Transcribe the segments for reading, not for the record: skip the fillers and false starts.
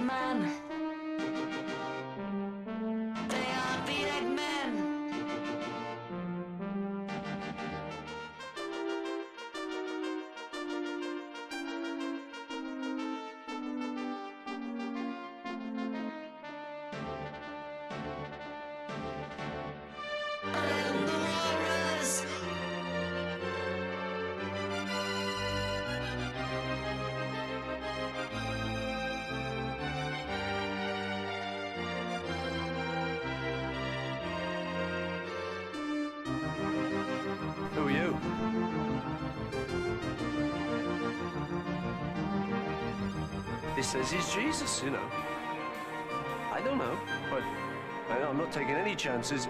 man. They are the Eggmen. And the rollers. Who are you? He says he's Jesus, you know. I don't know, but I'm not taking any chances.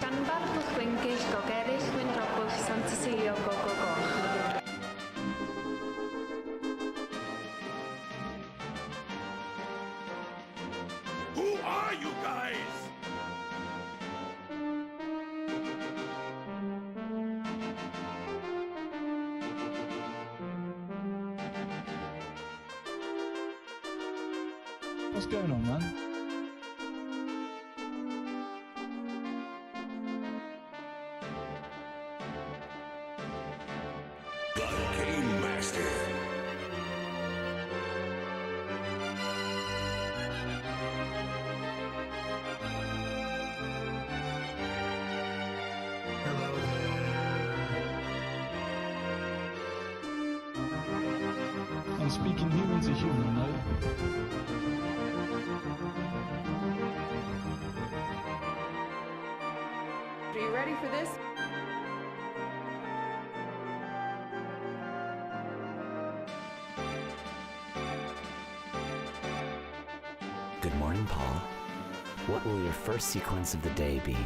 Ganbar bwchwyngill gogeryll wynrobwch Santa Cecilia go go go. Who are you guys? What's going on, man? The Game Master. Hello there. I'm speaking human to human, no? Are you ready for this? Good morning, Paul. What will your first sequence of the day be?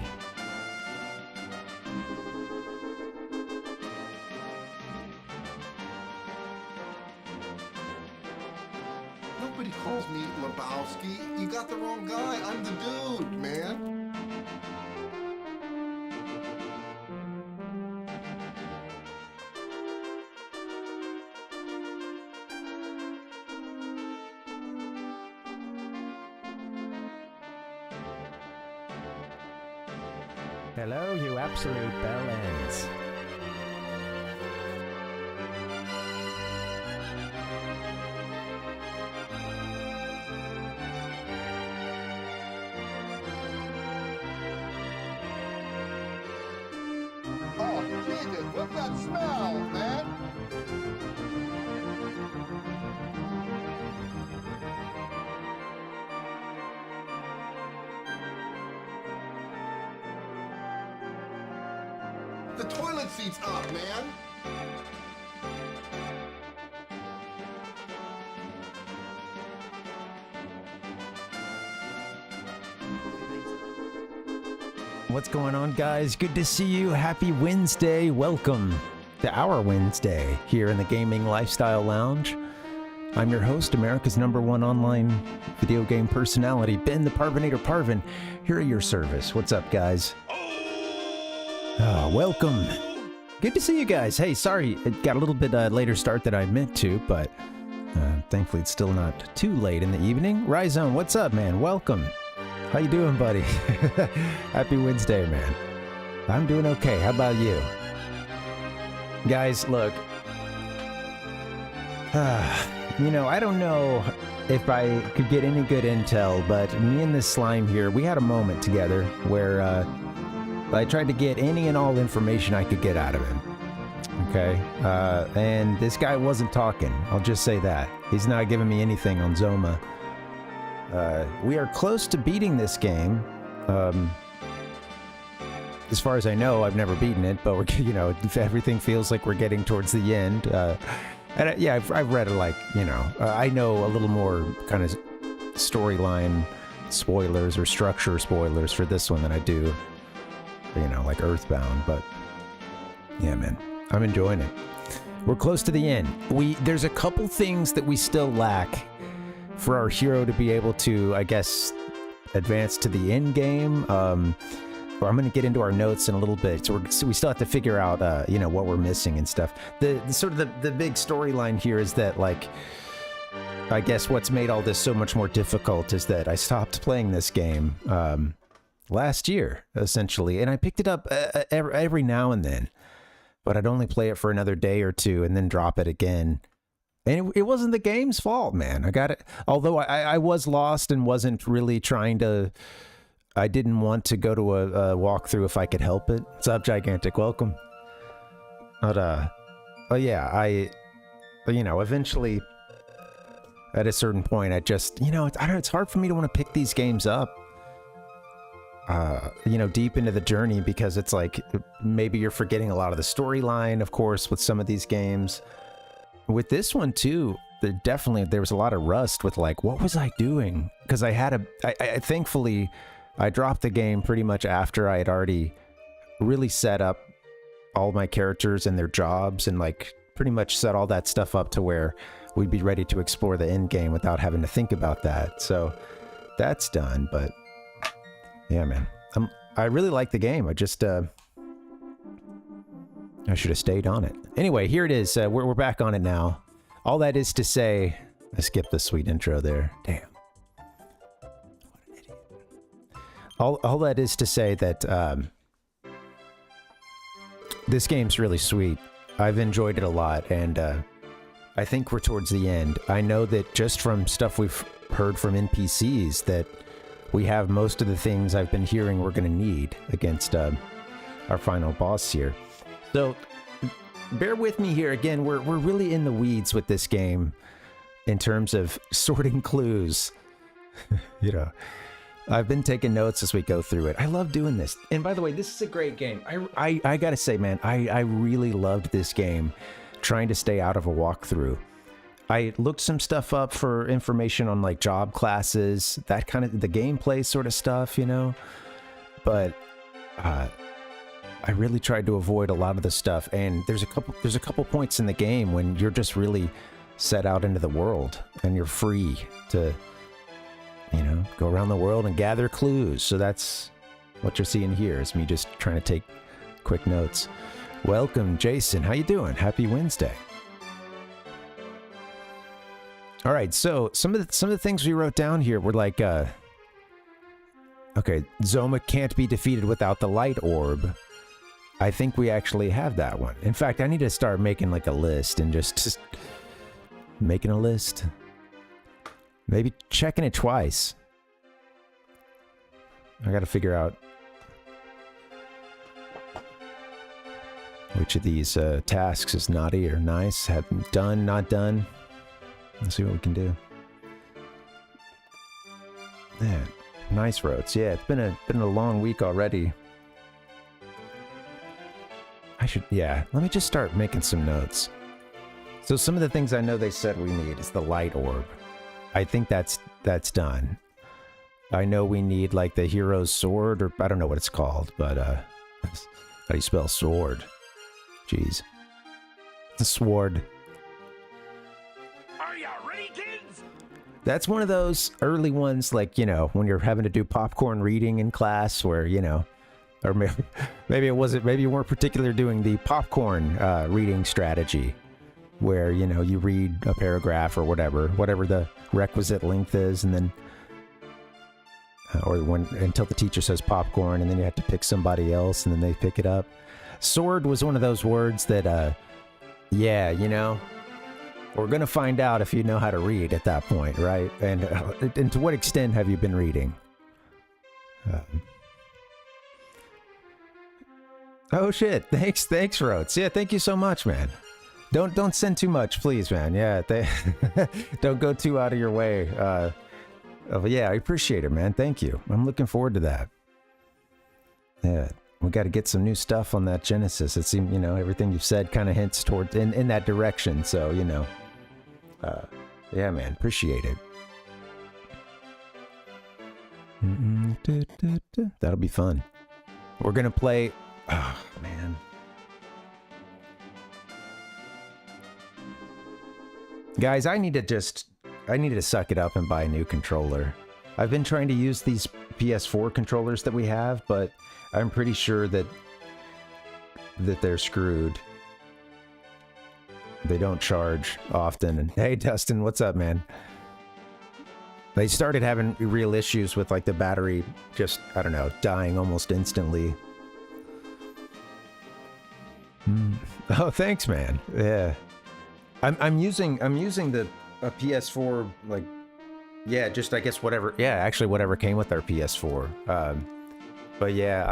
Nobody calls me Lebowski. You got the wrong guy. I'm the dude, man. Hello, you absolute bellends. Oh, Jesus, what's that smell, man? The toilet seat's up, man. What's going on, guys? Good to see you. Happy Wednesday. Welcome to our Wednesday here in the Gaming Lifestyle Lounge. I'm your host, America's #1 online video game personality, Ben the Parvinator Parvin, here at your service. What's up, guys? Welcome. Good to see you guys. Hey, sorry, it got a little bit later start than I meant to, but thankfully it's still not too late in the evening. Ryzone, what's up, man? Welcome. How you doing, buddy? Happy Wednesday, man. I'm doing okay. How about you? Guys, look. You know, I don't know if I could get any good intel, but me and this slime here, we had a moment together where I tried to get any and all information I could get out of him. Okay? And this guy wasn't talking. I'll just say that. He's not giving me anything on Zoma. We are close to beating this game. As far as I know, I've never beaten it, but we're, you know, everything feels like we're getting towards the end. And yeah, I've read it, like, you know, I know a little more kind of storyline spoilers or structure spoilers for this one than I do, you know, like Earthbound. But yeah, man, I'm enjoying it. We're close to the end. There's a couple things that we still lack for our hero to be able to, I guess, advance to the end game. or I'm going to get into our notes in a little bit. So we still have to figure out, you know, what we're missing and stuff. The sort of the big storyline here is that, like, I guess what's made all this so much more difficult is that I stopped playing this game last year, essentially, and I picked it up every now and then, but I'd only play it for another day or two and then drop it again. And it wasn't the game's fault, man. I got it. Although I was lost and wasn't really trying to. I didn't want to go to a walkthrough if I could help it. What's up, Gigantic? Welcome. But yeah, you know, eventually, at a certain point, I just, you know, I don't know, it's hard for me to want to pick these games up, you know, deep into the journey, because it's like maybe you're forgetting a lot of the storyline, of course, with some of these games. With this one too, there was a lot of rust with, like, what was I doing? Because I thankfully I dropped the game pretty much after I had already really set up all my characters and their jobs, and like pretty much set all that stuff up to where we'd be ready to explore the end game without having to think about that. So that's done. But yeah, man, I really like the game. I just I should have stayed on it. Anyway, here it is. We're back on it now. All that is to say, I skipped the sweet intro there. Damn. What an idiot. All that is to say that this game's really sweet. I've enjoyed it a lot, and I think we're towards the end. I know that just from stuff we've heard from NPCs that we have most of the things I've been hearing we're going to need against our final boss here. So bear with me here. Again, we're really in the weeds with this game in terms of sorting clues. You know, I've been taking notes as we go through it. I love doing this. And by the way, this is a great game. I gotta say, man, I really loved this game, trying to stay out of a walkthrough. I looked some stuff up for information on, like, job classes, that kind of the gameplay sort of stuff, you know, but I really tried to avoid a lot of the stuff. And there's a couple points in the game when you're just really set out into the world and you're free to, you know, go around the world and gather clues. So that's what you're seeing here, is me just trying to take quick notes. Welcome, Jason. How you doing? Happy Wednesday. All right, so some of the things we wrote down here were like, okay, Zoma can't be defeated without the light orb. I think we actually have that one. In fact, I need to start making like a list and just making a list. Maybe checking it twice. I gotta figure out which of these tasks is naughty or nice. Have done, not done. Let's see what we can do. Yeah, nice roads. Yeah, it's been a long week already. Let me just start making some notes. So some of the things I know they said we need is the light orb. I think that's done. I know we need, like, the hero's sword, or I don't know what it's called, but how do you spell sword? Jeez. The sword. Are you ready, kids? That's one of those early ones, like, you know, when you're having to do popcorn reading in class, where, you know, or maybe it wasn't, maybe you weren't particularly doing the popcorn reading strategy, where, you know, you read a paragraph or whatever the requisite length is, and then or until the teacher says popcorn, and then you have to pick somebody else, and then they pick it up. Sword was one of those words that, yeah, you know, we're gonna find out if you know how to read at that point, right? And to what extent have you been reading? Oh shit! Thanks, Rhodes. Yeah, thank you so much, man. Don't send too much, please, man. Yeah, don't go too out of your way. Yeah, I appreciate it, man. Thank you. I'm looking forward to that. Yeah, we got to get some new stuff on that Genesis. It seems, you know, everything you've said kind of hints toward in that direction. So, you know, yeah, man, appreciate it. That'll be fun. We're gonna play. Oh, man. Guys, I need to suck it up and buy a new controller. I've been trying to use these PS4 controllers that we have, but I'm pretty sure that they're screwed. They don't charge often. And hey, Dustin, what's up, man? They started having real issues with like the battery just, I don't know, dying almost instantly. Oh, thanks, man. Yeah. I'm using the PS4, like, yeah, just I guess whatever, yeah, actually whatever came with our PS4. But yeah,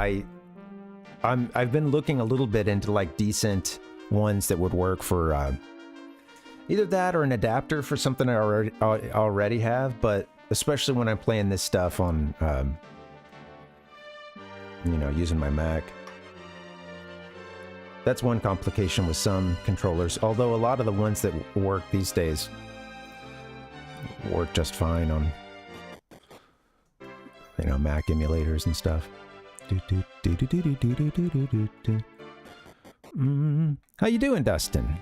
I've been looking a little bit into like decent ones that would work for either that or an adapter for something I already have, but especially when I'm playing this stuff on, you know, using my Mac. That's one complication with some controllers, although a lot of the ones that work these days work just fine on, you know, Mac emulators and stuff. How you doing, Dustin?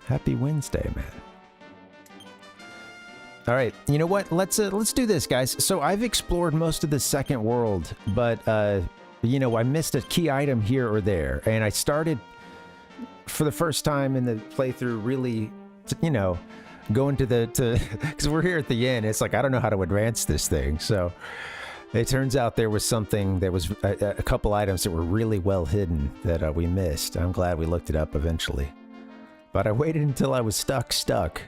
Happy Wednesday, man. All right, you know what? Let's do this, guys. So I've explored most of the second world, but you know, I missed a key item here or there, and I started for the first time in the playthrough really, you know, going to because we're here at the end. It's like I don't know how to advance this thing, so it turns out there was something that was a couple items that were really well hidden that we missed. I'm glad we looked it up eventually, but I waited until I was stuck.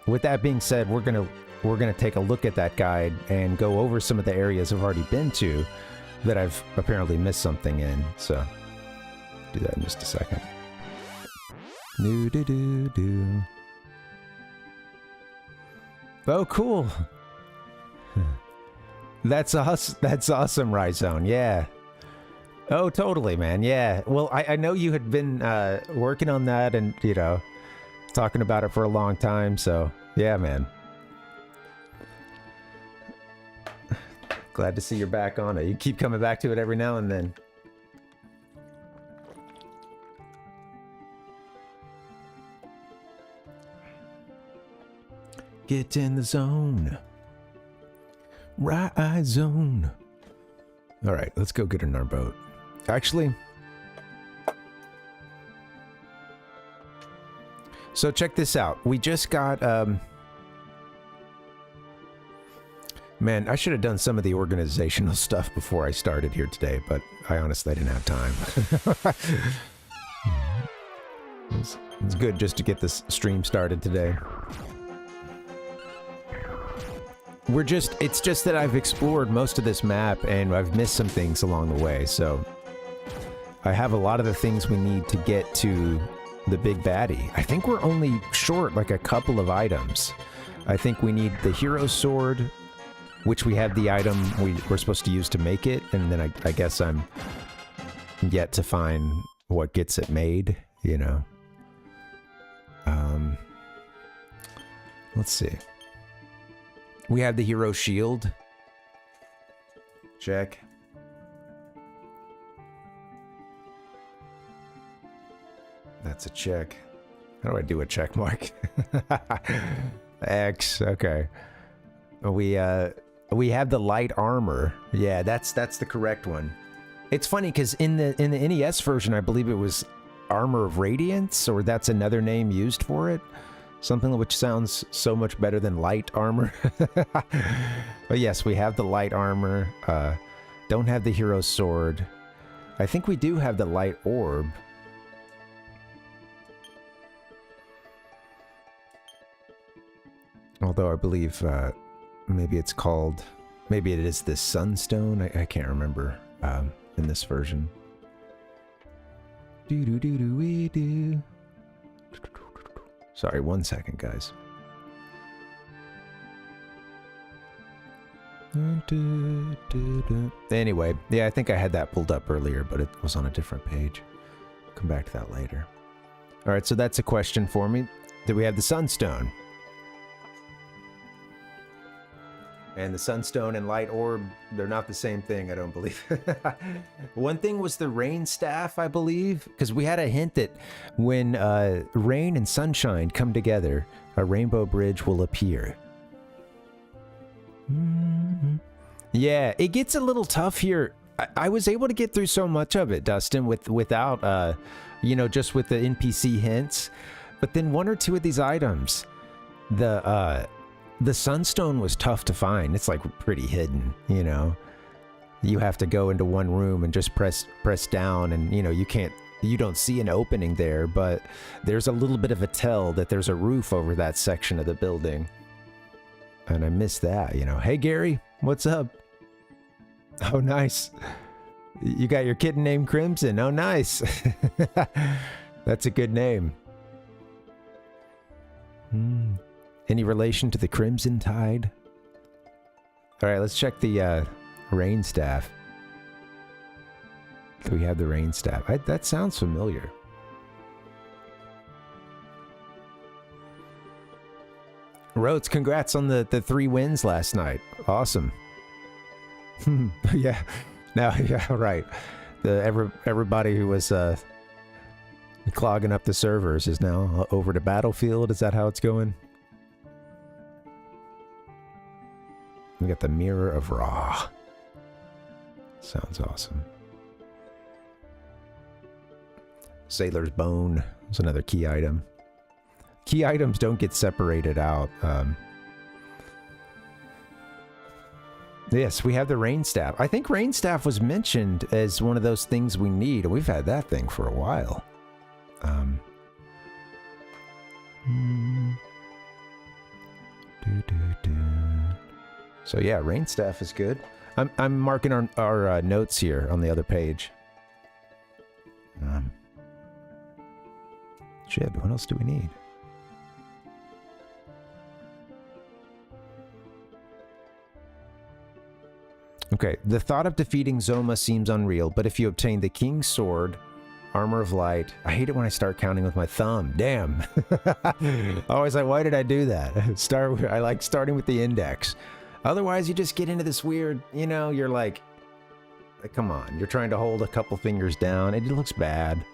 With that being said, we're gonna take a look at that guide and go over some of the areas I've already been to that I've apparently missed something in. So do that in just a second. Oh, cool. That's awesome, Rhizone. Yeah. Oh, totally, man. Yeah. Well, I know you had been working on that and, you know, talking about it for a long time. So, yeah, man. Glad to see you're back on it. You keep coming back to it every now and then. Get in the zone. Right zone. All right, let's go get in our boat. Actually, so check this out. We just got, man, I should have done some of the organizational stuff before I started here today, but I honestly didn't have time. It's good just to get this stream started today. It's just that I've explored most of this map and I've missed some things along the way, so I have a lot of the things we need to get to the big baddie. I think we're only short like a couple of items. I think we need the hero sword, which we have the item we're supposed to use to make it, and then I guess I'm yet to find what gets it made, you know. Let's see. We have the hero shield. Check. That's a check. How do I do a check mark? X. Okay. We have the light armor. Yeah, that's the correct one. It's funny because in the NES version, I believe it was Armor of Radiance, or that's another name used for it. Something which sounds so much better than light armor. But yes, we have the light armor. Don't have the hero sword. I think we do have the light orb. Although I believe maybe it's called, maybe it is the sunstone. I can't remember in this version. Do. Sorry, 1 second, guys. Anyway, yeah, I think I had that pulled up earlier, but it was on a different page. Come back to that later. All right, so that's a question for me. Do we have the sunstone? And the sunstone and light orb, they're not the same thing, I don't believe. One thing was the rain staff, I believe, because we had a hint that when rain and sunshine come together, a rainbow bridge will appear. Yeah, it gets a little tough here. I was able to get through so much of it, Dustin, without, you know, just with the NPC hints. But then one or two of these items, the sunstone was tough to find. It's like pretty hidden, you know. You have to go into one room and just press down, and you know you don't see an opening there, but there's a little bit of a tell that there's a roof over that section of the building. And I missed that, you know. Hey Gary, what's up? Oh, nice. You got your kitten named Crimson. Oh, nice. That's a good name. Any relation to the Crimson Tide? All right, let's check the rain staff. Do we have the rain staff? That sounds familiar. Rhodes, congrats on the 3 wins last night. Awesome. Yeah. Now, yeah, right. Everybody who was clogging up the servers is now over to Battlefield. Is that how it's going? We got the Mirror of Ra. Sounds awesome. Sailor's Bone is another key item. Key items don't get separated out. Yes, we have the rain staff. I think rain staff was mentioned as one of those things we need. We've had that thing for a while. So yeah, rain staff is good. I'm marking our notes here on the other page. Shit, what else do we need? Okay, the thought of defeating Zoma seems unreal, but if you obtain the King's Sword, Armor of Light... I hate it when I start counting with my thumb. Damn. Always like, why did I do that? I like starting with the index. Otherwise, you just get into this weird, you know, you're like, come on, you're trying to hold a couple fingers down. It looks bad.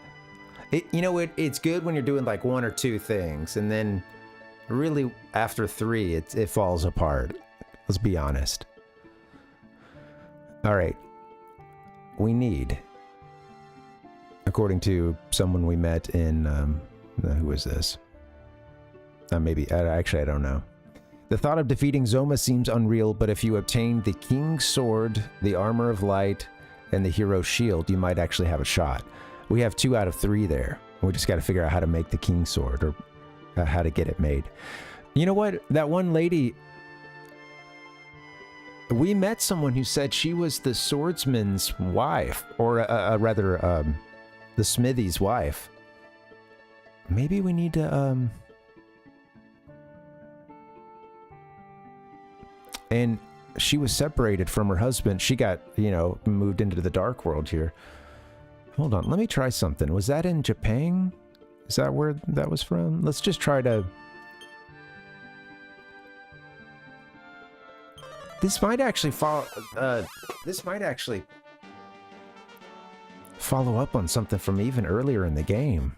It's good when you're doing like 1 or 2 things, and then really after 3, it falls apart. Let's be honest. All right. We need, according to someone we met in, who is this? Actually, I don't know. The thought of defeating Zoma seems unreal, but if you obtain the King's Sword, the Armor of Light, and the Hero's Shield, you might actually have a shot. We have 2 out of 3 there. We just got to figure out how to make the King's Sword, or how to get it made. You know what? That one lady... We met someone who said she was the swordsman's wife, or rather, the smithy's wife. Maybe we need to, And she was separated from her husband. She got, moved into the dark world here. Hold on, let me try something. Was that in Japan? Is that where that was from? Let's just try to... This might actually follow up on something from even earlier in the game.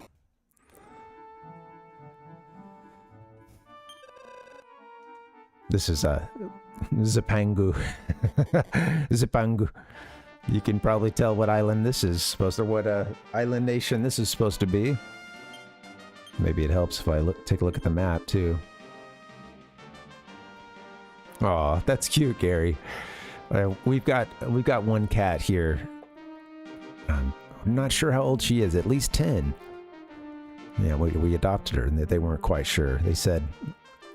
This is Zipangu. Zipangu. You can probably tell what island this is supposed to, what island nation this is supposed to be. Maybe it helps if I take a look at the map too. Aw, that's cute, Gary. We've got one cat here. I'm not sure how old she is. At least 10. Yeah, we adopted her, and they weren't quite sure. They said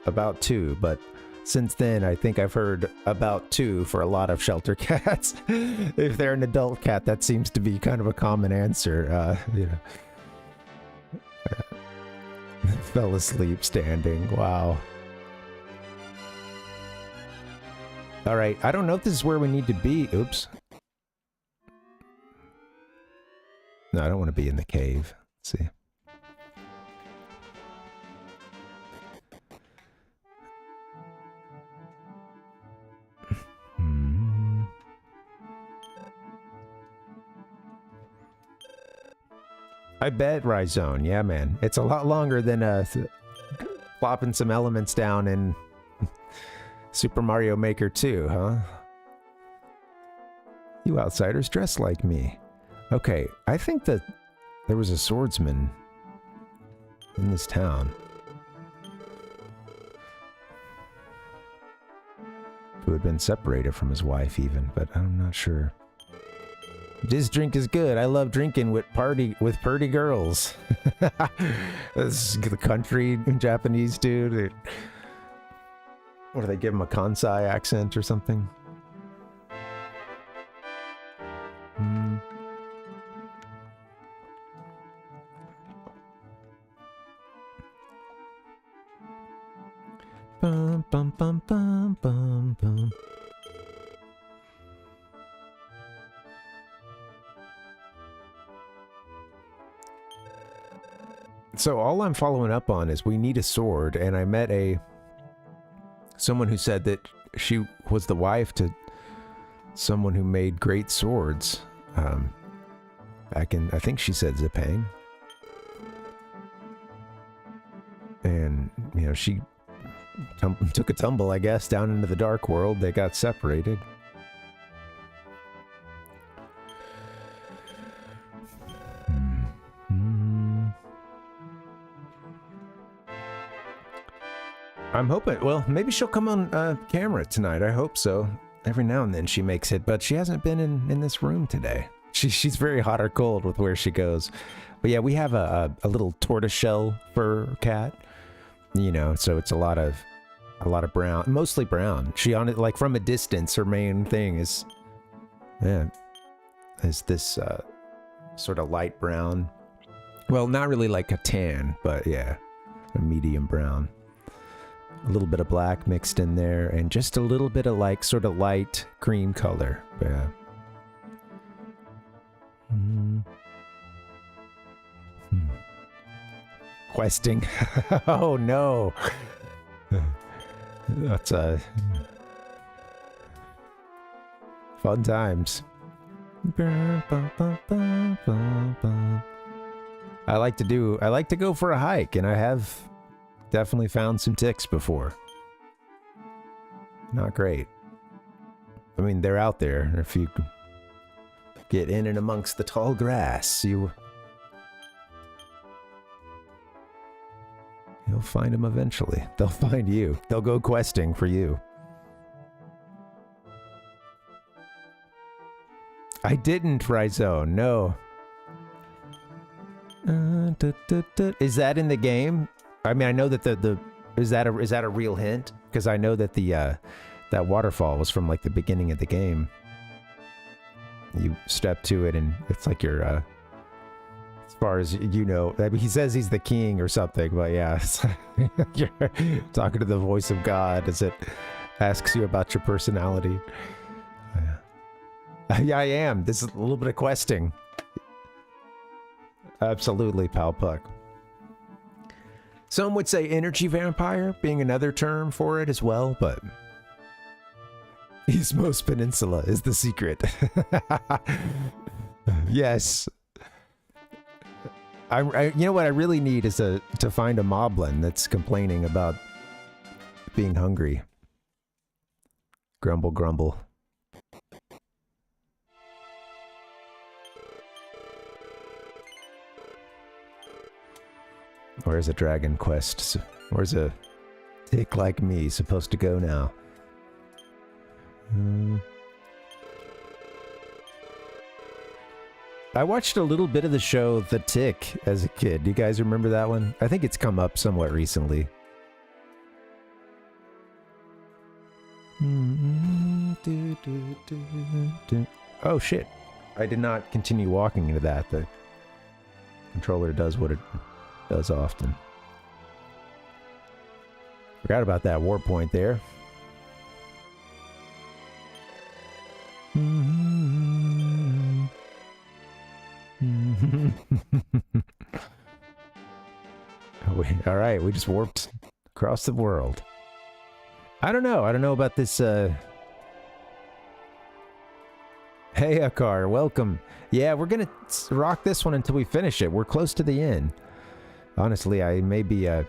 about 2, but since then, I think I've heard about 2 for a lot of shelter cats. If they're an adult cat, that seems to be kind of a common answer. Fell asleep standing. Wow. All right, I don't know if this is where we need to be. Oops. No, I don't want to be in the cave. Let's see. I bet Rhizone. Yeah, man. It's a lot longer than plopping some elements down in Super Mario Maker 2, huh? You outsiders dress like me. Okay, I think that there was a swordsman in this town who had been separated from his wife even, but I'm not sure. This drink is good. I love drinking with pretty girls. This is the country Japanese dude. What do they give him, a Kansai accent or something? Bum, bum, bum, bum, bum, bum. So all I'm following up on is we need a sword, and I met someone who said that she was the wife to someone who made great swords. Back in, I think she said Zepang. And, you know, she took a tumble, I guess, down into the dark world. They got separated. I'm hoping, well, maybe she'll come on camera tonight. I hope so. Every now and then she makes it, but she hasn't been in this room today. She's very hot or cold with where she goes. But yeah, we have a little tortoiseshell fur cat, you know, so it's a lot of brown, mostly brown. She on it, like from a distance, her main thing is this sort of light brown. Well, not really like a tan, but yeah, a medium brown. A little bit of black mixed in there, and just a little bit of like sort of light cream color. Yeah. Questing. Oh no. That's fun times. I like to go for a hike, and I have definitely found some ticks before. Not great. I mean, they're out there. If you get in and amongst the tall grass, you'll find them eventually. They'll find you. They'll go questing for you. I didn't, Rhizone. No. Is that in the game? I mean, I know that is that a real hint? Because I know that that waterfall was from like the beginning of the game. You step to it, and it's like you're, as far as you know, I mean, he says he's the king or something, but yeah, it's like you're talking to the voice of God as it asks you about your personality. Yeah, I am. This is a little bit of questing. Absolutely, Pal Puck. Some would say energy vampire being another term for it as well, but Eastmost Peninsula is the secret. Yes. I you know what I really need is to find a moblin that's complaining about being hungry. Grumble, grumble. Where's a dragon quest? Where's a tick like me supposed to go now? I watched a little bit of the show The Tick as a kid. Do you guys remember that one? I think it's come up somewhat recently. Oh shit. I did not continue walking into that. The controller does what it does often. Forgot about that warp point there. All right, we just warped across the world. I don't know about this. Hey, Akar, welcome. Yeah, we're gonna rock this one until we finish it. We're close to the end. Honestly, I may be to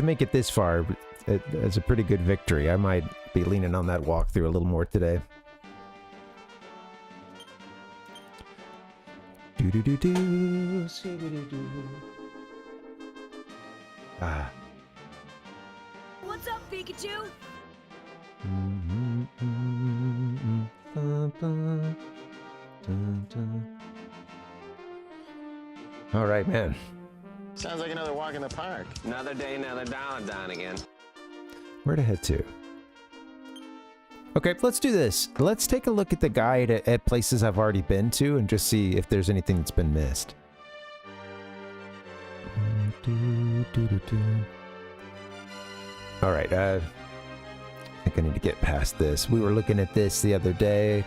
make it this far, it's a pretty good victory. I might be leaning on that walkthrough a little more today. Do do do do. Scooby-Doo-Doo. Ah. What's up, Pikachu? All right, man. Sounds like another walk in the park. Another day, another dollar down again. Where to head to? Okay, let's do this. Let's take a look at the guide at places I've already been to and just see if there's anything that's been missed. All right, I think I need to get past this. We were looking at this the other day.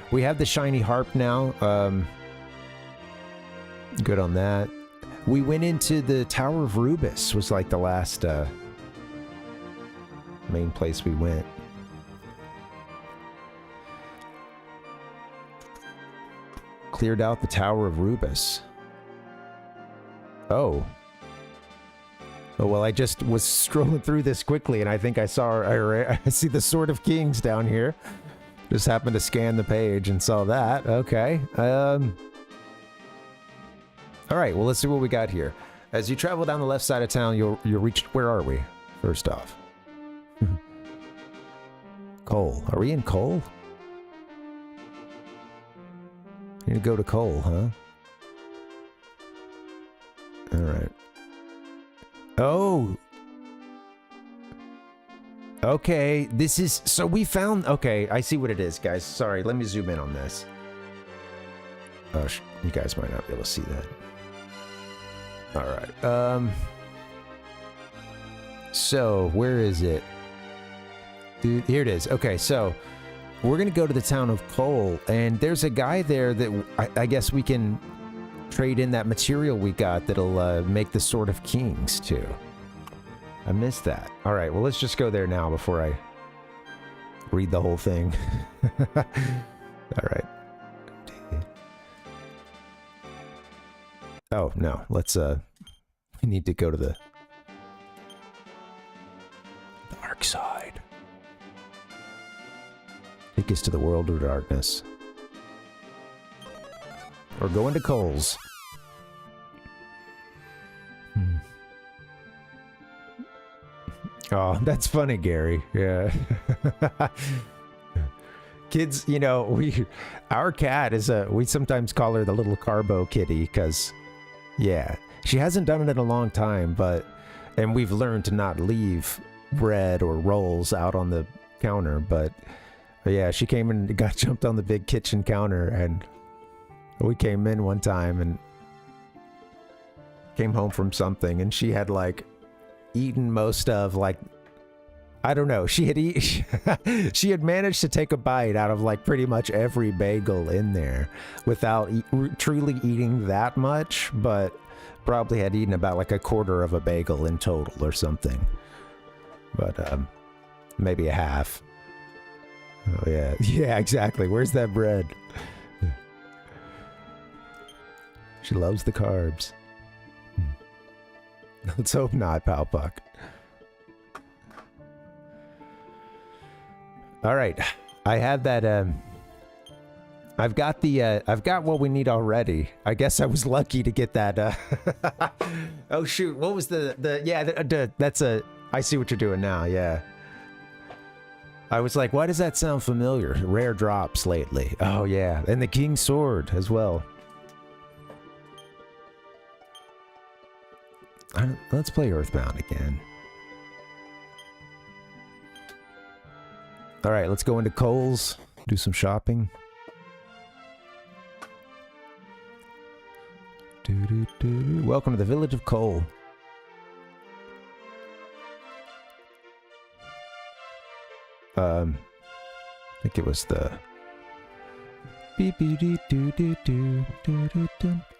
We have the shiny harp now. Good on that. We went into the Tower of Rubus, was like the last main place we went. Cleared out the Tower of Rubus. Oh. Oh, well, I just was strolling through this quickly, and I think I saw, I see the Sword of Kings down here. Just happened to scan the page and saw that. Okay. All right, well, let's see what we got here. As you travel down the left side of town, you'll reach, where are we, first off? Cole. Are we in Cole? Need to go to Cole, huh? All right. Oh. Okay, this is, so we found, okay, I see what it is, guys. Sorry, let me zoom in on this. Oh, you guys might not be able to see that. All right. So where is it? Dude, here it is. Okay, so we're gonna go to the town of Cole, and there's a guy there that I guess we can trade in that material we got that'll make the Sword of Kings too. I missed that. All right, well, let's just go there now before I read the whole thing. All right. Oh, no, let's, we need to go to the dark side. Take us to the world of darkness. Or go into Cole's. Oh, that's funny, Gary. Yeah. Kids, you know, our cat is we sometimes call her the little Carbo Kitty because, yeah, she hasn't done it in a long time, and we've learned to not leave bread or rolls out on the counter, but yeah, she came and got jumped on the big kitchen counter, and we came in one time and came home from something, and she had like eaten most of, like, I don't know, she had managed to take a bite out of like pretty much every bagel in there without truly eating that much, but probably had eaten about like a quarter of a bagel in total or something, but maybe a half. Oh yeah, yeah, exactly. Where's that bread? She loves the carbs. Let's hope not, Pal Puck. All right, I have that. I've got what we need already. I guess I was lucky to get that. Oh shoot, what was that's a. I see what you're doing now. Yeah. I was like, why does that sound familiar? Rare drops lately. Oh yeah, and the King's Sword as well. Let's play Earthbound again. All right, let's go into Kohl's, do some shopping. Welcome to the village of Kohl. I think it was the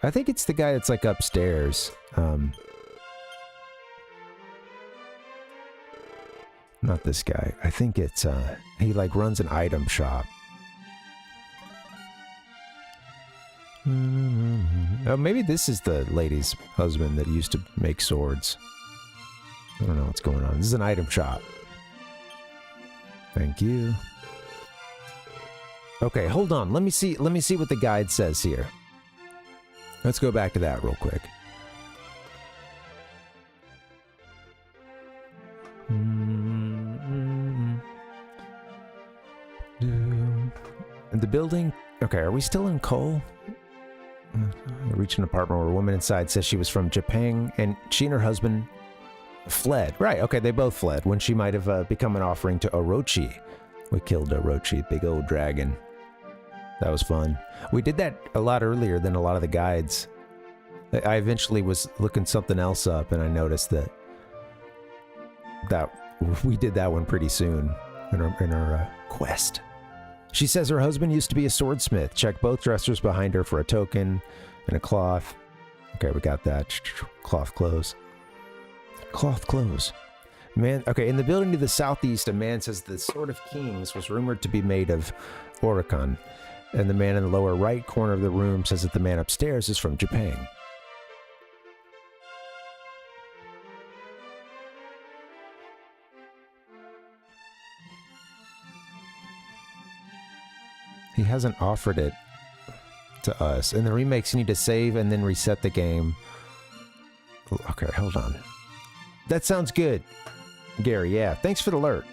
I think it's the guy that's like upstairs. Not this guy. I think it's he like runs an item shop. Oh, maybe this is the lady's husband that used to make swords. I don't know what's going on. This is an item shop. Thank you. Okay, hold on. Let me see what the guide says here. Let's go back to that real quick. The building. Okay, are we still in Cole? I reached an apartment where a woman inside says she was from Japan, and she and her husband fled. Right, okay, they both fled when she might have become an offering to Orochi. We killed Orochi, big old dragon. That was fun. We did that a lot earlier than a lot of the guides. I eventually was looking something else up, and I noticed that we did that one pretty soon in our quest. She says her husband used to be a swordsmith. Check both dressers behind her for a token and a cloth. Okay, we got that. Cloth clothes. Cloth clothes. Man, okay, in the building to the southeast, a man says the Sword of Kings was rumored to be made of Oricon. And the man in the lower right corner of the room says that the man upstairs is from Japan. He hasn't offered it to us. In the remakes, you need to save and then reset the game. Okay, hold on. That sounds good, Gary. Yeah, thanks for the alert.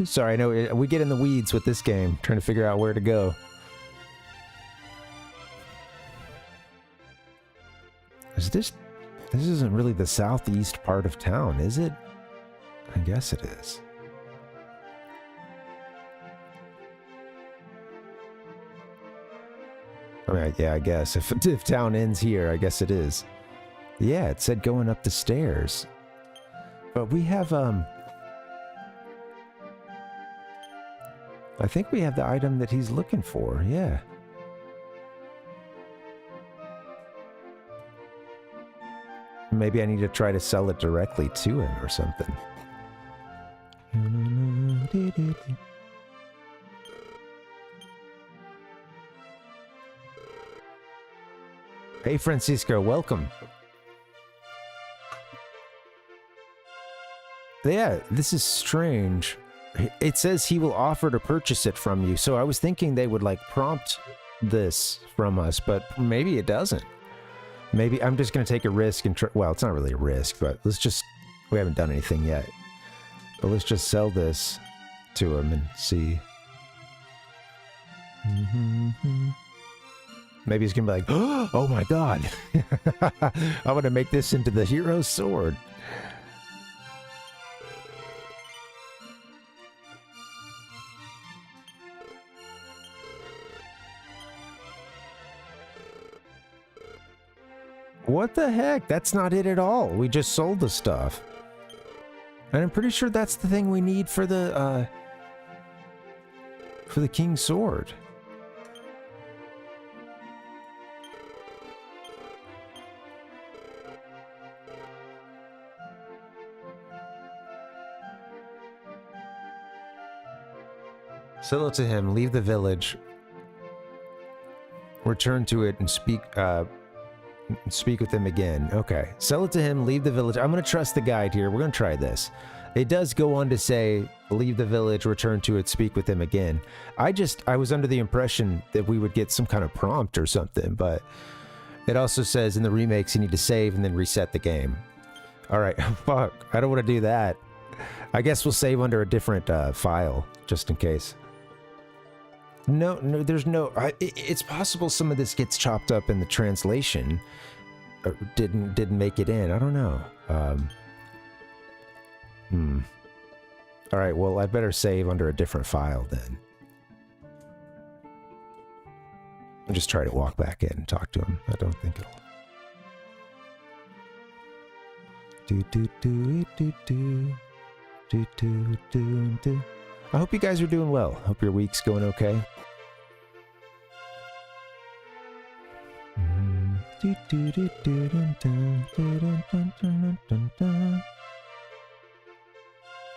Sorry, I know we get in the weeds with this game, trying to figure out where to go. This isn't really the southeast part of town, is it? I guess it is. I mean, yeah, I guess. If town ends here, I guess it is. Yeah, it said going up the stairs. But we have, I think we have the item that he's looking for, yeah. Maybe I need to try to sell it directly to him or something. Hey, Francisco, welcome. Yeah, this is strange. It says he will offer to purchase it from you, so I was thinking they would, like, prompt this from us, but maybe it doesn't. Maybe I'm just going to take a risk and try... Well, it's not really a risk, but let's just... We haven't done anything yet. But let's just sell this to him and see. Maybe he's going to be like, oh my god, I'm going to make this into the hero's sword. What the heck? That's not it at all. We just sold the stuff. And I'm pretty sure that's the thing we need for the King's Sword. Sell it to him, leave the village, return to it, and speak with him again. Okay. Sell it to him, leave the village. I'm going to trust the guide here. We're going to try this. It does go on to say, leave the village, return to it, speak with him again. I was under the impression that we would get some kind of prompt or something, but it also says in the remakes you need to save and then reset the game. All right. Fuck. I don't want to do that. I guess we'll save under a different file, just in case. No, there's no... it's possible some of this gets chopped up in the translation. Or didn't make it in. I don't know. Alright, well, I better save under a different file then. I'll just try to walk back in and talk to him. I don't think it'll... I hope you guys are doing well. Hope your week's going okay.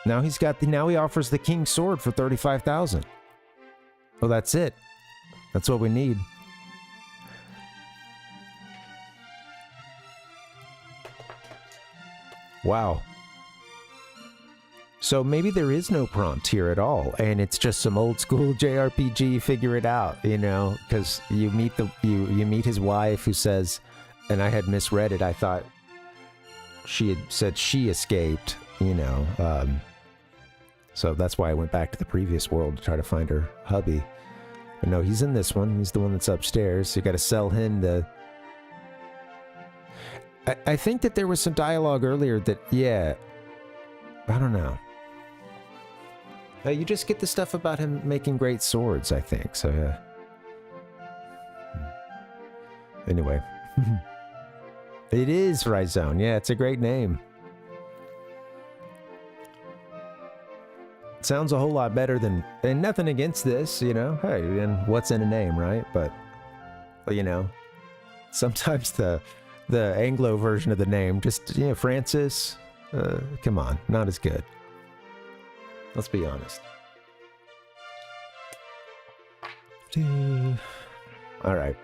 Now he offers the King's Sword for 35,000. Well, that's it. That's what we need. Wow. So maybe there is no prompt here at all, and it's just some old school JRPG figure it out, you know, because you meet you meet his wife who says, and I had misread it, I thought she had said she escaped, you know, so that's why I went back to the previous world to try to find her hubby. But no, he's in this one. He's the one that's upstairs. So you got to sell him the... I think that there was some dialogue earlier that, yeah, I don't know. You just get the stuff about him making great swords, I think. So, yeah. Anyway. It is Rhizone. Yeah, it's a great name. Sounds a whole lot better than... And nothing against this, you know? Hey, and what's in a name, right? But, you know, sometimes the Anglo version of the name, just, you know, Francis, come on, not as good. Let's be honest. All right.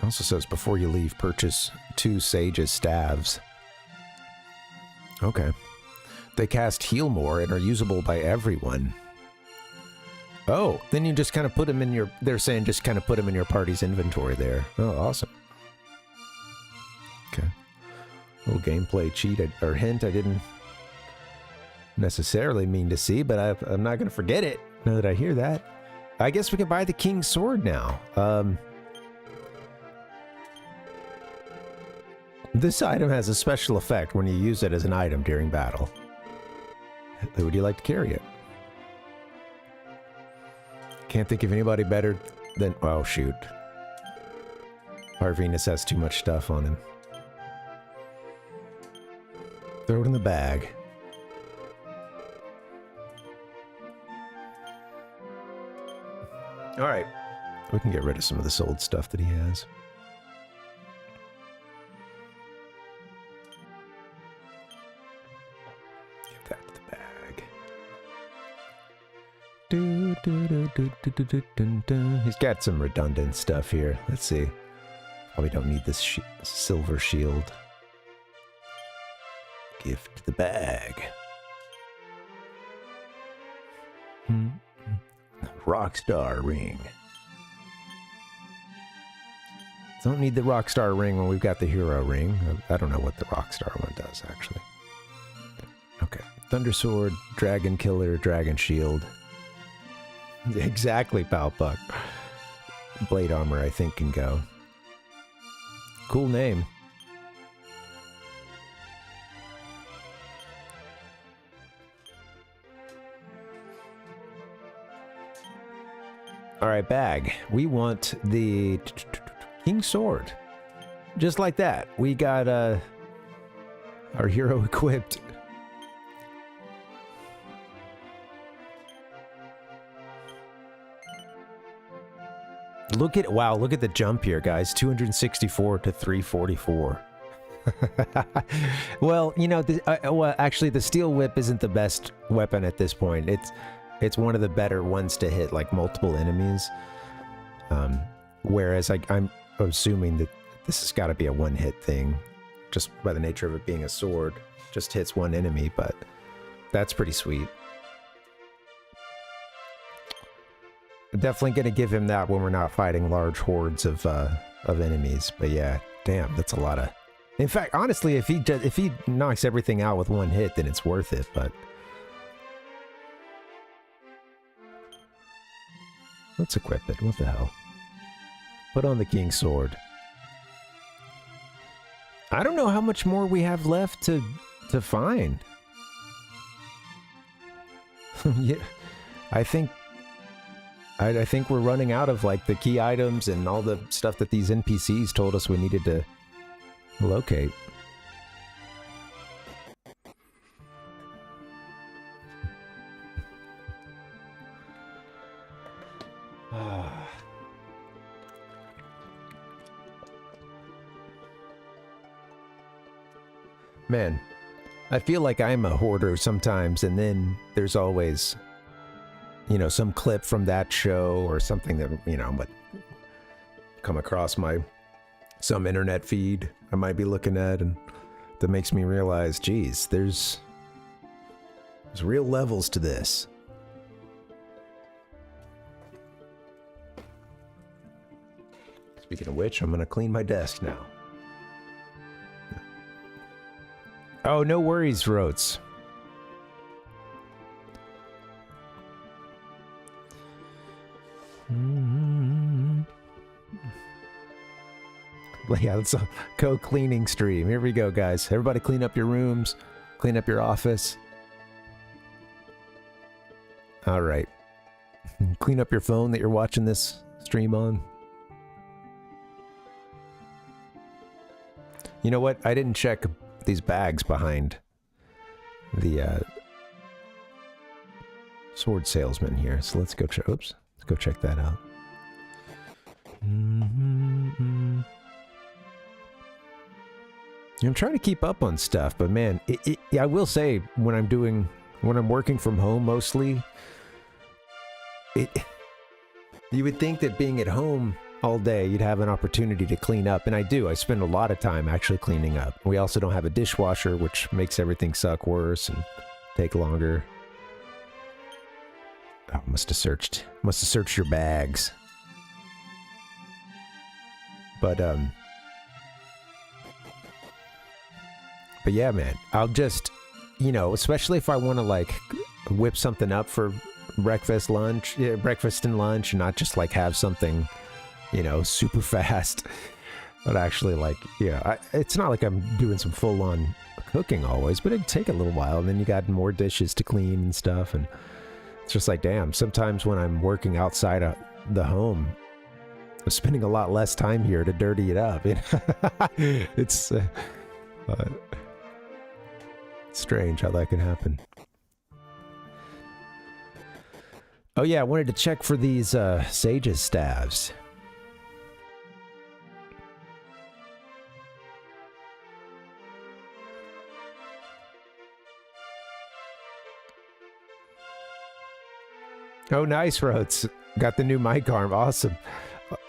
Also says, before you leave, purchase 2 Sage's staves. Okay. They cast heal more and are usable by everyone. Oh, then you just kind of put them in your... They're saying just kind of put them in your party's inventory there. Oh, awesome. Okay. Little gameplay cheat or hint I didn't necessarily mean to see, but I'm not going to forget it now that I hear that. I guess we can buy the King's Sword now. This item has a special effect when you use it as an item during battle. Would you like to carry it? Can't think of anybody better than... Oh, shoot. Parvinus has too much stuff on him. Throw it in the bag. Alright. We can get rid of some of this old stuff that he has. He's got some redundant stuff here. Let's see. Probably don't need this silver shield. Gift the bag. Rockstar ring. Don't need the Rockstar ring when we've got the hero ring. I don't know what the Rockstar one does, actually. Okay. Thunder Sword, Dragon Killer, Dragon Shield. Exactly, Palpuck. Blade Armor, I think, can go. Cool name. Alright, bag. We want the King's Sword. Just like that. We got our hero equipped. Look at, wow, look at the jump here, guys. 264 to 344. Well, you know, well, actually, the Steel Whip isn't the best weapon at this point. It's one of the better ones to hit, like, multiple enemies. Whereas I'm assuming that this has got to be a one-hit thing, just by the nature of it being a sword. Just hits one enemy, but that's pretty sweet. Definitely going to give him that when we're not fighting large hordes of enemies. But yeah, damn, that's a lot of... In fact, honestly, if he knocks everything out with one hit, then it's worth it, but... Let's equip it. What the hell? Put on the King's Sword. I don't know how much more we have left to find. Yeah, I think we're running out of, like, the key items and all the stuff that these NPCs told us we needed to locate. Man, I feel like I'm a hoarder sometimes, and then there's always, you know, some clip from that show or something that, you know, but come across some internet feed I might be looking at, and that makes me realize, geez, there's real levels to this. Speaking of which, I'm gonna clean my desk now. Oh, no worries, Rotes. Yeah, it's a co-cleaning stream. Here we go, guys. Everybody clean up your rooms, clean up your office. All right. Clean up your phone that you're watching this stream on. You know what? I didn't check these bags behind the sword salesman here. So let's go check. Oops. Let's go check that out. I'm trying to keep up on stuff, but man, I will say when I'm working from home mostly, you would think that being at home all day, you'd have an opportunity to clean up, and I do. I spend a lot of time actually cleaning up. We also don't have a dishwasher, which makes everything suck worse and take longer. Oh, must have searched your bags. But yeah, man, I'll just, you know, especially if I want to like whip something up for breakfast and lunch, and not just like have something, you know, super fast, but actually like, yeah, it's not like I'm doing some full-on cooking always, but it'd take a little while, and then you got more dishes to clean and stuff, and it's just like, damn, sometimes when I'm working outside of the home, I'm spending a lot less time here to dirty it up. It's strange how that can happen. Oh yeah, I wanted to check for these Sage's staves. Oh, nice, Rhodes. Got the new mic arm. Awesome.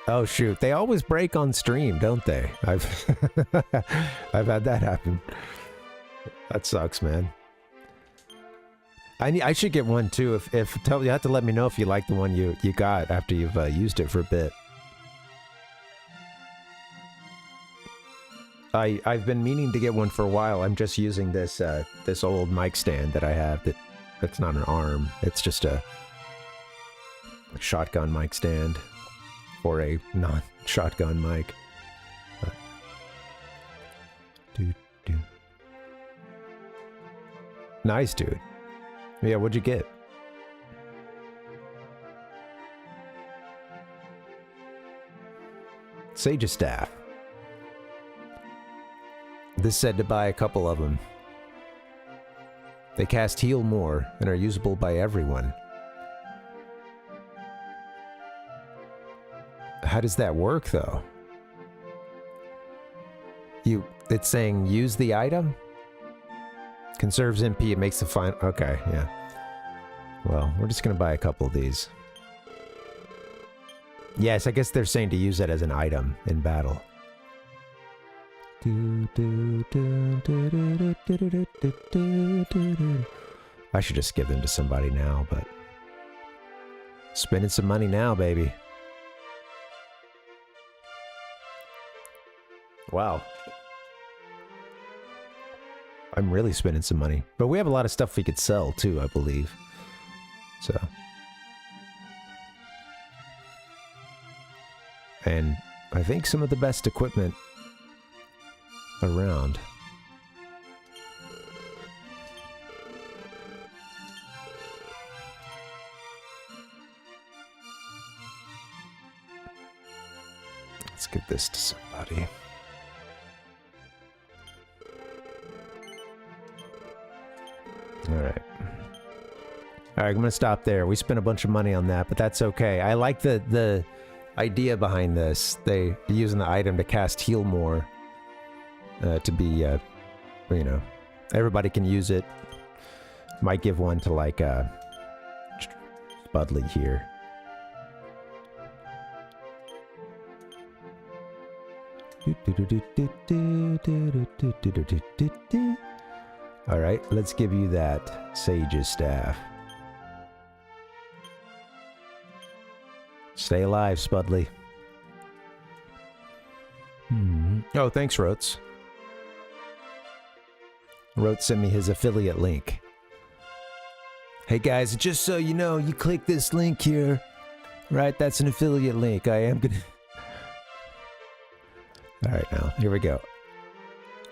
Oh shoot, they always break on stream, don't they? I've had that happen. That sucks, man. I should get one too. You have to let me know if you like the one you got after you've used it for a bit. I've been meaning to get one for a while. I'm just using this this old mic stand that I have. That's not an arm. It's just a shotgun mic stand for a non-shotgun mic. Dude. Nice, dude. Yeah, what'd you get? Sage's staff. This said to buy a couple of them. They cast heal more and are usable by everyone. How does that work, though? It's saying use the item? Conserves MP, it makes the final... Okay, yeah. Well, we're just gonna buy a couple of these. Yes, I guess they're saying to use it as an item in battle. I should just give them to somebody now, but... Spending some money now, baby. Wow. I'm really spending some money. But we have a lot of stuff we could sell, too, I believe. So. And I think some of the best equipment around. Let's give this to somebody. Alright, I'm gonna stop there. We spent a bunch of money on that, but that's okay. I like the idea behind this. They using the item to cast heal more. To be, you know, Everybody can use it. Might give one to like Spudley here. All right, let's give you that Sage's staff. Stay alive, Spudley. Oh, thanks, Rotes. Rotes sent me his affiliate link. Hey guys, just so you know, you click this link here, right? That's an affiliate link. I am gonna... All right, now, here we go.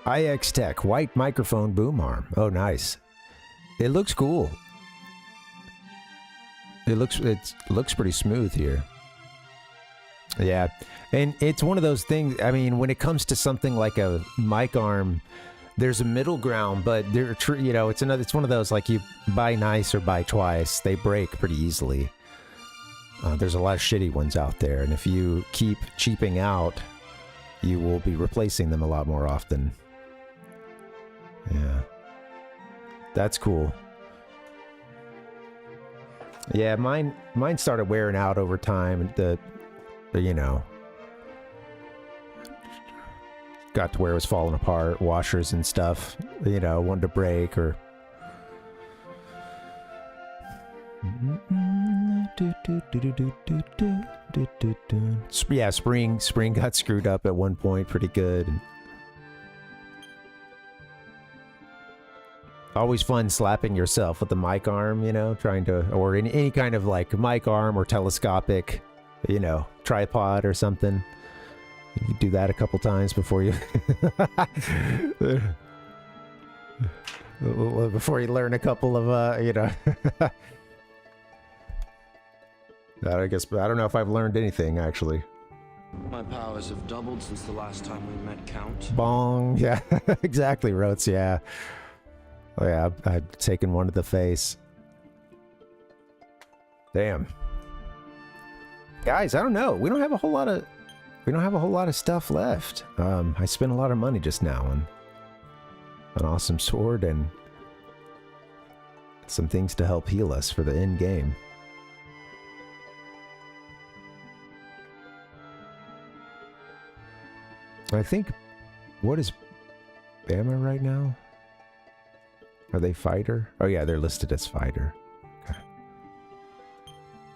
IX Tech, white microphone boom arm. Oh, nice. It looks cool. It looks pretty smooth here. Yeah, and it's one of those things, I mean, when it comes to something like a mic arm, there's a middle ground, but you know, it's one of those, like, you buy nice or buy twice. They break pretty easily. There's a lot of shitty ones out there, and if you keep cheaping out, you will be replacing them a lot more often. Yeah. That's cool. Yeah, mine started wearing out over time. You know, got to where it was falling apart, washers and stuff, you know, wanted to break or... Yeah, spring got screwed up at one point pretty good. Always fun slapping yourself with the mic arm, you know, trying to, or any kind of like mic arm or telescopic, you know, tripod or something. You can do that a couple times before you before you learn a couple of you know. I don't know if I've learned anything actually. My powers have doubled since the last time we met, Count. Bong. Yeah, exactly, Rotes. Yeah. Oh yeah, I've taken one to the face. Damn. Guys, I don't know. We don't have a whole lot of stuff left. I spent a lot of money just now on an awesome sword and some things to help heal us for the end game. I think, what is Bama right now? Are they fighter? Oh yeah, they're listed as fighter. Okay.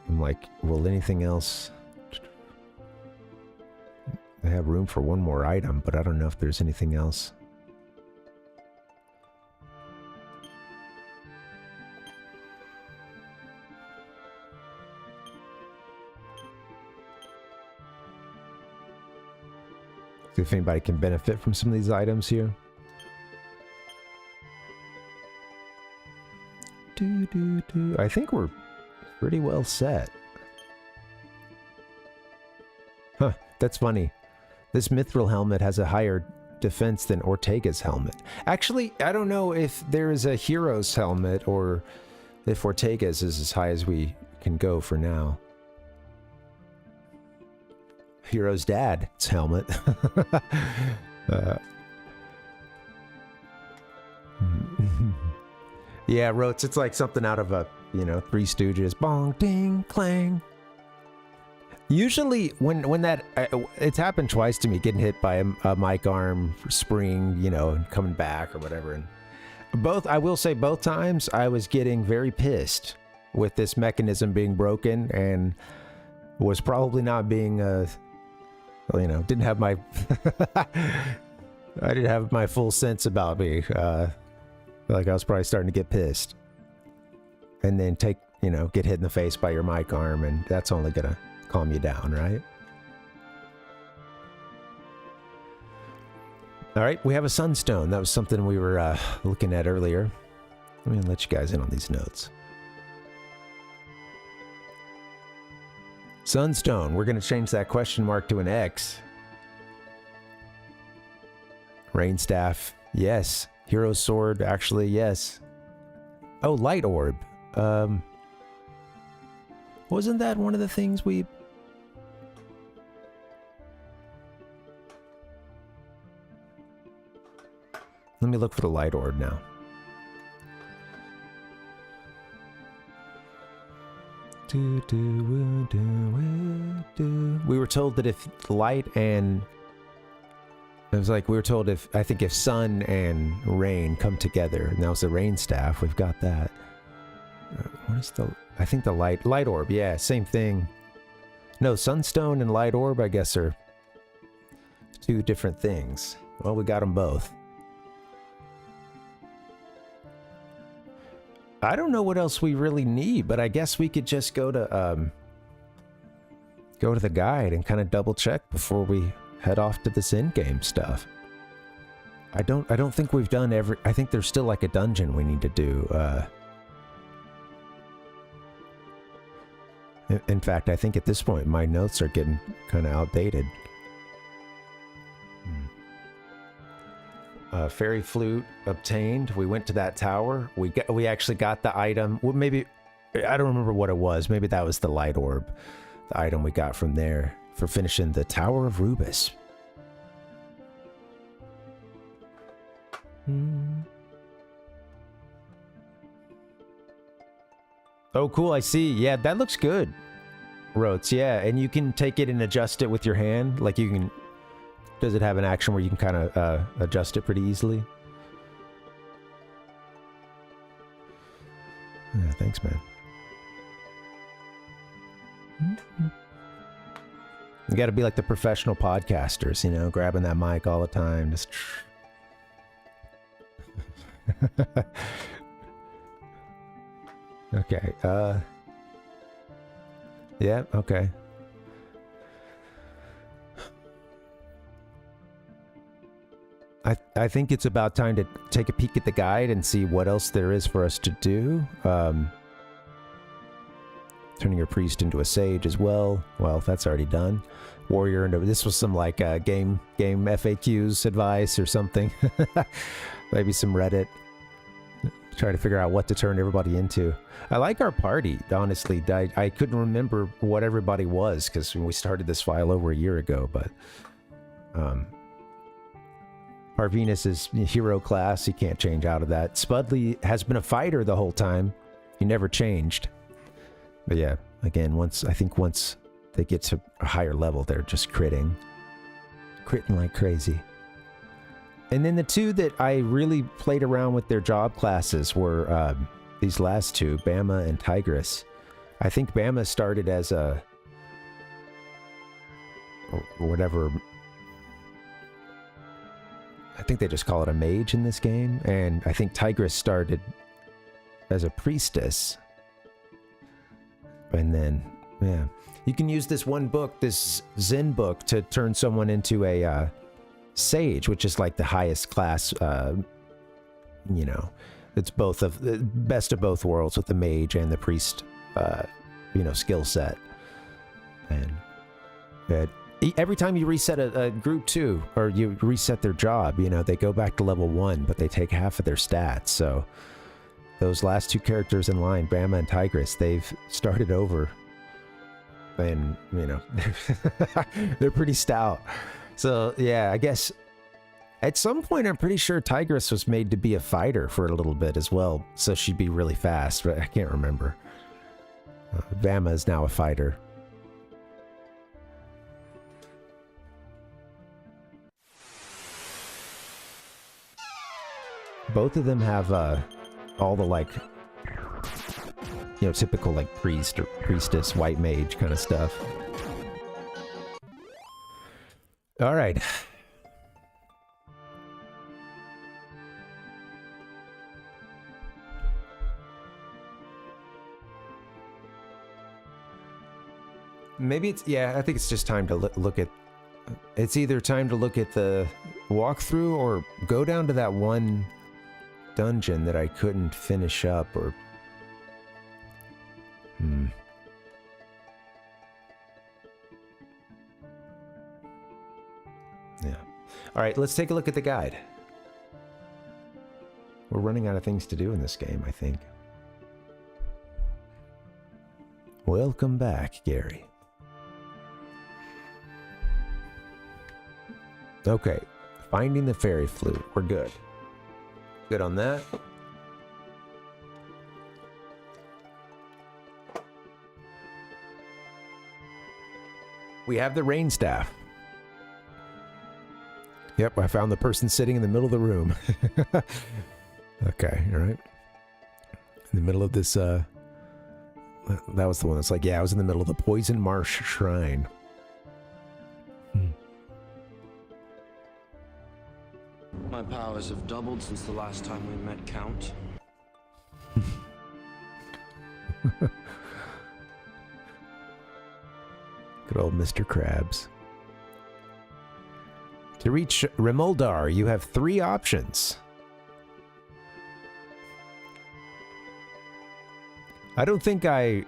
I'm like, will anything else... I have room for one more item, but I don't know if there's anything else. See if anybody can benefit from some of these items here. I think we're pretty well set. Huh, that's funny. This mithril helmet has a higher defense than Ortega's helmet. Actually, I don't know if there is a hero's helmet or if Ortega's is as high as we can go for now. Hero's dad's helmet. Yeah, Rotes, it's like something out of a, you know, Three Stooges. Bong, ding, clang. Usually, when that... it's happened twice to me, getting hit by a mic arm spring, you know, and coming back or whatever. And I will say both times, I was getting very pissed with this mechanism being broken and was probably not being... well, you know, didn't have my... I didn't have my full sense about me. Like I was probably starting to get pissed. And then get hit in the face by your mic arm, and that's only gonna calm you down, right? All right, we have a sunstone. That was something we were looking at earlier. Let me let you guys in on these notes. Sunstone. We're going to change that question mark to an X. Rain staff. Yes. Hero's sword. Actually, yes. Oh, light orb. Wasn't that one of the things we... Let me look for the light orb now. We were told that if light and... It was like, we were told if, I think if sun and rain come together, and that was the rain staff, we've got that. What is the... I think the light orb, yeah, same thing. No, sunstone and light orb, I guess, are two different things. Well, we got them both. I don't know what else we really need, but I guess we could just go to the guide and kind of double check before we head off to this in-game stuff. I don't think we've done every... I think there's still like a dungeon we need to do. In fact, I think at this point my notes are getting kind of outdated. Fairy flute obtained. We went to that tower. We actually got the item. Well, maybe I don't remember what it was. Maybe that was the light orb, the item we got from there for finishing the Tower of Rubus. Oh, cool. I see. Yeah, that looks good. Rotes, yeah, and you can take it and adjust it with your hand. Like you can. Does it have an action where you can kind of adjust it pretty easily? Yeah, thanks, man. You got to be like the professional podcasters, you know, grabbing that mic all the time. Just. Okay. Yeah. Okay. I think it's about time to take a peek at the guide and see what else there is for us to do. Turning your priest into a sage as well. Well, that's already done. Warrior into... This was some like game FAQs advice or something. Maybe some Reddit. Try to figure out what to turn everybody into. I like our party, honestly. I couldn't remember what everybody was because we started this file over a year ago, but... Parvinus is hero class. He can't change out of that. Spudley has been a fighter the whole time. He never changed. But yeah, again, once they get to a higher level, they're just critting like crazy. And then the two that I really played around with their job classes were these last two, Bama and Tigris. I think Bama started as a... or whatever... I think they just call it a mage in this game, and I think Tigris started as a priestess. And then, yeah. You can use this one book, this Zen book, to turn someone into a sage, which is like the highest class, you know, it's both of the best of both worlds with the mage and the priest, you know, skill set. And every time you reset a group too, or you reset their job, you know, they go back to level 1, but they take half of their stats. So those last two characters in line, Bama and Tigris, they've started over. And, you know, they're pretty stout. So, yeah, I guess at some point, I'm pretty sure Tigris was made to be a fighter for a little bit as well. So she'd be really fast, but I can't remember. Bama is now a fighter. Both of them have all the, like, you know, typical, like, priest or priestess, white mage kind of stuff. All right. Maybe it's, yeah, I think it's just time to look at, it's either time to look at the walkthrough or go down to that one dungeon that I couldn't finish up, or yeah. All right, let's take a look at the guide. We're running out of things to do in this game, I think. Welcome back, Gary. Okay, finding the fairy flute. We're good. Good on that. We have the rain staff. Yep, I found the person sitting in the middle of the room. Okay, all right. In the middle of this, that was the one that's like, yeah, I was in the middle of the Poison Marsh Shrine. My powers have doubled since the last time we met, Count. Good old Mr. Krabs. To reach Remoldar, you have 3 options. I don't think I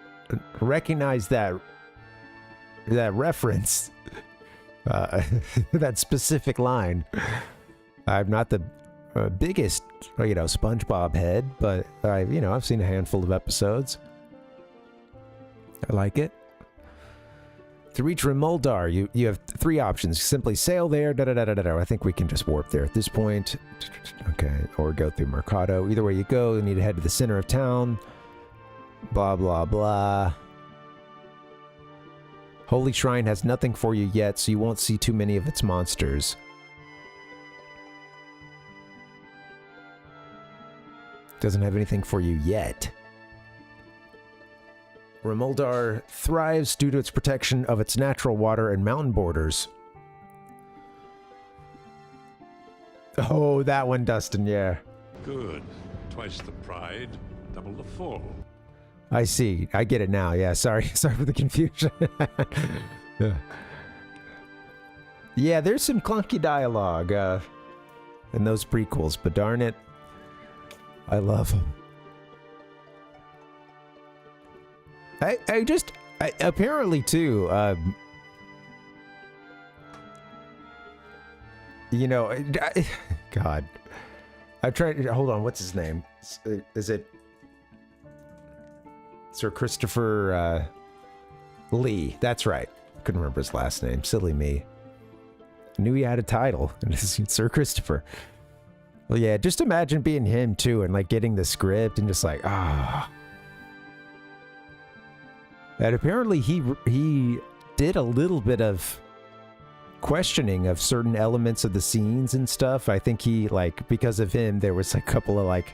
recognize that reference, that specific line. I'm not the biggest, SpongeBob head, but I've seen a handful of episodes. I like it. To reach Remoldar, you have 3 options. Simply sail there, I think we can just warp there at this point. Okay, or go through Mercado. Either way you go, you need to head to the center of town. Blah, blah, blah. Holy Shrine has nothing for you yet, so you won't see too many of its monsters. Doesn't have anything for you yet. Remoldar thrives due to its protection of its natural water and mountain borders. Oh, that one, Dustin, yeah. Good. Twice the pride, double the fall. I see. I get it now. Yeah, sorry. Sorry for the confusion. Yeah, there's some clunky dialogue in those prequels, but darn it, I love them. Apparently too, God. I tried, hold on, what's his name? Is it Sir Christopher Lee? That's right. Couldn't remember his last name. Silly me. Knew he had a title, and it's Sir Christopher. Well, yeah, just imagine being him too, and like getting the script and just like, ah. And apparently he did a little bit of questioning of certain elements of the scenes and stuff. I think he, like, because of him, there was a couple of like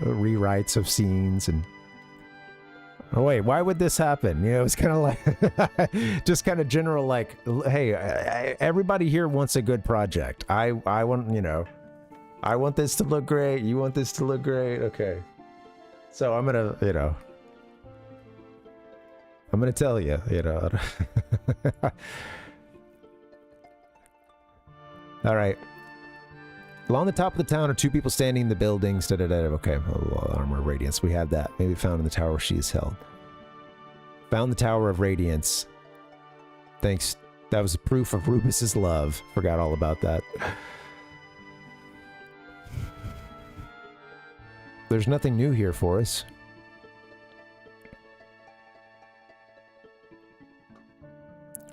rewrites of scenes and, oh wait, why would this happen? It was kind of like, just kind of general like, hey, everybody here wants a good project. I want, I want this to look great. You want this to look great. Okay. So I'm going to, I'm going to tell you, All right. Along the top of the town are 2 people standing in the buildings. Okay, armor of radiance. We have that. Maybe found in the tower she is held. Found the Tower of Radiance. Thanks. That was a proof of Rubus's love. Forgot all about that. There's nothing new here for us.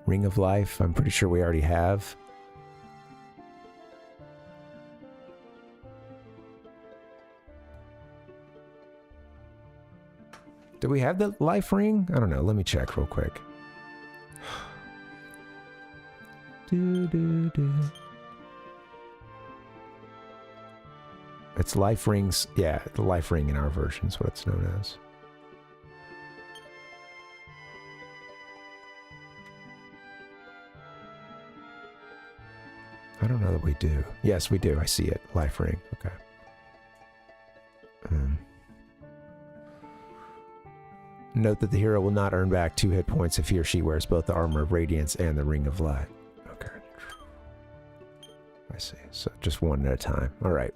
Ring of Life, I'm pretty sure we already have. Do we have the life ring? I don't know. Let me check real quick. It's life rings. Yeah, the life ring in our version is what it's known as. I don't know that we do. Yes, we do. I see it. Life ring. Okay. Note that the hero will not earn back 2 hit points if he or she wears both the Armor of Radiance and the Ring of Light. Okay. I see. So just one at a time. All right.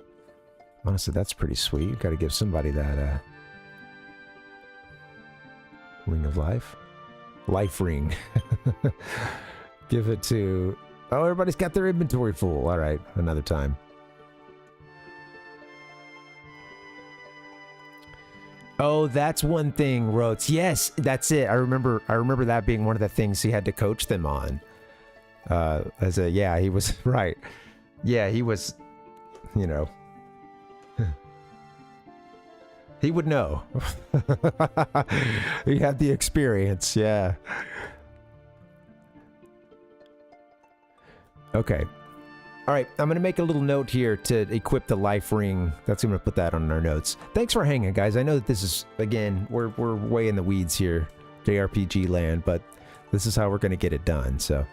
Honestly, that's pretty sweet. You got to give somebody that Ring of Life. Life ring. Give it to... Oh, everybody's got their inventory full. All right, another time. Oh, that's one thing, Rotes. Yes, that's it. I remember that being one of the things he had to coach them on. Yeah, he was right. Yeah, he was, he would know. He had the experience, yeah. Okay. All right, I'm going to make a little note here to equip the life ring. That's going to put that on our notes. Thanks for hanging, guys. I know that this is, again, we're way in the weeds here, JRPG land, but this is how we're going to get it done, so.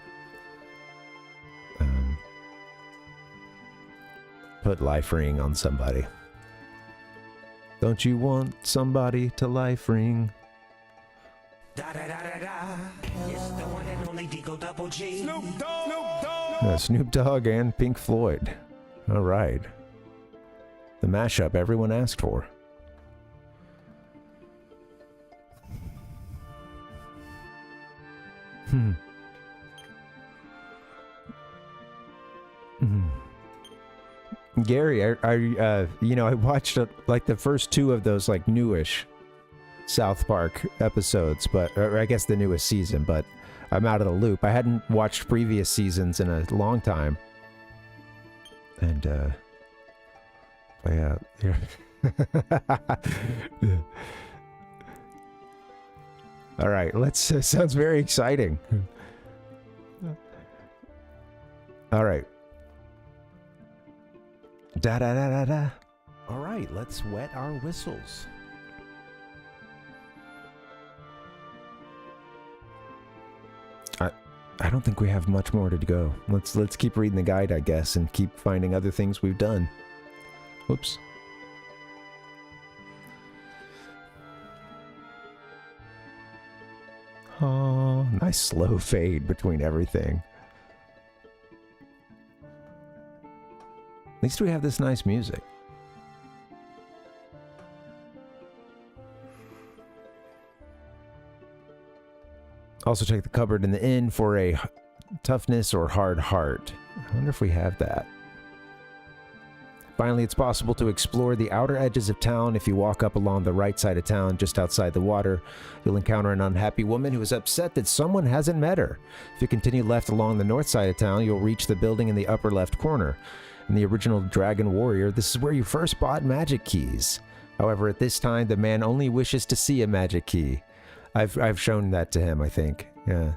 Put life ring on somebody. Don't you want somebody to life ring? Snoop Dogg and Pink Floyd. All right. The mashup everyone asked for. Gary, I watched like the first two of those like newish South Park episodes, or I guess the newest season, but I'm out of the loop. I hadn't watched previous seasons in a long time. And, yeah. All right, sounds very exciting. All right. Da-da-da-da-da. All right, let's wet our whistles. I don't think we have much more to go. Let's keep reading the guide, I guess, and keep finding other things we've done. Whoops. Oh, nice slow fade between everything. At least we have this nice music. Also check the cupboard in the inn for a toughness or hard heart. I wonder if we have that. Finally, it's possible to explore the outer edges of town. If you walk up along the right side of town, just outside the water, you'll encounter an unhappy woman who is upset that someone hasn't met her. If you continue left along the north side of town, you'll reach the building in the upper left corner. In the original Dragon Warrior, this is where you first bought magic keys. However, at this time, the man only wishes to see a magic key. I've shown that to him, I think. Yeah.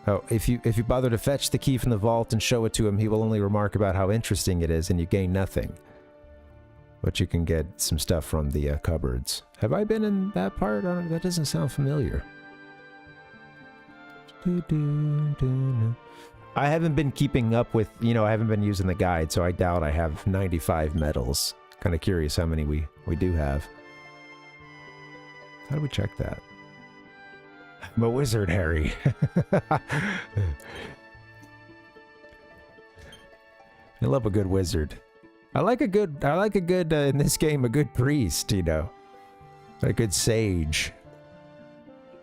Oh, if you bother to fetch the key from the vault and show it to him, he will only remark about how interesting it is, and you gain nothing. But you can get some stuff from the cupboards. Have I been in that part? That doesn't sound familiar. I haven't been keeping up with, I haven't been using the guide, so I doubt I have 95 medals. Kind of curious how many we do have. How do we check that? I'm a wizard, Harry. I love a good wizard. I like a good in this game, a good priest, a good sage.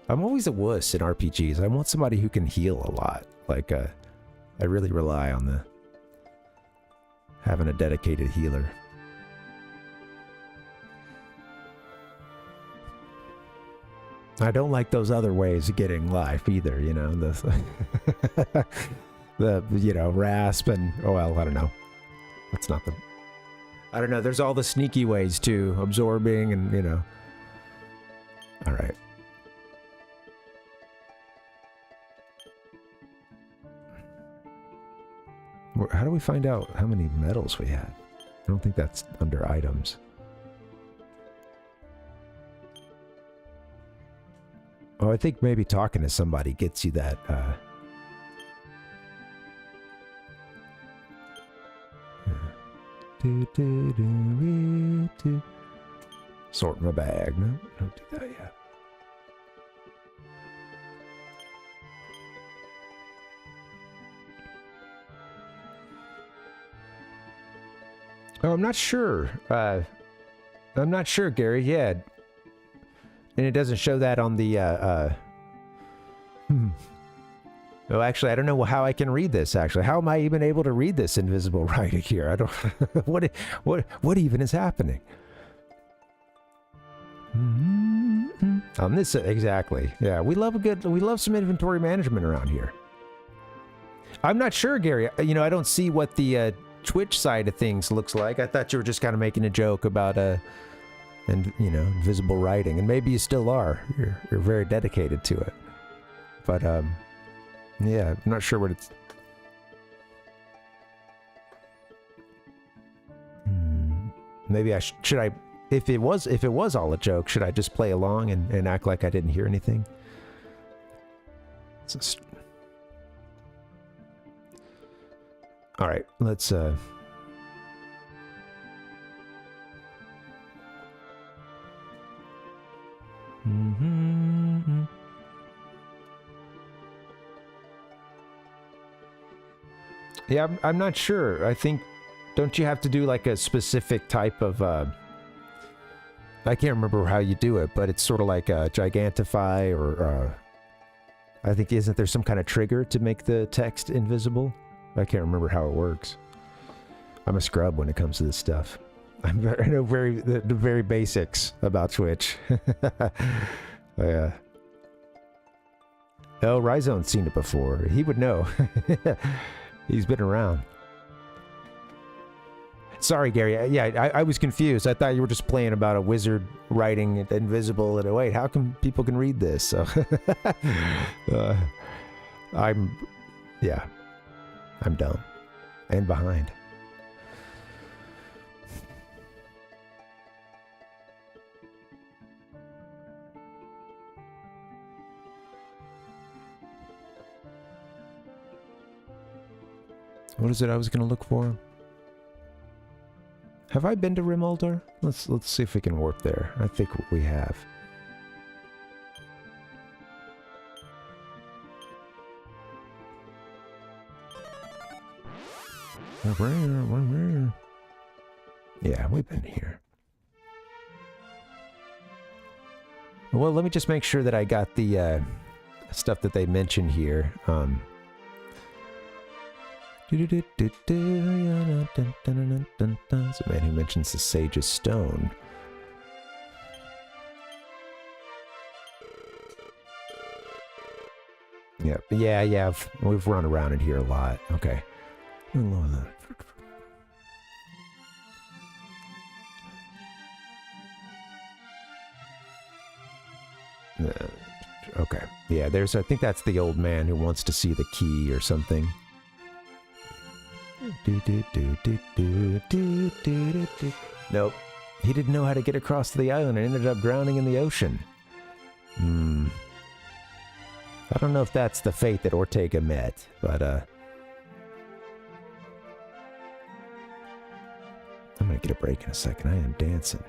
I'm always a wuss in RPGs. I want somebody who can heal a lot. I really rely on having a dedicated healer. I don't like those other ways of getting life either, the rasp and, I don't know. That's not I don't know, there's all the sneaky ways too, absorbing and, All right. How do we find out how many medals we have? I don't think that's under items. Oh, I think maybe talking to somebody gets you that, Sort my bag. No, don't do that yet. Oh, I'm not sure. I'm not sure, Gary. Yeah. And it doesn't show that on the, Oh, actually, I don't know how I can read this, actually. How am I even able to read this invisible writing here? I don't... what even is happening? On this, exactly. Yeah, we love some inventory management around here. I'm not sure, Gary. I don't see what the Twitch side of things looks like. I thought you were just kind of making a joke about, invisible writing, and maybe you still are. You're very dedicated to it. But, Yeah, I'm not sure what it's... Maybe I should I... If it was all a joke, should I just play along and act like I didn't hear anything? All right, let's Yeah, I'm not sure. I think, don't you have to do like a specific type of, I can't remember how you do it, but it's sort of like a gigantify or, I think, isn't there some kind of trigger to make the text invisible? I can't remember how it works. I'm a scrub when it comes to this stuff. I know the very basics about Twitch. Yeah. Oh, Ryzone's seen it before. He would know. He's been around. Sorry, Gary. Yeah, I was confused. I thought you were just playing about a wizard writing it invisible. And wait, how come people can read this? So, I'm dumb and behind. What is it I was going to look for? Have I been to Rimuldar? Let's see if we can warp there. I think we have. Yeah, we've been here. Well, let me just make sure that I got the stuff that they mentioned here. So man who mentions the Sage's Stone. Yep. Yeah, we've run around in here a lot. Okay. Okay. Yeah, I think that's the old man who wants to see the key or something. Nope. He didn't know how to get across the island and ended up drowning in the ocean. I don't know if that's the fate that Ortega met, but I'm gonna get a break in a second. I am dancing.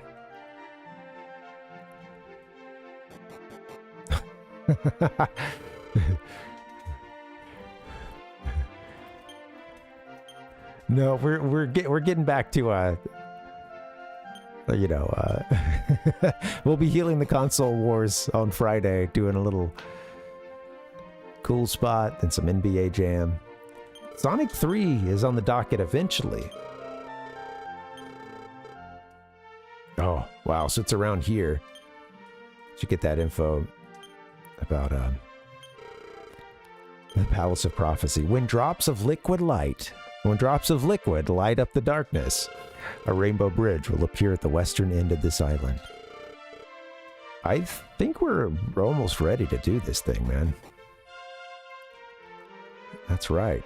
No, we're getting back to we'll be healing the console wars on Friday, doing a little cool spot and some NBA Jam. Sonic 3 is on the docket eventually. Oh, wow, so it's around here. Should get that info about the Palace of Prophecy. When drops of liquid light up the darkness, a rainbow bridge will appear at the western end of this island. I think we're almost ready to do this thing, man. That's right.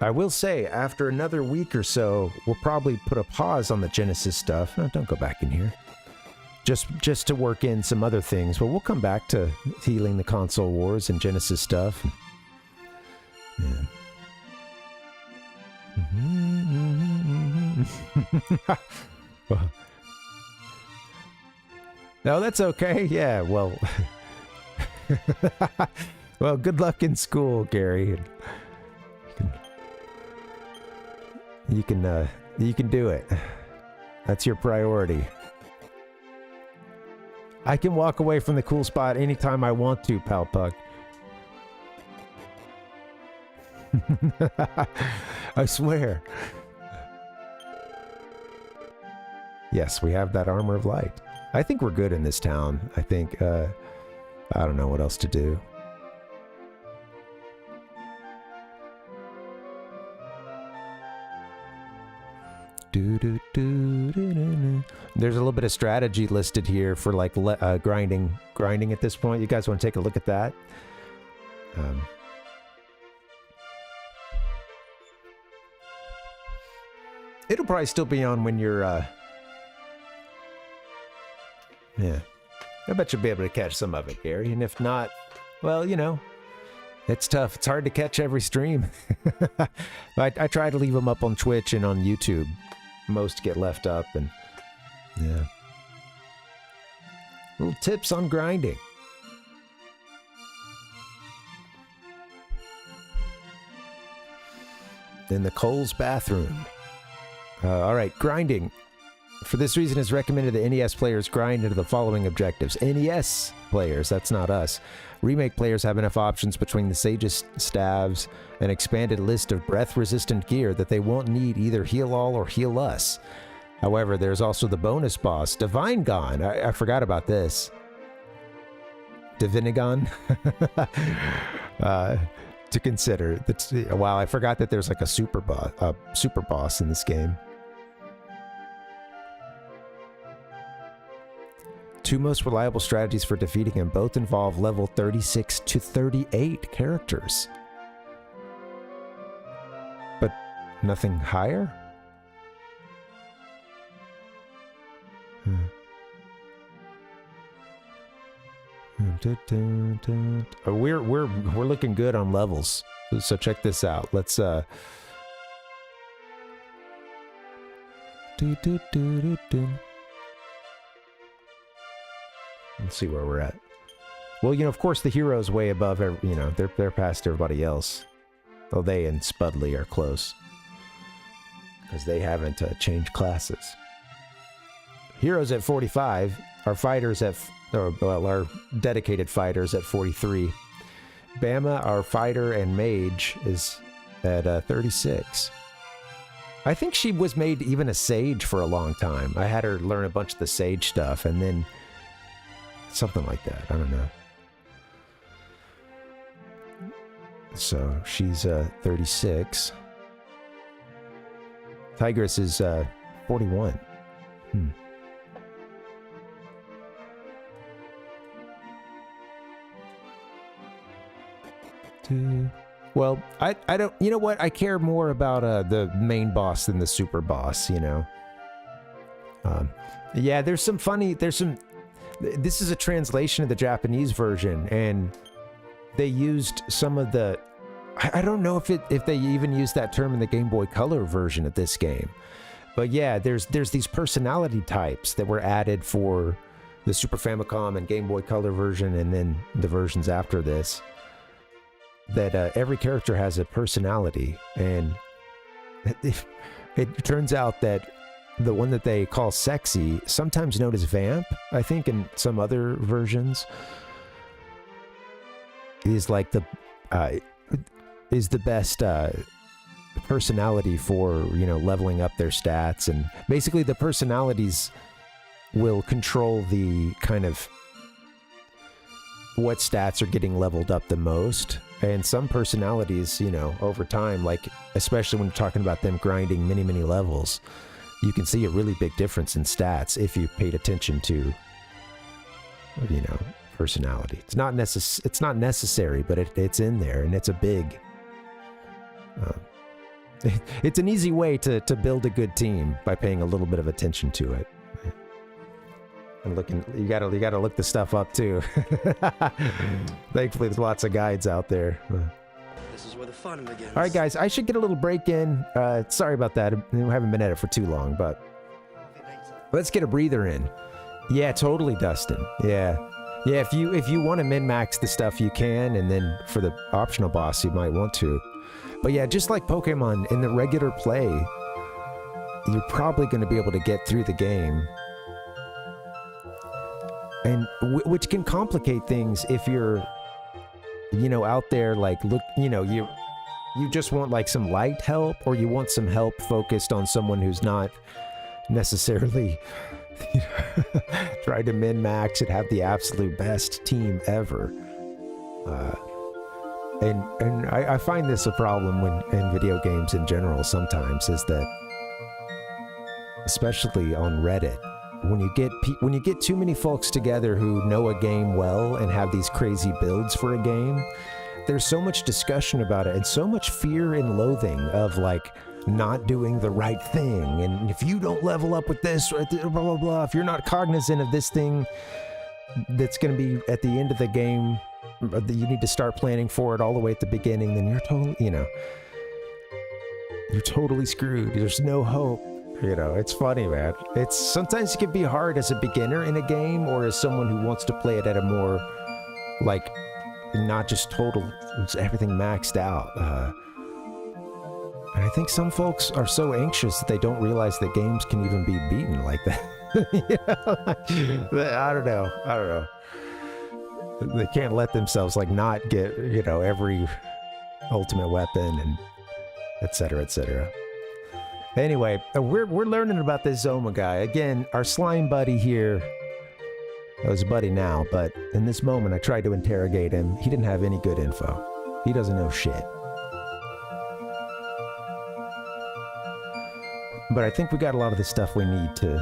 I will say, after another week or so, we'll probably put a pause on the Genesis stuff. No, don't go back in here. Just to work in some other things. But we'll come back to healing the console wars and Genesis stuff. Yeah. No, that's okay. Yeah, well. Well, good luck in school, Gary. You can do it. That's your priority. I can walk away from the cool spot anytime I want to, Palpuck. I swear. Yes, we have that armor of light. I think we're good in this town. I think, I don't know what else to do. There's a little bit of strategy listed here for like grinding at this point. You guys want to take a look at that? It'll probably still be on when you're, yeah. I bet you'll be able to catch some of it, Gary. And if not, well, you know, it's tough. It's hard to catch every stream. I try to leave them up on Twitch and on YouTube. Most get left up, and yeah. Little tips on grinding. In the Cole's bathroom. All right, grinding. For this reason, it's recommended that NES players grind into the following objectives. NES players, that's not us. Remake players have enough options between the Sage's staves, an expanded list of breath-resistant gear that they won't need either Heal All or Heal Us. However, there's also the bonus boss, Divine Gon. I forgot about this. Divinigon? To consider. Wow, I forgot that there's like a super boss in this game. Two most reliable strategies for defeating him both involve level 36 to 38 characters. But nothing higher? We're looking good on levels. So check this out. Let's let's see where we're at. Well, you know, of course, the hero's way above. You know, they're past everybody else. Though they and Spudley are close because they haven't changed classes. Heroes at 45. Our fighters at our dedicated fighters at 43. Bama, our fighter and mage, is at 36. I think she was made even a sage for a long time. I had her learn a bunch of the sage stuff, and then something like that. I don't know. So she's 36. Tigress is 41. Well, I don't, you know what? I care more about the main boss than the super boss, you know? Yeah, there's some, this is a translation of the Japanese version, and they used some of the, I don't know if they even used that term in the Game Boy Color version of this game. But yeah, there's these personality types that were added for the Super Famicom and Game Boy Color version, and then the versions after this. That every character has a personality, and it turns out that the one that they call sexy, sometimes known as Vamp, I think in some other versions, is like the best personality for, you know, leveling up their stats. And basically the personalities will control the kind of what stats are getting leveled up the most. And some personalities, you know, over time, like especially when you're talking about them grinding many levels, you can see a really big difference in stats if you paid attention to, you know, personality. It's not necessary, but it's in there, and it's a big. It's an easy way to build a good team by paying a little bit of attention to it. And you gotta look the stuff up too. Thankfully, there's lots of guides out there. This is where the fun begins. All right, guys, I should get a little break in. Sorry about that. We haven't been at it for too long, but let's get a breather in. Yeah, totally, Dustin. Yeah. If you want to min-max the stuff, you can, and then for the optional boss, you might want to. But yeah, just like Pokemon, in the regular play, you're probably going to be able to get through the game. And which can complicate things if you're, you know, out there, like, look, you know, you just want like some light help, or you want some help focused on someone who's not necessarily trying to min-max and have the absolute best team ever. And I find this a problem in video games in general sometimes, is that, especially on Reddit, when you get too many folks together who know a game well and have these crazy builds for a game, like there's so much discussion about it and so much fear and loathing of like not doing the right thing. And if you don't level up with this, blah, blah, blah, if you're not cognizant of this thing that's going to be at the end of the game, you need to start planning for it all the way at the beginning, then you're totally, you're totally screwed. There's no hope. It's funny, man. It's sometimes it can be hard as a beginner in a game or as someone who wants to play it at a more, like, not just total, it's everything maxed out. And I think some folks are so anxious that they don't realize that games can even be beaten like that. I don't know. They can't let themselves like not get, every ultimate weapon and et cetera, et cetera. Anyway, we're learning about this Zoma guy. Again, our slime buddy here, I was a buddy now, but in this moment I tried to interrogate him. He didn't have any good info. He doesn't know shit. But I think we got a lot of the stuff we need to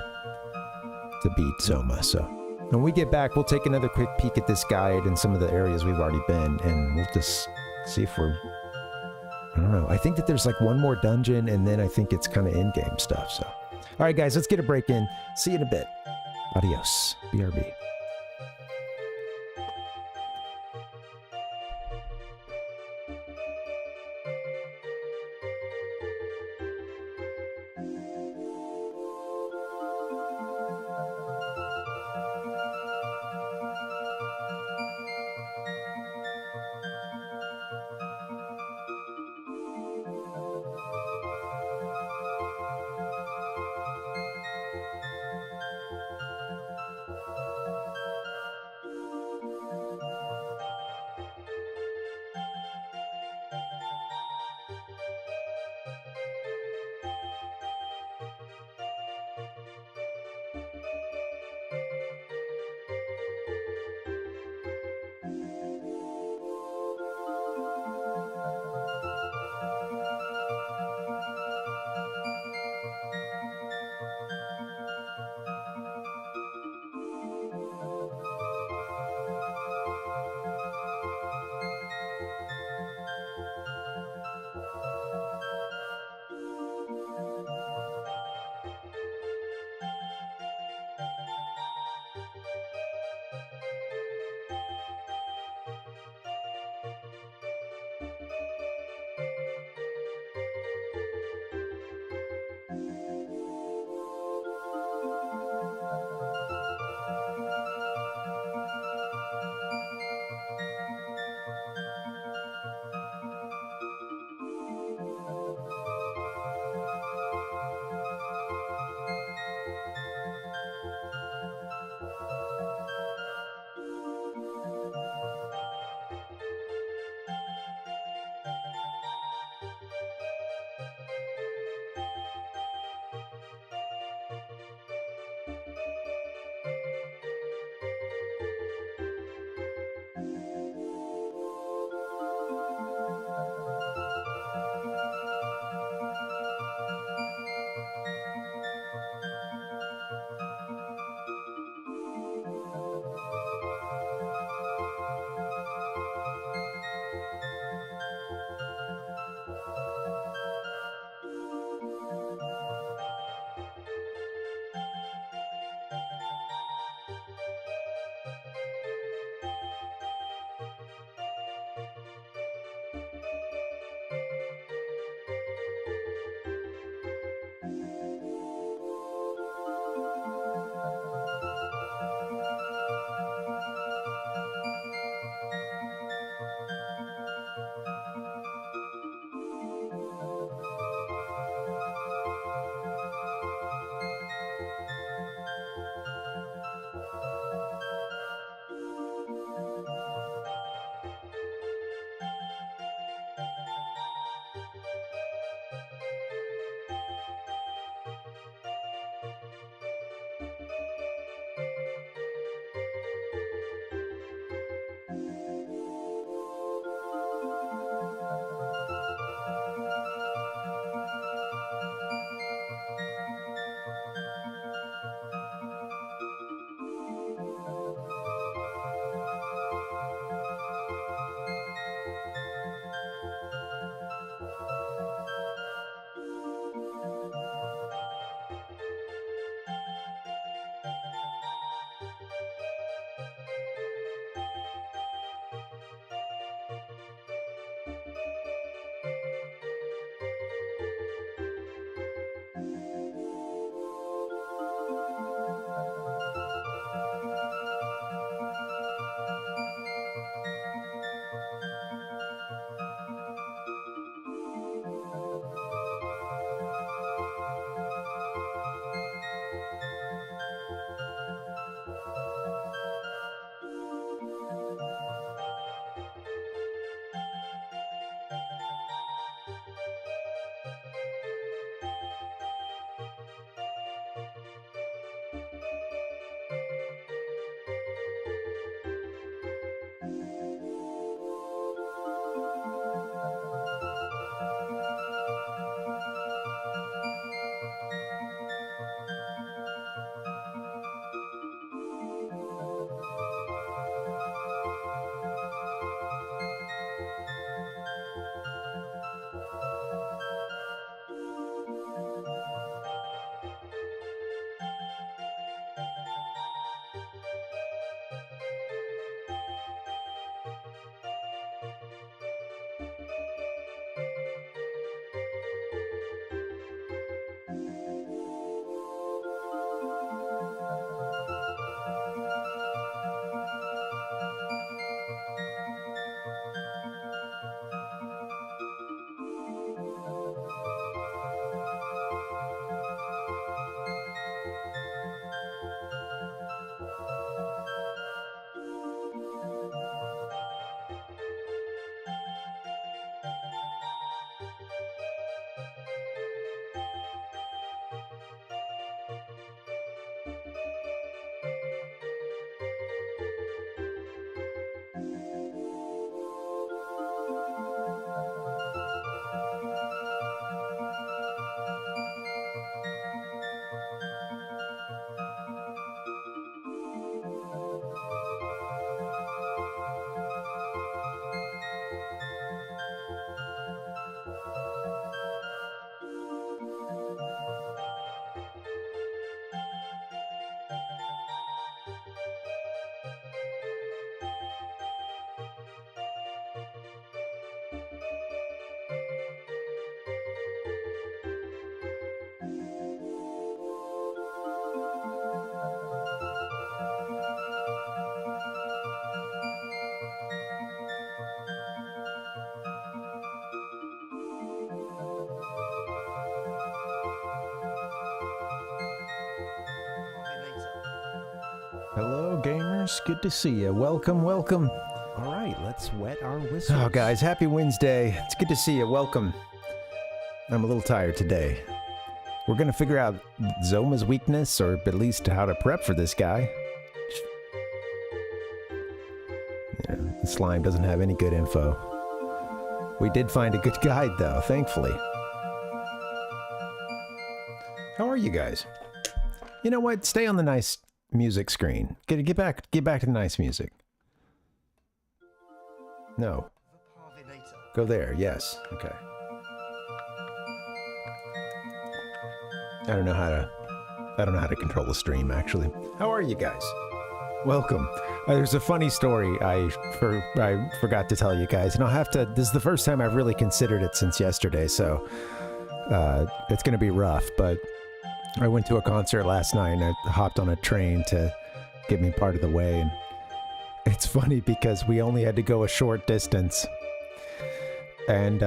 beat Zoma, so. When we get back, we'll take another quick peek at this guide and some of the areas we've already been, and we'll just see if we're... I don't know. I think that there's like one more dungeon, and then I think it's kind of in-game stuff, so. All right, guys, let's get a break in. See you in a bit. Adios. BRB. Hello, gamers. Good to see you. Welcome, welcome. All right, let's wet our whistles. Oh, guys, happy Wednesday. It's good to see you. Welcome. I'm a little tired today. We're going to figure out Zoma's weakness, or at least how to prep for this guy. Yeah, the slime doesn't have any good info. We did find a good guide, though, thankfully. How are you guys? You know what? Stay on the nice music screen. Get back to nice music. No. Go there. Yes. Okay. I don't know how to control the stream, actually. How are you guys? Welcome. There's a funny story I forgot to tell you guys, and I'll have to. This is the first time I've really considered it since yesterday, so it's gonna be rough. But I went to a concert last night, and I hopped on a train to get me part of the way, and it's funny because we only had to go a short distance, and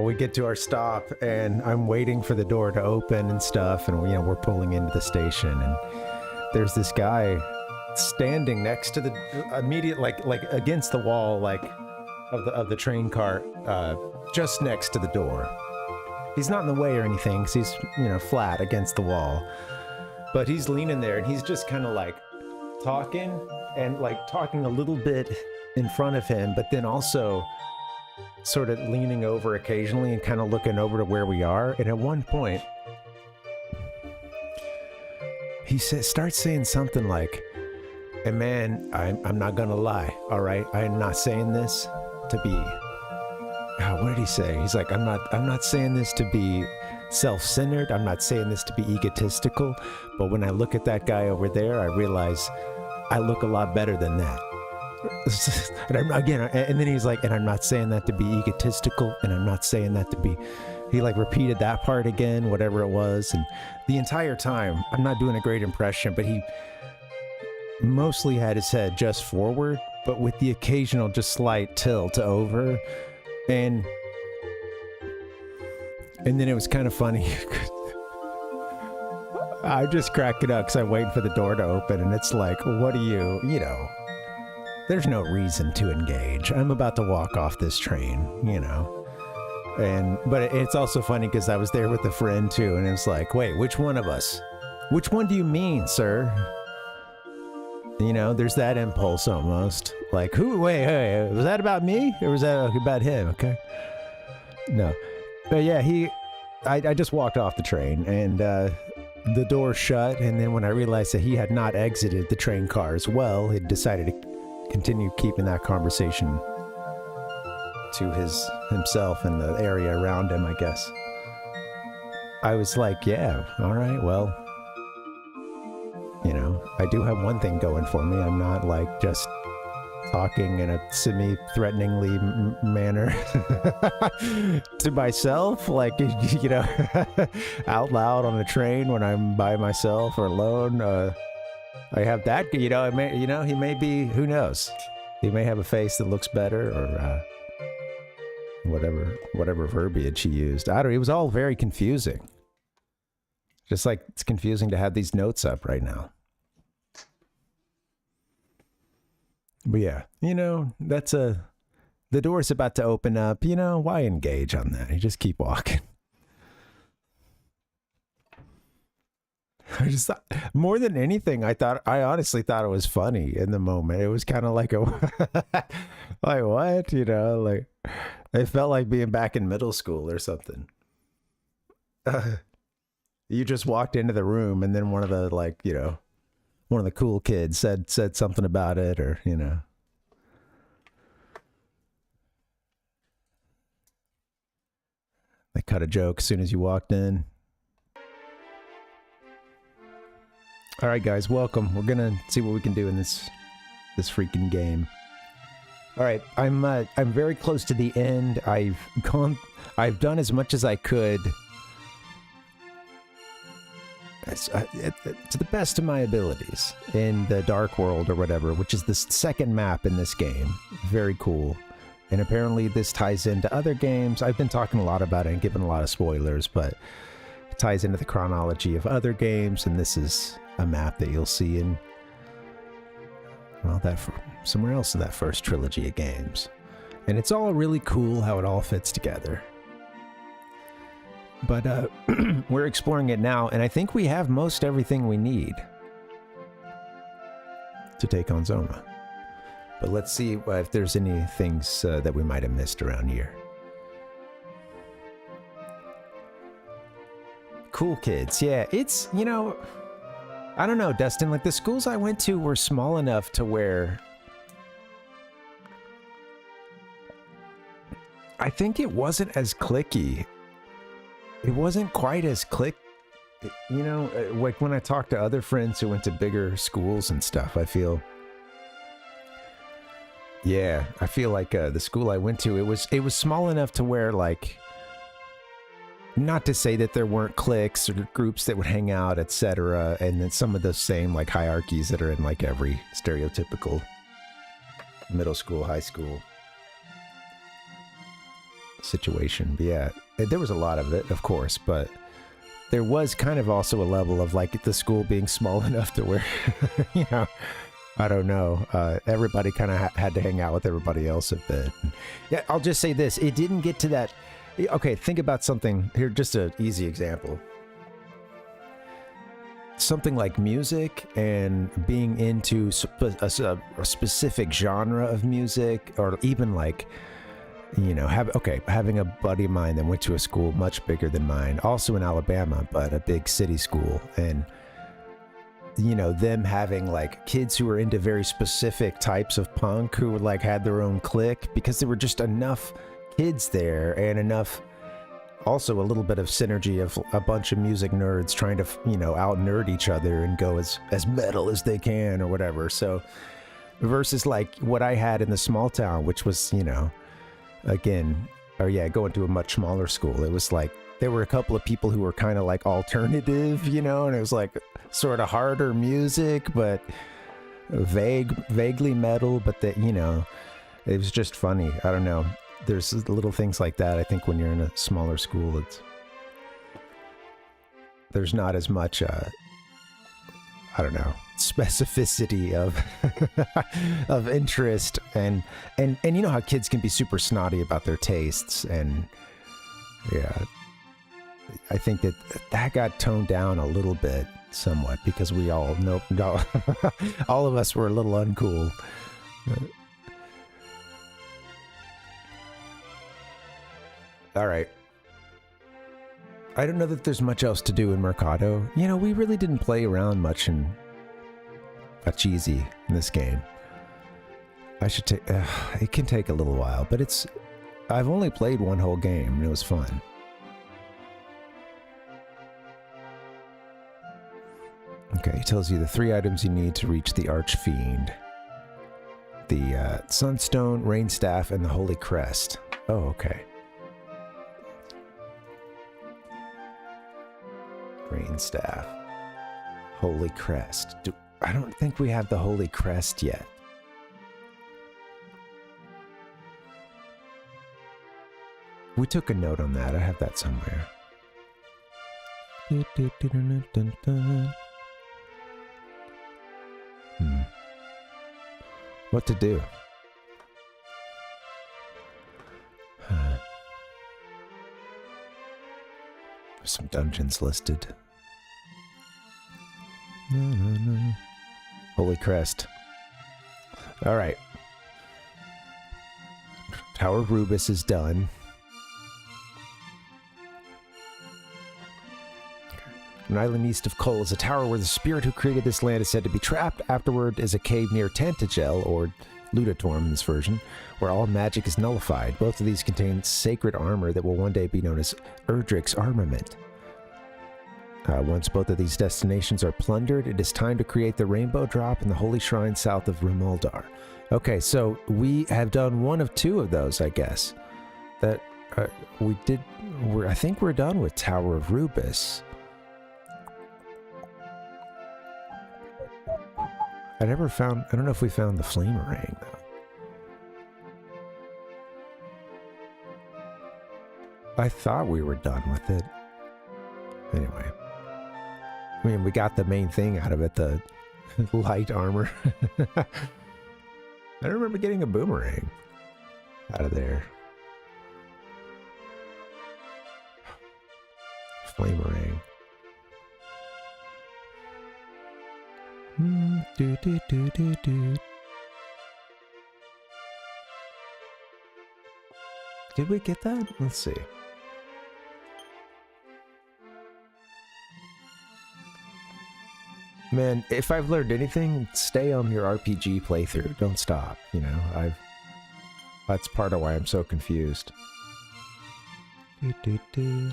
we get to our stop, and I'm waiting for the door to open and stuff, and we're pulling into the station, and there's this guy standing next to the immediate like against the wall of the train car, just next to the door. He's not in the way or anything, 'cause he's flat against the wall, but he's leaning there, and he's just kind of like talking a little bit in front of him, but then also sort of leaning over occasionally and kind of looking over to where we are. And at one point he starts saying something like, "Hey man, I'm not gonna lie, all right? I'm not saying this to be..." What did he say? He's like, I'm not saying this to be self-centered. I'm not saying this to be egotistical. But when I look at that guy over there, I realize I look a lot better than that. And then he's like, and I'm not saying that to be egotistical, and I'm not saying that to be... He repeated that part again, whatever it was, and the entire time, I'm not doing a great impression, but he mostly had his head just forward, but with the occasional just slight tilt over, and then it was kind of funny. I just cracked it up because I'm waiting for the door to open, and it's like, what do you there's no reason to engage. I'm about to walk off this train, but it's also funny because I was there with a friend too, and it's like, wait, which one of us? Which one do you mean, sir? There's that impulse almost. Like, who? Wait, was that about me? Or was that about him? Okay. No. But yeah, I just walked off the train, and the door shut, and then when I realized that he had not exited the train car as well, he decided to continue keeping that conversation to himself and the area around him, I guess. I was like, yeah, all right, well, I do have one thing going for me. I'm not just talking in a semi-threateningly manner to myself, out loud on a train when I'm by myself or alone. I have that, he may be, who knows? He may have a face that looks better, or whatever verbiage he used. It was all very confusing. Just like it's confusing to have these notes up right now. But yeah, the door's about to open up, why engage on that? You just keep walking. I just thought, more than anything, I honestly thought it was funny in the moment. It was kind of like like what, it felt like being back in middle school or something. You just walked into the room, and then one of the cool kids said something about it, or they cut a joke as soon as you walked in. All right, guys, welcome. We're gonna see what we can do in this freaking game. All right, I'm very close to the end. I've done as much as I could, to the best of my abilities, in the Dark World or whatever, which is the second map in this game. Very cool. And apparently this ties into other games. I've been talking a lot about it and giving a lot of spoilers, but it ties into the chronology of other games, and this is a map that you'll see in well, somewhere else in that first trilogy of games. And it's all really cool how it all fits together. But we're exploring it now, and I think we have most everything we need to take on Zoma. But let's see if there's any things that we might have missed around here. Cool kids. Yeah, it's, you know, I don't know, Dustin, like the schools I went to were small enough to where I think it wasn't as clicky. It wasn't quite as you know, like when I talk to other friends who went to bigger schools and stuff, I feel like the school I went to, it was small enough to where, like, not to say that there weren't cliques or groups that would hang out, etc., and then some of the same like hierarchies that are in like every stereotypical middle school, high school situation. But yeah, there was a lot of it, of course, but there was kind of also a level of like the school being small enough to where, you know, I don't know, everybody kind of had to hang out with everybody else a bit. Yeah, I'll just say this, it didn't get to that. Okay, think about something here, just an easy example. Something like music and being into a specific genre of music, or even like, you know, having a buddy of mine that went to a school much bigger than mine, also in Alabama, but a big city school, and you know, them having like kids who were into very specific types of punk who like had their own clique because there were just enough kids there, and enough also a little bit of synergy of a bunch of music nerds trying to, you know, out nerd each other and go as metal as they can or whatever. So versus like what I had in the small town, which was, you know, again, going to a much smaller school, it was like there were a couple of people who were kind of like alternative, you know, and it was like sort of harder music, but vaguely metal, but that, you know, it was just funny. I don't know. There's little things like that. I think when you're in a smaller school, there's not as much, I don't know, specificity of interest, and you know how kids can be super snotty about their tastes, and yeah, I think that got toned down a little bit, somewhat, because we all know, all of us were a little uncool. All right. I don't know that there's much else to do in Mercado. You know, we really didn't play around much in cheesy in this game. I should take. It can take a little while, but I've only played one whole game, and it was fun. Okay, it tells you the 3 items you need to reach the Archfiend: the Sunstone, Rainstaff, and the Holy Crest. Oh, okay. Rainstaff, Holy Crest. I don't think we have the Holy Crest yet. We took a note on that. I have that somewhere. What to do? Some dungeons listed. Holy Crest. All right. Tower of Rubus is done. An island east of Kol is a tower where the spirit who created this land is said to be trapped. Afterward is a cave near Tantagel, or Ludatorm in this version, where all magic is nullified. Both of these contain sacred armor that will one day be known as Erdrick's armament. Once both of these destinations are plundered, it is time to create the Rainbow Drop in the Holy Shrine south of Rimuldar. Okay, so we have done one of 2 of those, I guess. That I think we're done with Tower of Rubus. I don't know if we found the Flamerang, though. I thought we were done with it. Anyway. I mean, we got the main thing out of it, the light armor. I don't remember getting a boomerang out of there. Flamerang. Do do do do do. Did we get that? Let's see. Man, if I've learned anything, stay on your RPG playthrough. Don't stop, you know. That's part of why I'm so confused. Do, do, do.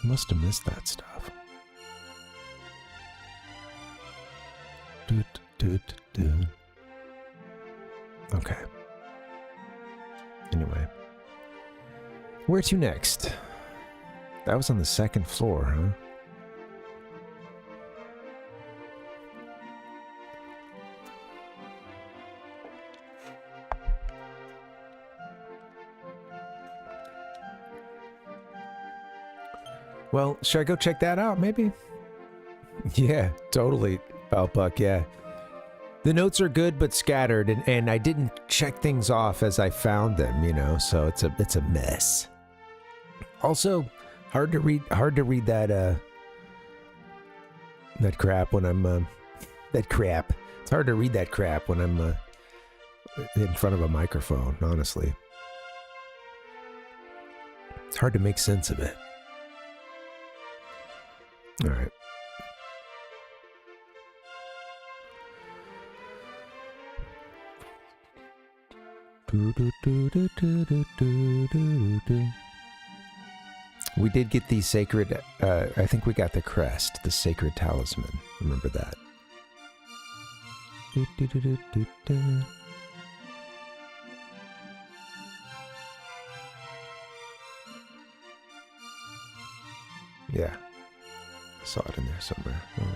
Must have missed that stuff. Do, do, do, do. Okay. Anyway. Where to next? That was on the second floor, huh? Well, should I go check that out, maybe? Yeah, totally, Palpuck, yeah. The notes are good but scattered, and I didn't check things off as I found them, you know, so it's a mess. Also, hard to read that that crap when I'm that crap. It's hard to read that crap when I'm in front of a microphone, honestly. It's hard to make sense of it. All right. We did get the sacred, I think we got the crest, the sacred talisman. Remember that. Yeah. I saw it in there somewhere. Where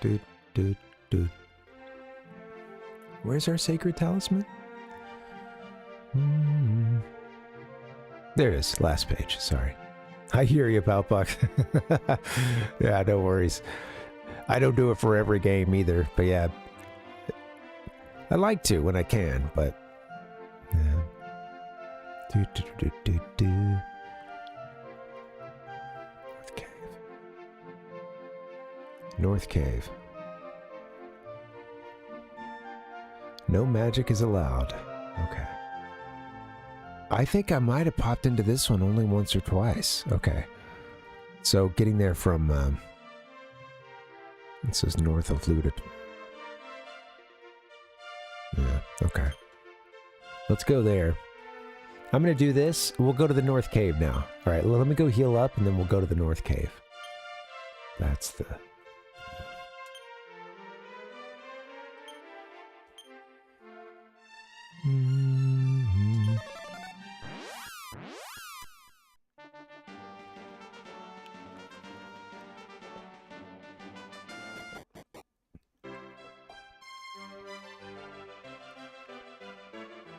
was it? Where's our sacred talisman? There it is. Last page. Sorry. I hear you, Palpuck. Yeah, no worries. I don't do it for every game either, but yeah. I like to when I can, but yeah. North Cave. North Cave. No magic is allowed. Okay. I think I might have popped into this one only once or twice. Okay. So getting there from, it says north of Luda. Yeah, okay. Let's go there. I'm going to do this. We'll go to the North Cave now. All right, let me go heal up and then we'll go to the North Cave. That's the...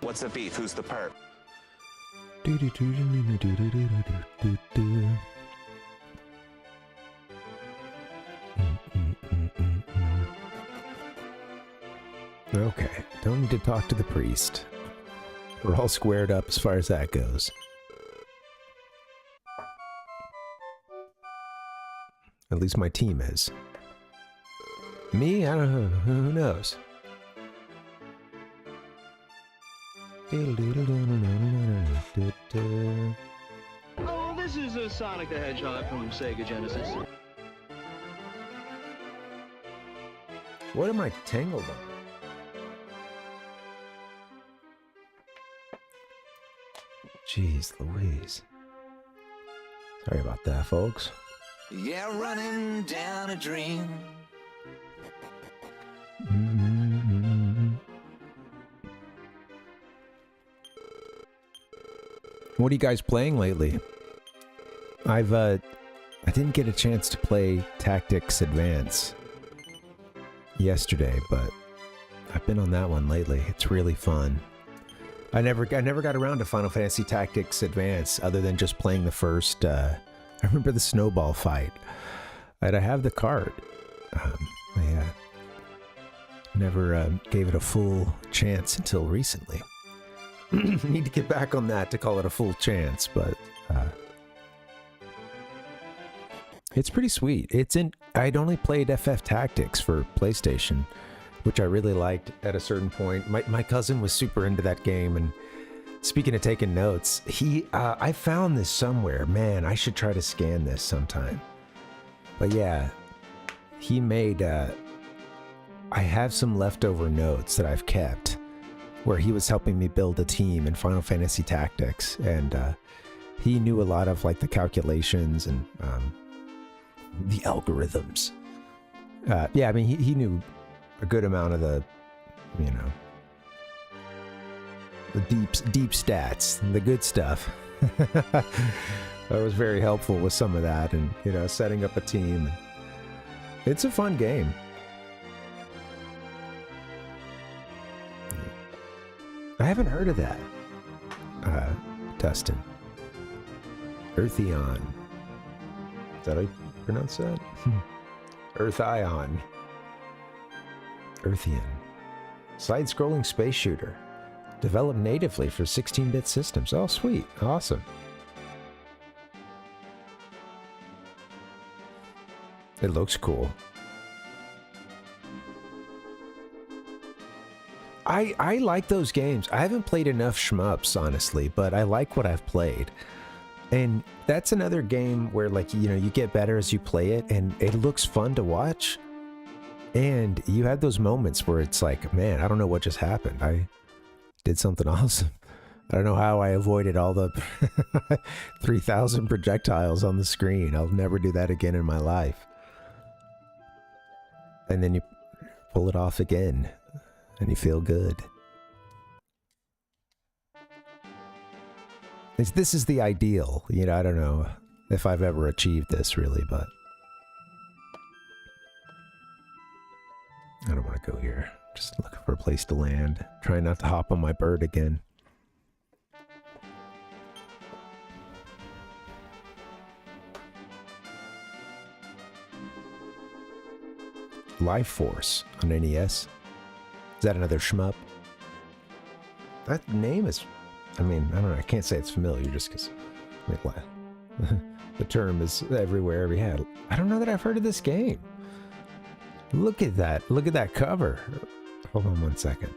What's the beef? Who's the perp? Okay, don't need to talk to the priest. We're all squared up as far as that goes. At least my team is. Me? I don't know. Who knows? Oh, this is Sonic the Hedgehog from Sega Genesis. What am I tangled on? Jeez Louise. Sorry about that, folks. Yeah, running down a dream. What are you guys playing lately? I didn't get a chance to play Tactics Advance yesterday, but I've been on that one lately. It's really fun. I never got around to Final Fantasy Tactics Advance other than just playing the first, I remember the snowball fight. And I have the card. I never gave it a full chance until recently. Need to get back on that to call it a full chance, but it's pretty sweet. I'd only played FF Tactics for PlayStation, which I really liked at a certain point. My cousin was super into that game, and speaking of taking notes, I found this somewhere. Man, I should try to scan this sometime. But yeah, he made, I have some leftover notes that I've kept where he was helping me build a team in Final Fantasy Tactics, and he knew a lot of like the calculations and the algorithms. Yeah, I mean, he knew a good amount of the, you know, the deep stats, the good stuff. That was very helpful with some of that, and you know, setting up a team. It's a fun game. I haven't heard of that, Dustin. Eartheon. Is that how you pronounce that? Earthion. Eartheon. Side-scrolling space shooter. Developed natively for 16-bit systems. Oh, sweet. Awesome. It looks cool. I like those games. I haven't played enough shmups, honestly, but I like what I've played. And that's another game where, like, you know, you get better as you play it, and it looks fun to watch. And you have those moments where it's like, man, I don't know what just happened. I did something awesome. I don't know how I avoided all the 3,000 projectiles on the screen. I'll never do that again in my life. And then you pull it off again, and you feel good. This is the ideal. You know, I don't know if I've ever achieved this really, but I don't want to go here. Just looking for a place to land. Trying not to hop on my bird again. Life Force on NES. Is that another shmup? That name is, I mean, I don't know, I can't say it's familiar just because, I mean, the term is everywhere, every hat. I don't know that I've heard of this game. Look at that. Look at that cover. Hold on one second.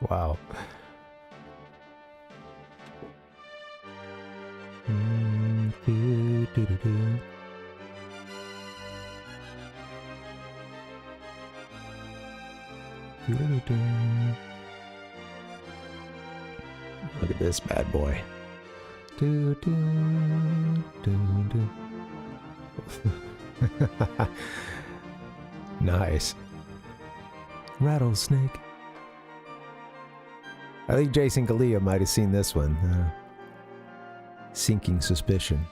Wow. Look at this bad boy. Nice. Rattlesnake. I think Jason Galea might have seen this one. Sinking Suspicion.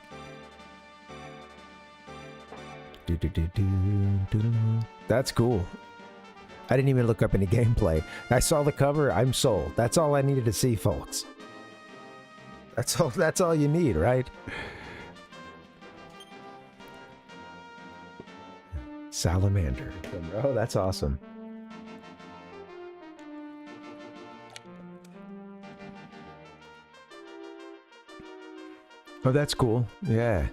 That's cool. I didn't even look up any gameplay. I saw the cover, I'm sold. That's all I needed to see, folks. That's all you need, right? Salamander. Oh, that's awesome. Oh, that's cool. Yeah.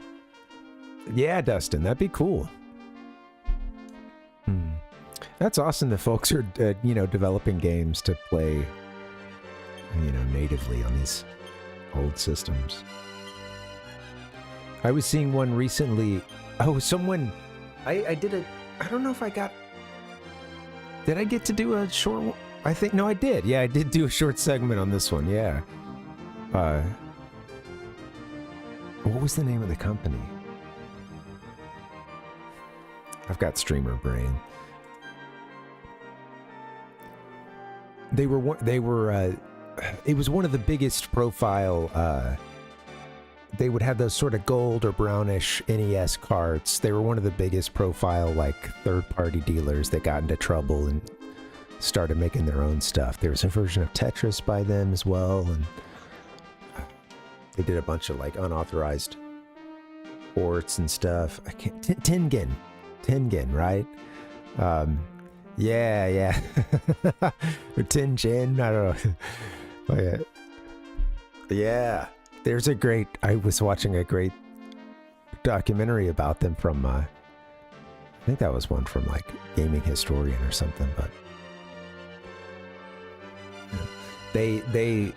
Yeah, Dustin, that'd be cool. That's awesome that folks are, you know, developing games to play, you know, natively on these old systems. I was seeing one recently. Oh, someone... I did a... I don't know if I got... Did I get to do a short one? I think... No, I did. Yeah, I did do a short segment on this one. Yeah. What was the name of the company? I've got streamer brain. They were, it was one of the biggest profile, they would have those sort of gold or brownish NES carts. They were one of the biggest profile, like, third-party dealers that got into trouble and started making their own stuff. There was a version of Tetris by them as well, and They did a bunch of like unauthorized ports and stuff. I can't. Tengen, right? Yeah. Or Tengen, I don't know. Oh, yeah. Yeah. There's a great. I was watching a great documentary about them from. I think that was one from like Gaming Historian or something, but.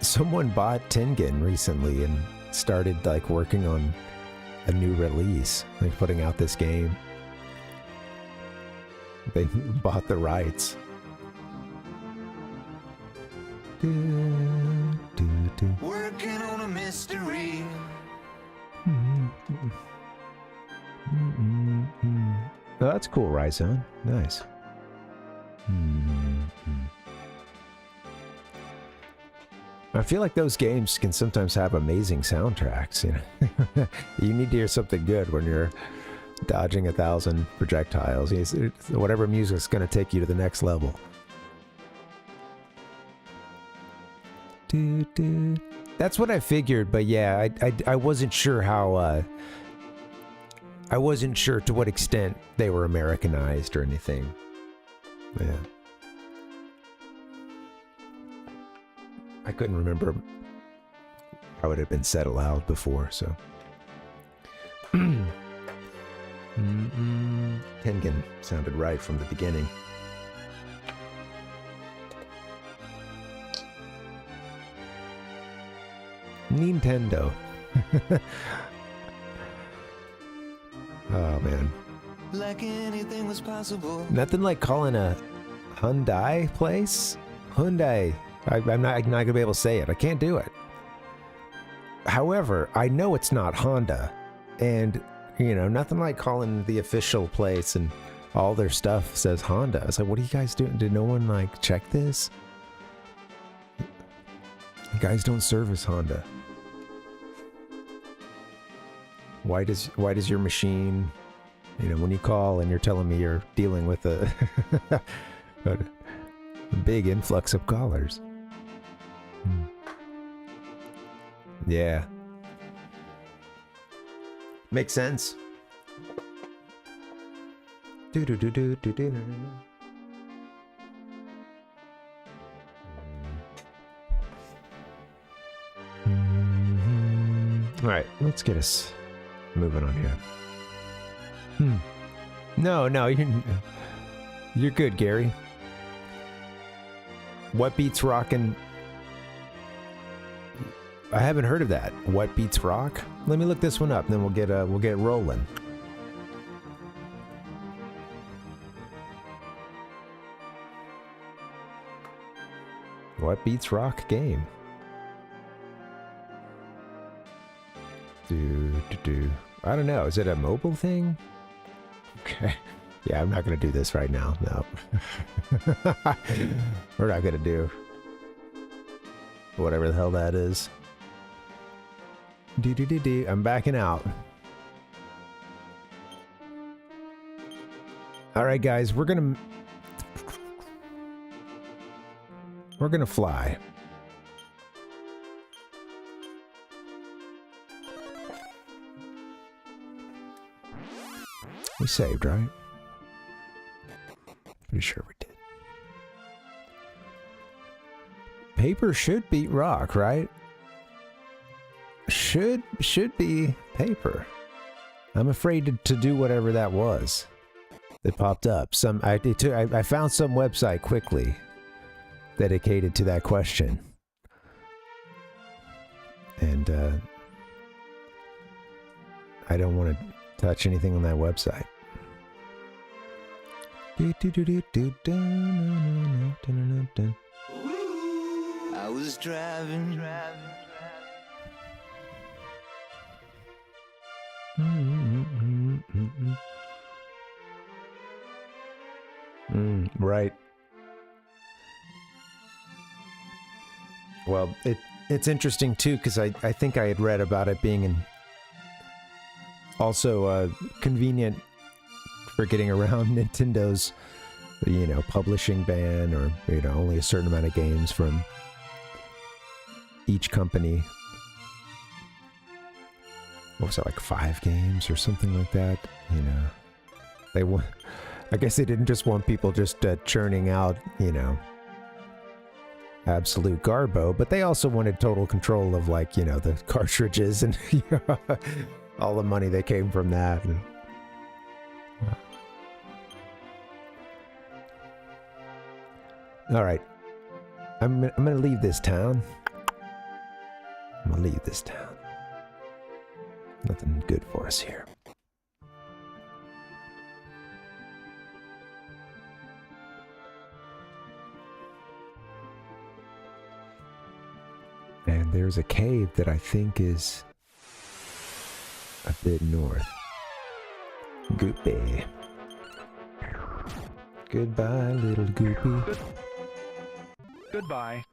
Someone bought Tengen recently and started like working on a new release, like putting out this game. They bought the rights. Working on a mystery. Oh, that's cool, Rhizone. Nice. I feel like those games can sometimes have amazing soundtracks, you know. You need to hear something good when you're dodging 1,000 projectiles. Whatever music's going to take you to the next level. That's what I figured, but yeah, I wasn't sure how, I wasn't sure to what extent they were Americanized or anything. Yeah. I couldn't remember how it had been said aloud before, so. Tengen sounded right from the beginning. Nintendo. Oh, man. Like anything was possible. Nothing like calling a Hyundai place? Hyundai. I'm not going to be able to say it. I can't do it. However, I know it's not Honda. And, you know, nothing like calling the official place and all their stuff says Honda. I was like, what are you guys doing? Did no one, like, check this? You guys don't service Honda. Why does your machine, you know, when you call and you're telling me you're dealing with a big influx of callers? Yeah. Makes sense. All right, let's get us moving on here. No, you're good, Gary. What beats rockin'? I haven't heard of that. What beats rock? Let me look this one up, and then we'll get rolling. What beats rock game? I don't know. Is it a mobile thing? Okay. Yeah, I'm not gonna do this right now. No. We're not gonna do whatever the hell that is. I'm backing out. All right, guys, we're gonna fly. We saved, right? Pretty sure we did. Paper should beat rock, right? Should be paper. I'm afraid to do whatever that was that popped up. I found some website quickly dedicated to that question, and I don't want to touch anything on that website. I was driving. Right. Well, it's interesting too, because I think I had read about it being also convenient for getting around Nintendo's, you know, publishing ban, or, you know, only a certain amount of games from each company what was it, like 5 games or something like that? You know, they want. I guess they didn't just want people just churning out, you know, absolute garbo, but they also wanted total control of, like, you know, the cartridges and you know, all the money that came from that. And, all right, I'm gonna leave this town. I'm gonna leave this town. Nothing good for us here. And there's a cave that I think is a bit north. Goopy. Goodbye, little Goopy. Goodbye.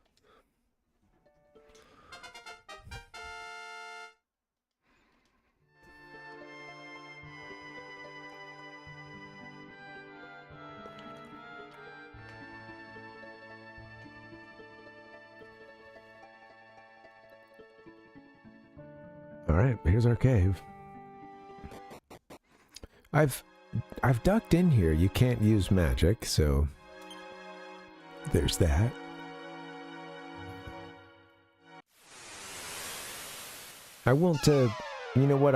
All right, here's our cave. I've ducked in here. You can't use magic, so there's that. I won't. You know what?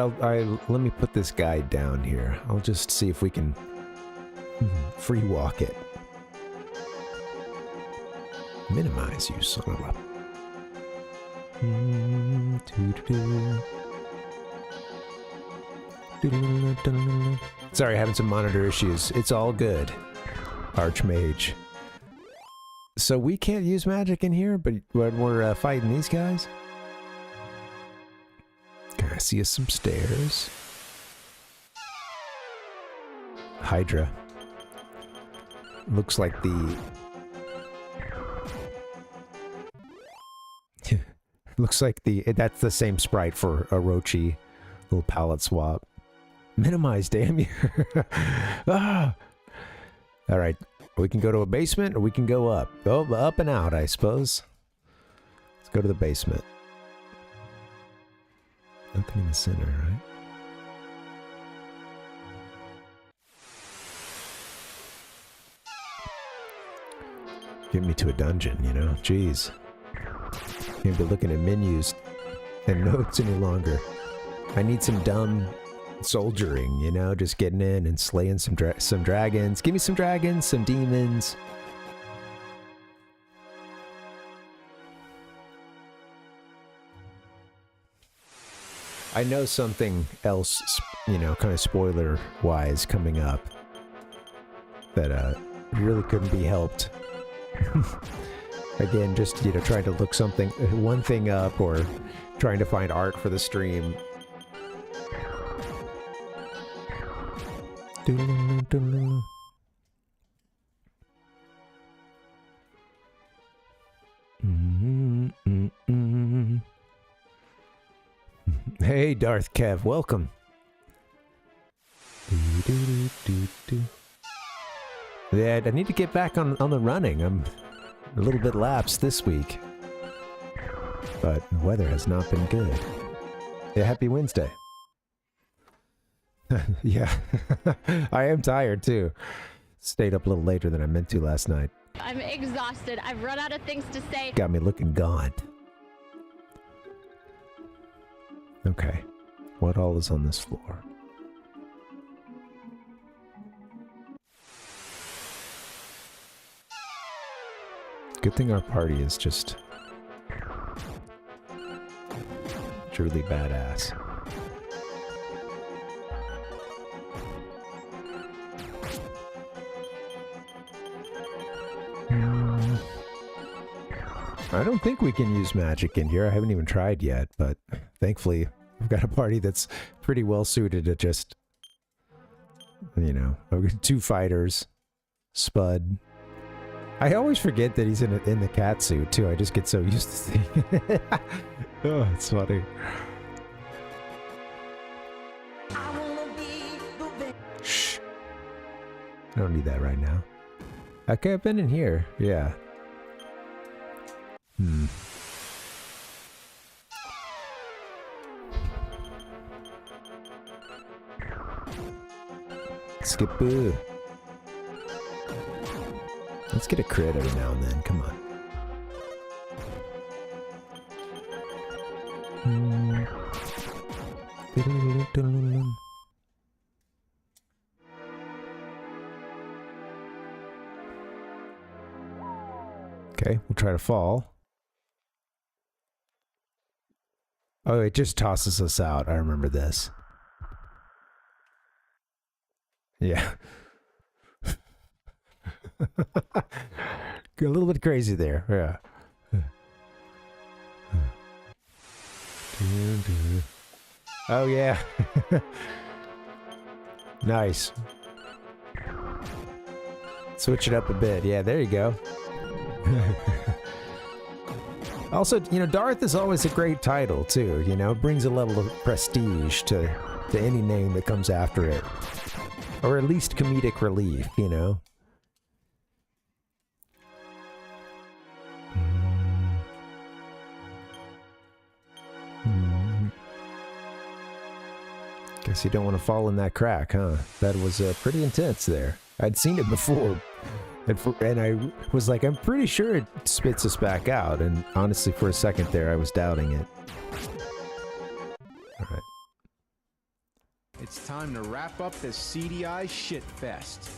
Let me put this guide down here. I'll just see if we can free walk it. Minimize, you son of a. Sorry, having some monitor issues. It's all good, Archmage. So we can't use magic in here, but when we're fighting these guys? Okay, I see some stairs. Hydra. Looks like the... Looks like that's the same sprite for Orochi. Little palette swap. Minimize, damn you. Ah! Alright, we can go to a basement or we can go up. Oh, up and out, I suppose. Let's go to the basement. Nothing in the center, right? Get me to a dungeon, you know? Jeez. Can't be looking at menus and notes any longer. I need some dumb soldiering, you know? Just getting in and slaying some dragons. Give me some dragons, some demons. I know something else, you know, kind of spoiler-wise coming up that really couldn't be helped. Again, just, you know, trying to look one thing up or trying to find art for the stream. Hey, Darth Kev, welcome. Yeah, I need to get back on the running. I'm a little bit lapsed this week. But the weather has not been good. Yeah, happy Wednesday. Yeah, I am tired too. Stayed up a little later than I meant to last night. I'm exhausted. I've run out of things to say. Got me looking gaunt. Okay, what all is on this floor? Good thing our party is just truly badass. I don't think we can use magic in here. I haven't even tried yet, but thankfully we've got a party that's pretty well suited to just, you know, 2 fighters, Spud. I always forget that he's in the cat suit too. I just get so used to seeing it. Oh, it's funny. Shh. I don't need that right now. Okay, I've been in here. Yeah. Skipper. Let's get a crit every now and then. Come on. Okay, we'll try to fall. Oh, it just tosses us out. I remember this. Yeah. A little bit crazy there. Yeah. Oh, yeah. Nice. Switch it up a bit. Yeah, there you go. Also, you know, Darth is always a great title, too. You know, it brings a level of prestige to any name that comes after it. Or at least comedic relief, you know? Guess you don't want to fall in that crack, huh? That was pretty intense there. I'd seen it before, and I was like, I'm pretty sure it spits us back out, and honestly, for a second there, I was doubting it. All right. It's time to wrap up this CDI shit fest.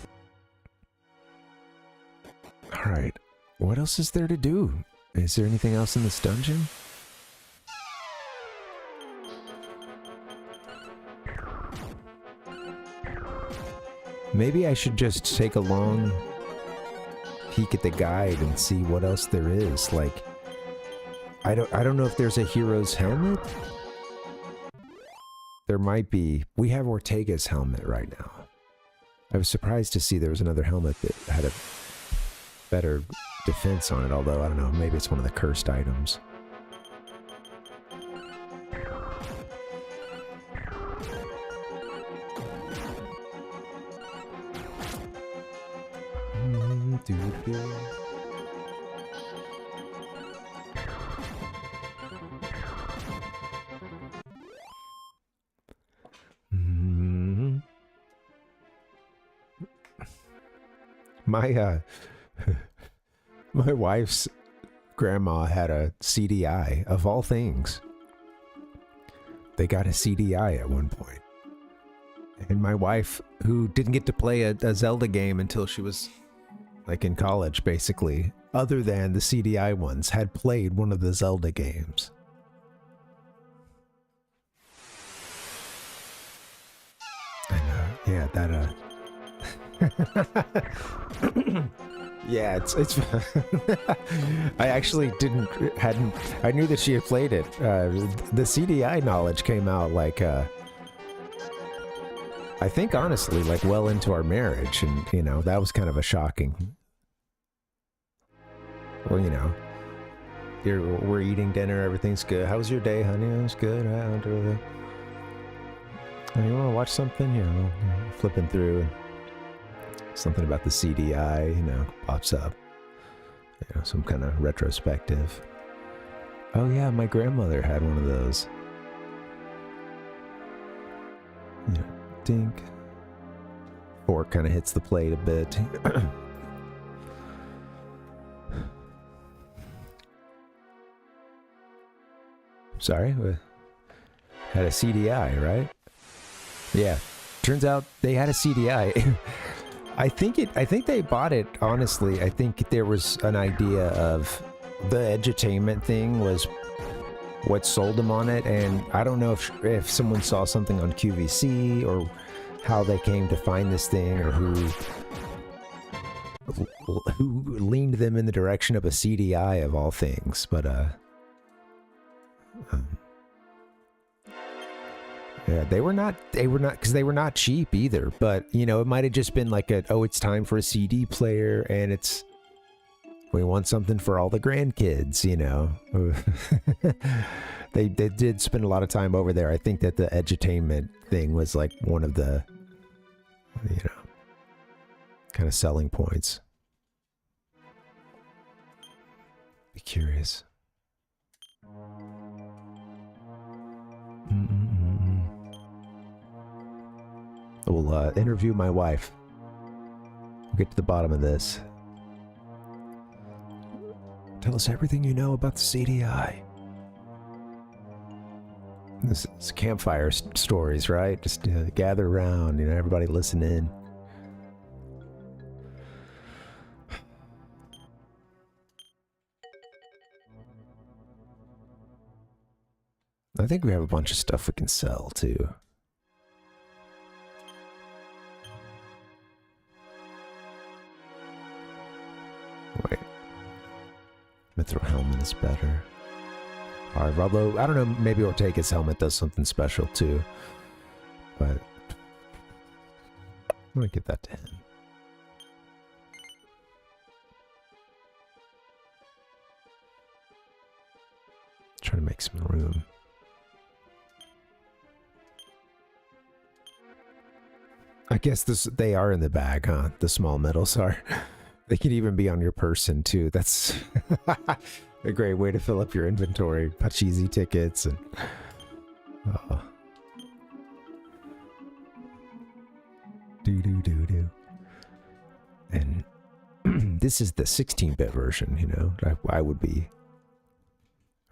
All right. What else is there to do? Is there anything else in this dungeon? Maybe I should just take a long peek at the guide and see what else there is. Like, I don't know if there's a hero's helmet. There might be. We have Ortega's helmet right now. I was surprised to see there was another helmet that had a better defense on it, although I don't know, maybe it's one of the cursed items. My wife's grandma had a CDI, of all things. They got a CDI at one point. And my wife, who didn't get to play a Zelda game until she was like in college, basically, other than the CDI ones, had played one of the Zelda games. I know, yeah, that yeah, it's I actually hadn't I knew that she had played it. The CDI knowledge came out like I think honestly like well into our marriage, and you know, that was kind of a shocking. Well, you know, we're eating dinner, everything's good. How was your day, honey? It was good. You want to watch something? You know, flipping through and something about the CDI, you know, pops up. You know, some kind of retrospective. Oh yeah, my grandmother had one of those. You know, dink. Fork kind of hits the plate a bit. Sorry, we had a CDI, right? Yeah. Turns out they had a CDI. I think they bought it, honestly. I think there was an idea of the edutainment thing was what sold them on it, and I don't know if someone saw something on QVC or how they came to find this thing, or who leaned them in the direction of a CDI of all things, but yeah, they were not because they were not cheap either, but you know, it might have just been like it's time for a CD player, and we want something for all the grandkids, you know. They did spend a lot of time over there. I think that the edutainment thing was like one of the, you know, kind of selling points. Be curious. We'll interview my wife. We'll get to the bottom of this. Tell us everything you know about the CDI. This is campfire stories, right? Just gather around, everybody listen in. I think we have a bunch of stuff we can sell, too. Wait. Mithril helmet is better. Alright, although, I don't know, maybe Ortega's helmet does something special, too. But... I'm gonna give that to him. Try to make some room. I guess they are in the bag, huh? The small medals are. They can even be on your person, too. That's a great way to fill up your inventory. Pachisi tickets and... Do-do-do-do. And this is the 16-bit version, I would be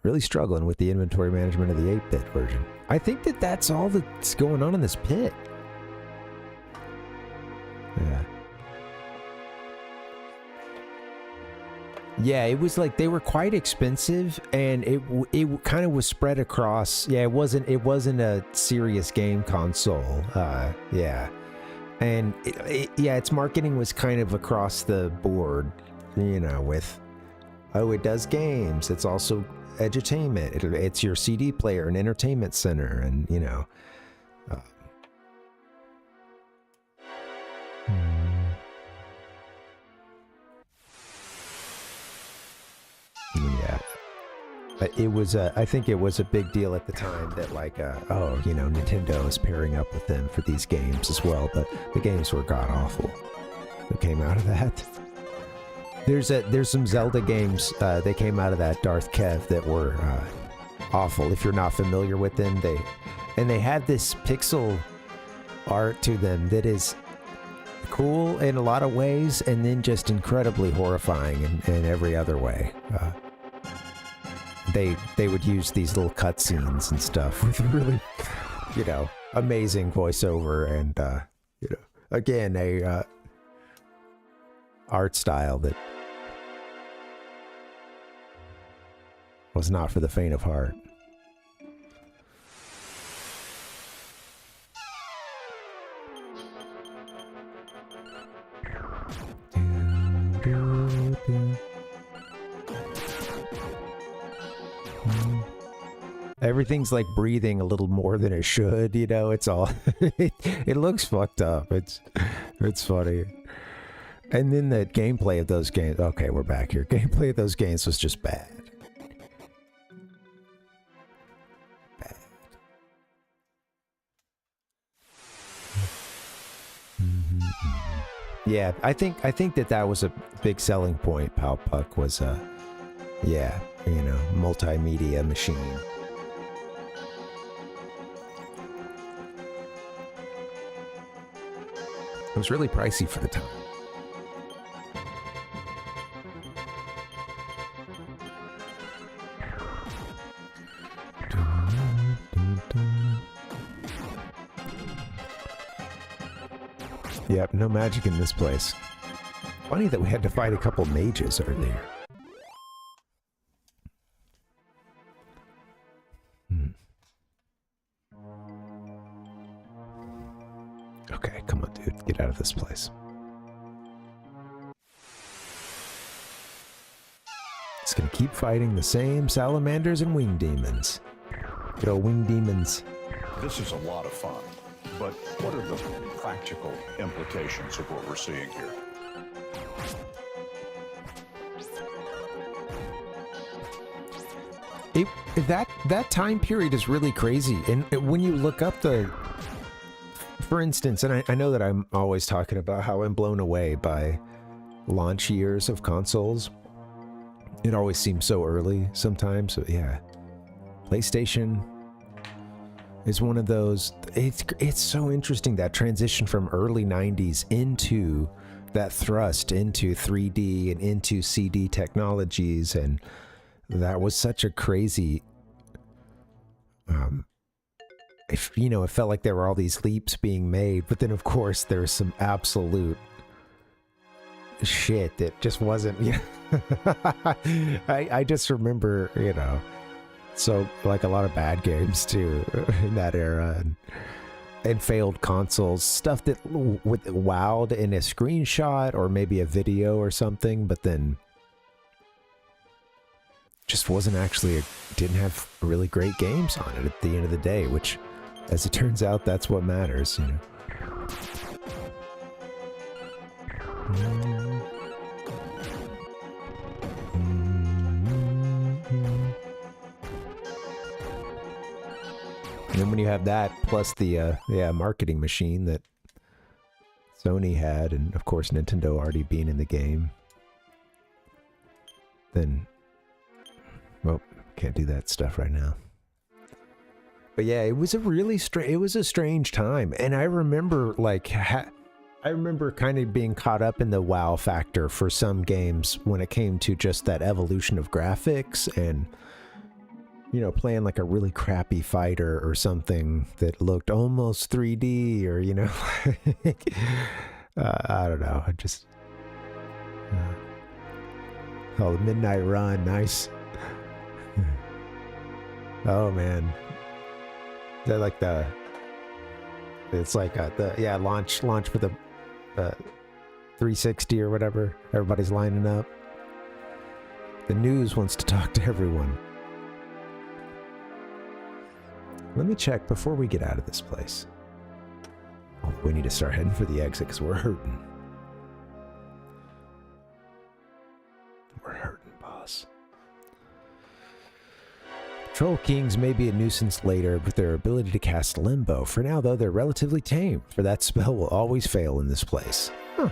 really struggling with the inventory management of the 8-bit version. I think that's all that's going on in this pit. Yeah. Yeah, it was like they were quite expensive, and it kind of was spread across. Yeah, it wasn't a serious game console. Yeah, and its marketing was kind of across the board. With it does games. It's also edutainment. It's your CD player and entertainment center, and yeah, it was. I think it was a big deal at the time that, Nintendo is pairing up with them for these games as well. But the games were god awful that came out of that. There's some Zelda games that came out of that, Darth Kev, that were awful. If you're not familiar with them, they had this pixel art to them that is cool in a lot of ways, and then just incredibly horrifying in every other way. They would use these little cutscenes and stuff with really, amazing voiceover and, again, a art style that was not for the faint of heart. Everything's like breathing a little more than it should, it's all it looks fucked up. It's funny. And then the gameplay of those games, okay, we're back here. Gameplay of those games was just bad. Yeah, I think that was a big selling point. Pal Puck was multimedia machine. It was really pricey for the time. Yep, no magic in this place. Funny that we had to fight a couple mages earlier. Okay, come on, dude. Get out of this place. It's gonna keep fighting the same salamanders and wing demons. Good old wing demons. This is a lot of fun, but what are the practical implications of what we're seeing here? That time period is really crazy, and when you look up for instance, and I know that I'm always talking about how I'm blown away by launch years of consoles. It always seems so early sometimes. So yeah, PlayStation is one of those. It's so interesting, that transition from early 90s into that thrust into 3D and into CD technologies, and that was such a crazy it felt like there were all these leaps being made, but then of course there's some absolute shit that just wasn't, I just remember, so like a lot of bad games too in that era, and failed consoles, stuff that wowed in a screenshot or maybe a video or something, but then just wasn't actually didn't have really great games on it at the end of the day, which, as it turns out, that's what matters, And then when you have that, plus the marketing machine that Sony had, and of course Nintendo already being in the game, then, well, can't do that stuff right now. But yeah, it was a really strange time, and I remember I remember kind of being caught up in the wow factor for some games when it came to just that evolution of graphics, and playing like a really crappy fighter or something that looked almost 3D, or I don't know, I just the Midnight Run, nice. Oh man. They're like it's like the launch for the 360 or whatever. Everybody's lining up. The news wants to talk to everyone. Let me check before we get out of this place. Oh, we need to start heading for the exit because we're hurting. We're hurting, boss. Troll Kings may be a nuisance later with their ability to cast Limbo. For now, though, they're relatively tame, for that spell will always fail in this place. Huh.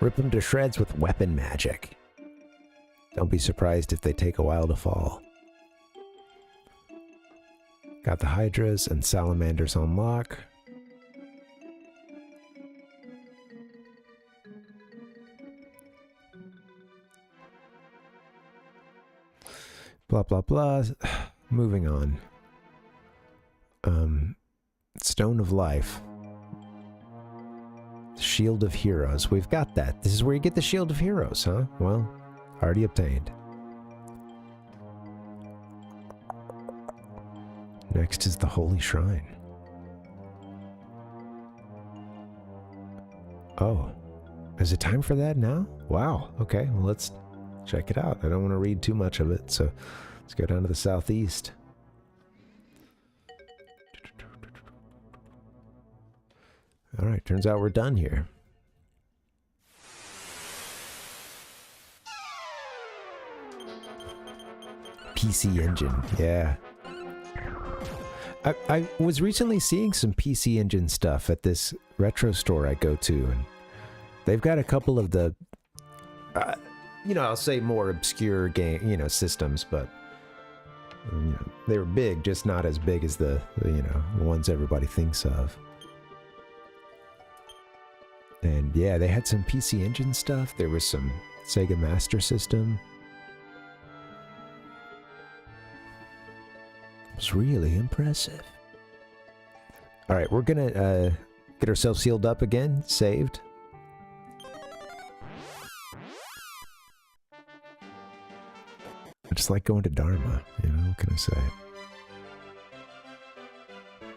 Rip them to shreds with weapon magic. Don't be surprised if they take a while to fall. Got the Hydras and Salamanders on lock. Blah, blah, blah. Moving on. Stone of Life. Shield of Heroes. We've got that. This is where you get the Shield of Heroes, huh? Well, already obtained. Next is the Holy Shrine. Oh, is it time for that now? Wow. Okay, well, let's check it out. I don't want to read too much of it, so let's go down to the southeast. All right, turns out we're done here. PC Engine, yeah. I was recently seeing some PC Engine stuff at this retro store I go to, and they've got a couple of the, I'll say more obscure game, systems, but they were big, just not as big as the ones everybody thinks of. And yeah, they had some PC Engine stuff. There was some Sega Master System. It was really impressive. All right, we're gonna get ourselves healed up again, saved. I just like going to Dharma, what can I say?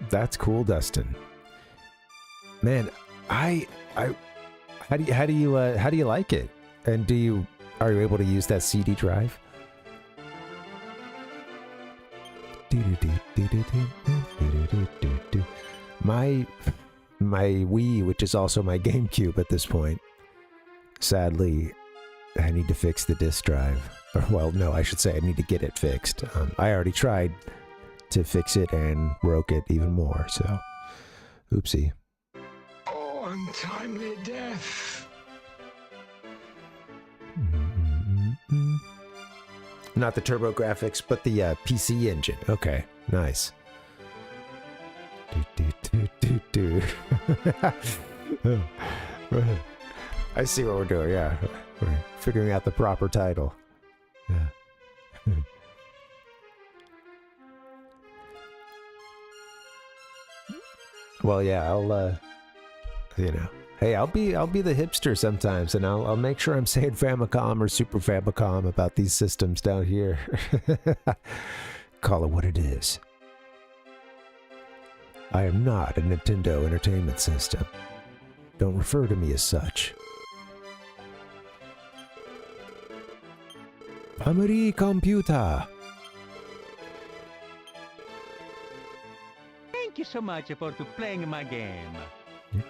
That's cool, Dustin. Man, how do you like it? And are you able to use that CD drive? My Wii, which is also my GameCube at this point, sadly, I need to fix the disk drive. Or, well, no, I should say I need to get it fixed. I already tried to fix it and broke it even more, so oopsie. Oh, untimely death. Not the Turbo Graphics, but the PC Engine. Okay, nice. Dude. I see what we're doing, yeah. We're figuring out the proper title. Yeah. Well, yeah, I'll, you know, hey, I'll be the hipster sometimes, and I'll make sure I'm saying Famicom or Super Famicom about these systems down here. Call it what it is. I am not a Nintendo Entertainment System. Don't refer to me as such. Family computer. Thank you so much for playing my game.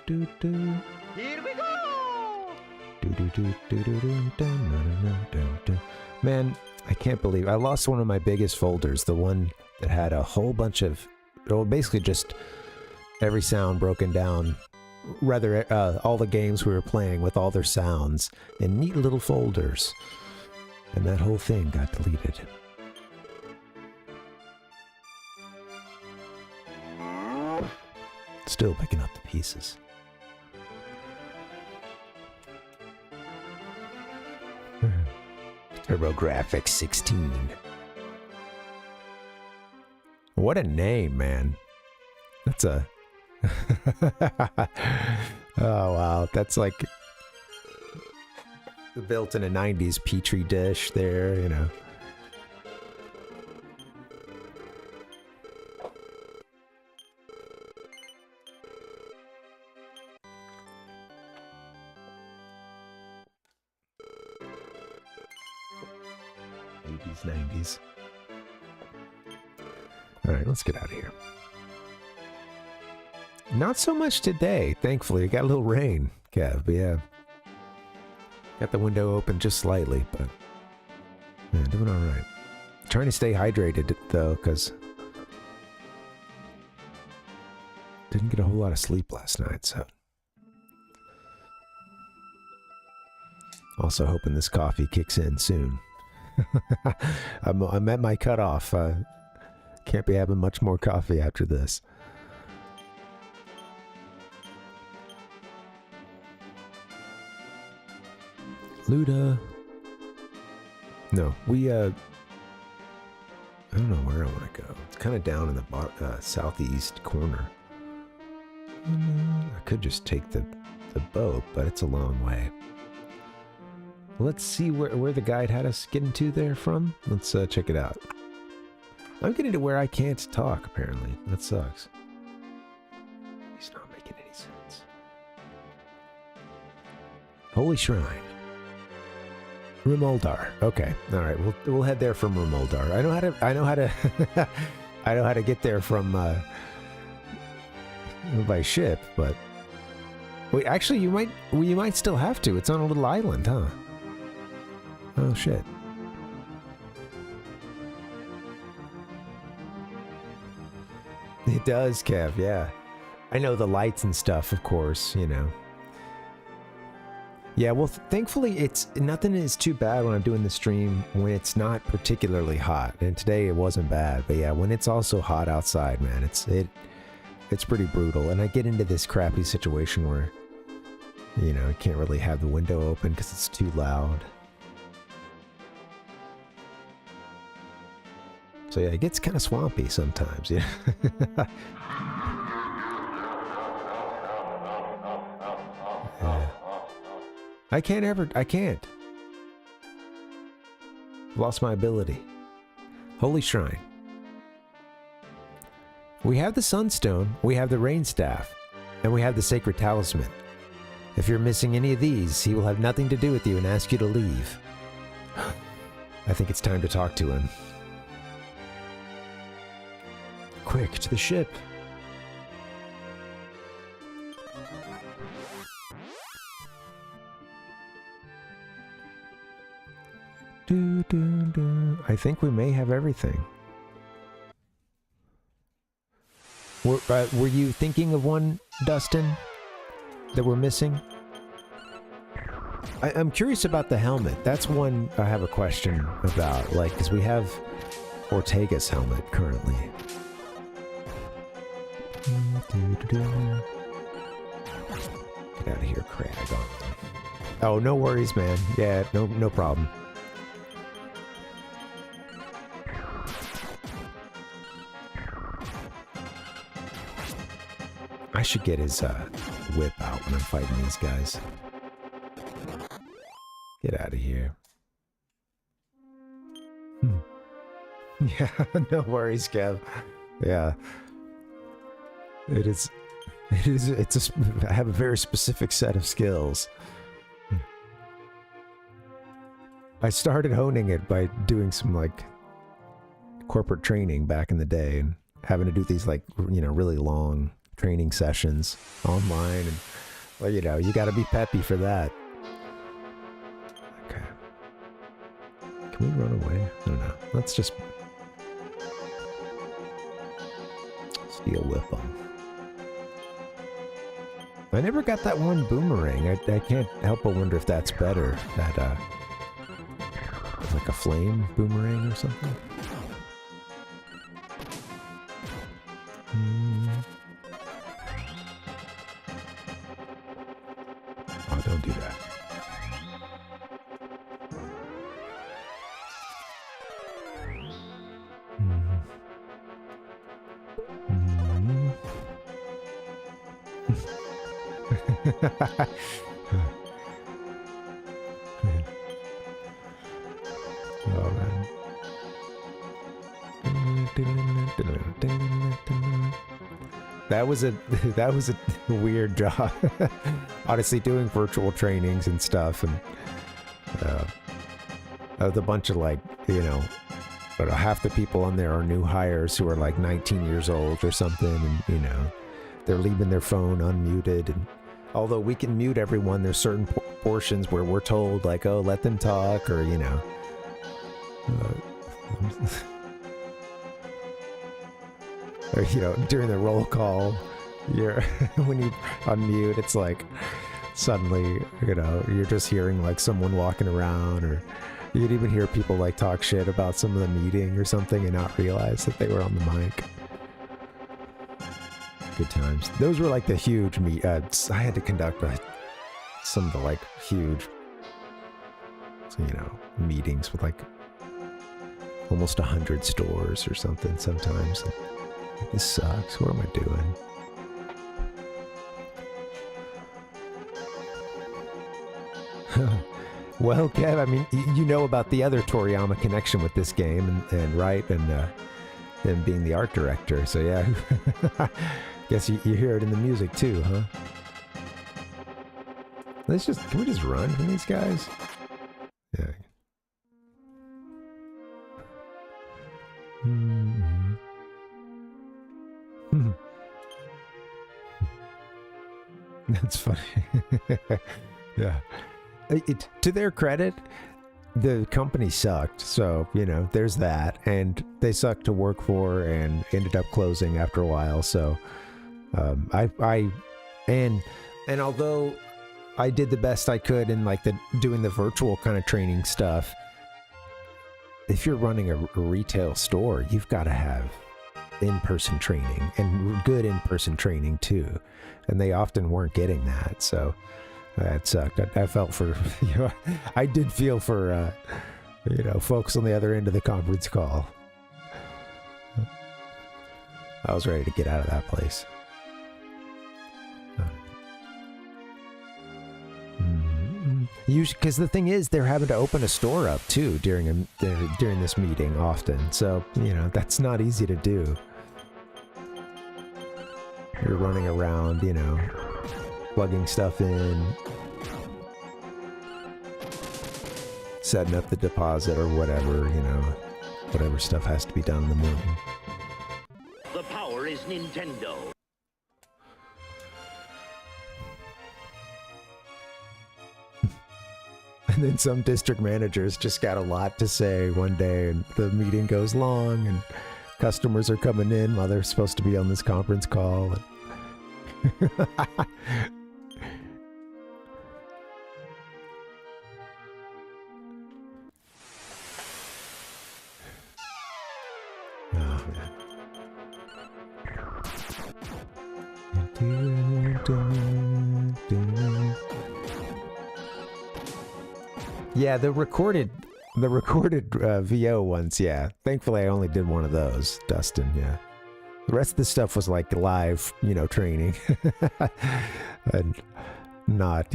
Do, do. Here we go! Man, I can't believe I lost one of my biggest folders, the one that had a whole bunch of, well, basically just every sound broken down, rather all the games we were playing with all their sounds in neat little folders, and that whole thing got deleted. Still picking up the pieces. TurboGrafx 16. What a name, man. That's a... Oh, wow. That's like... built in a 90s Petri dish there, you know. '80s, '90s. Alright, let's get out of here. Not so much today, thankfully. It got a little rain, Kev, but yeah. Got the window open just slightly, but yeah, doing alright. Trying to stay hydrated, though, because didn't get a whole lot of sleep last night, so. Also hoping this coffee kicks in soon. I'm at my cutoff. Can't be having much more coffee after this. Luda. No, we, I don't know where I want to go. It's kind of down in the southeast corner. I could just take the boat, but it's a long way. Let's see where the guide had us getting to there from. Let's check it out. I'm getting to where I can't talk, apparently. That sucks. He's not making any sense. Holy Shrine. Rumoldar. Okay. All right. We'll head there from Rumoldar. I know how to I know how to get there from by ship, but wait, actually you might still have to. It's on a little island, huh? Oh shit. It does, Kev, yeah. I know the lights and stuff, of course, you know. Yeah, well, thankfully, nothing is too bad when I'm doing the stream when it's not particularly hot. And today it wasn't bad, but yeah, when it's also hot outside, man, it's pretty brutal. And I get into this crappy situation where, you know, I can't really have the window open because it's too loud. So yeah, it gets kind of swampy sometimes, yeah. Yeah. I can't. Lost my ability. Holy Shrine. We have the Sunstone, we have the Rain Staff, and we have the Sacred Talisman. If you're missing any of these, he will have nothing to do with you and ask you to leave. I think it's time to talk to him. Quick, to the ship. I think we may have everything. Were you thinking of one, Dustin, that we're missing? I'm curious about the helmet. That's one I have a question about, like, because we have Ortega's helmet currently. Get out of here, Crag. Oh, no worries, man. Yeah, no problem. I should get his whip out when I'm fighting these guys. Get out of here. Yeah, no worries, Kev. Yeah. It's I have a very specific set of skills. I started honing it by doing some, like, corporate training back in the day and having to do these, like, you know, really long training sessions online, and, well, you know, you gotta be peppy for that. Okay. Can we run away? I don't know. Let's just steel whip them. I never got that one boomerang. I can't help but wonder if that's better. That, like a flame boomerang or something. Oh, don't do that. Oh, man. That was a weird job. Honestly, doing virtual trainings and stuff, and the bunch of, like, you know, half the people on there are new hires who are like 19 years old or something, and, you know, they're leaving their phone unmuted. And although we can mute everyone, there's certain portions where we're told, like, oh, let them talk, or, you know. Or, you know, during the roll call, when you unmute, it's like suddenly, you know, you're just hearing like someone walking around, or you could even hear people like talk shit about some of the meeting or something and not realize that they were on the mic. Good times. Those were like the huge I had to conduct some of the like huge, you know, meetings with like almost 100 stores or something sometimes. And this sucks. What am I doing? Well, Kev, I mean, you know about the other Toriyama connection with this game, and right, and them being the art director. So yeah, guess you hear it in the music too, huh? Can we just run from these guys? Yeah. That's funny. Yeah. To their credit, the company sucked, so, you know, there's that, and they sucked to work for and ended up closing after a while. So and although I did the best I could in like doing the virtual kind of training stuff, if you're running a retail store, you've got to have in-person training, and good in-person training too, and they often weren't getting that. So that sucked. I felt for, you know, I did feel for, you know, folks on the other end of the conference call. I was ready to get out of that place. Because the thing is, they're having to open a store up too during this meeting often. So, you know, that's not easy to do. You're running around, you know, plugging stuff in, setting up the deposit or whatever, you know, whatever stuff has to be done in the morning. The power is Nintendo. And then some district managers just got a lot to say one day, and the meeting goes long, and customers are coming in while they're supposed to be on this conference call. Oh, man. Yeah, the recorded VO ones, yeah. Thankfully, I only did one of those, Dustin, yeah. The rest of the stuff was like live, training. And not,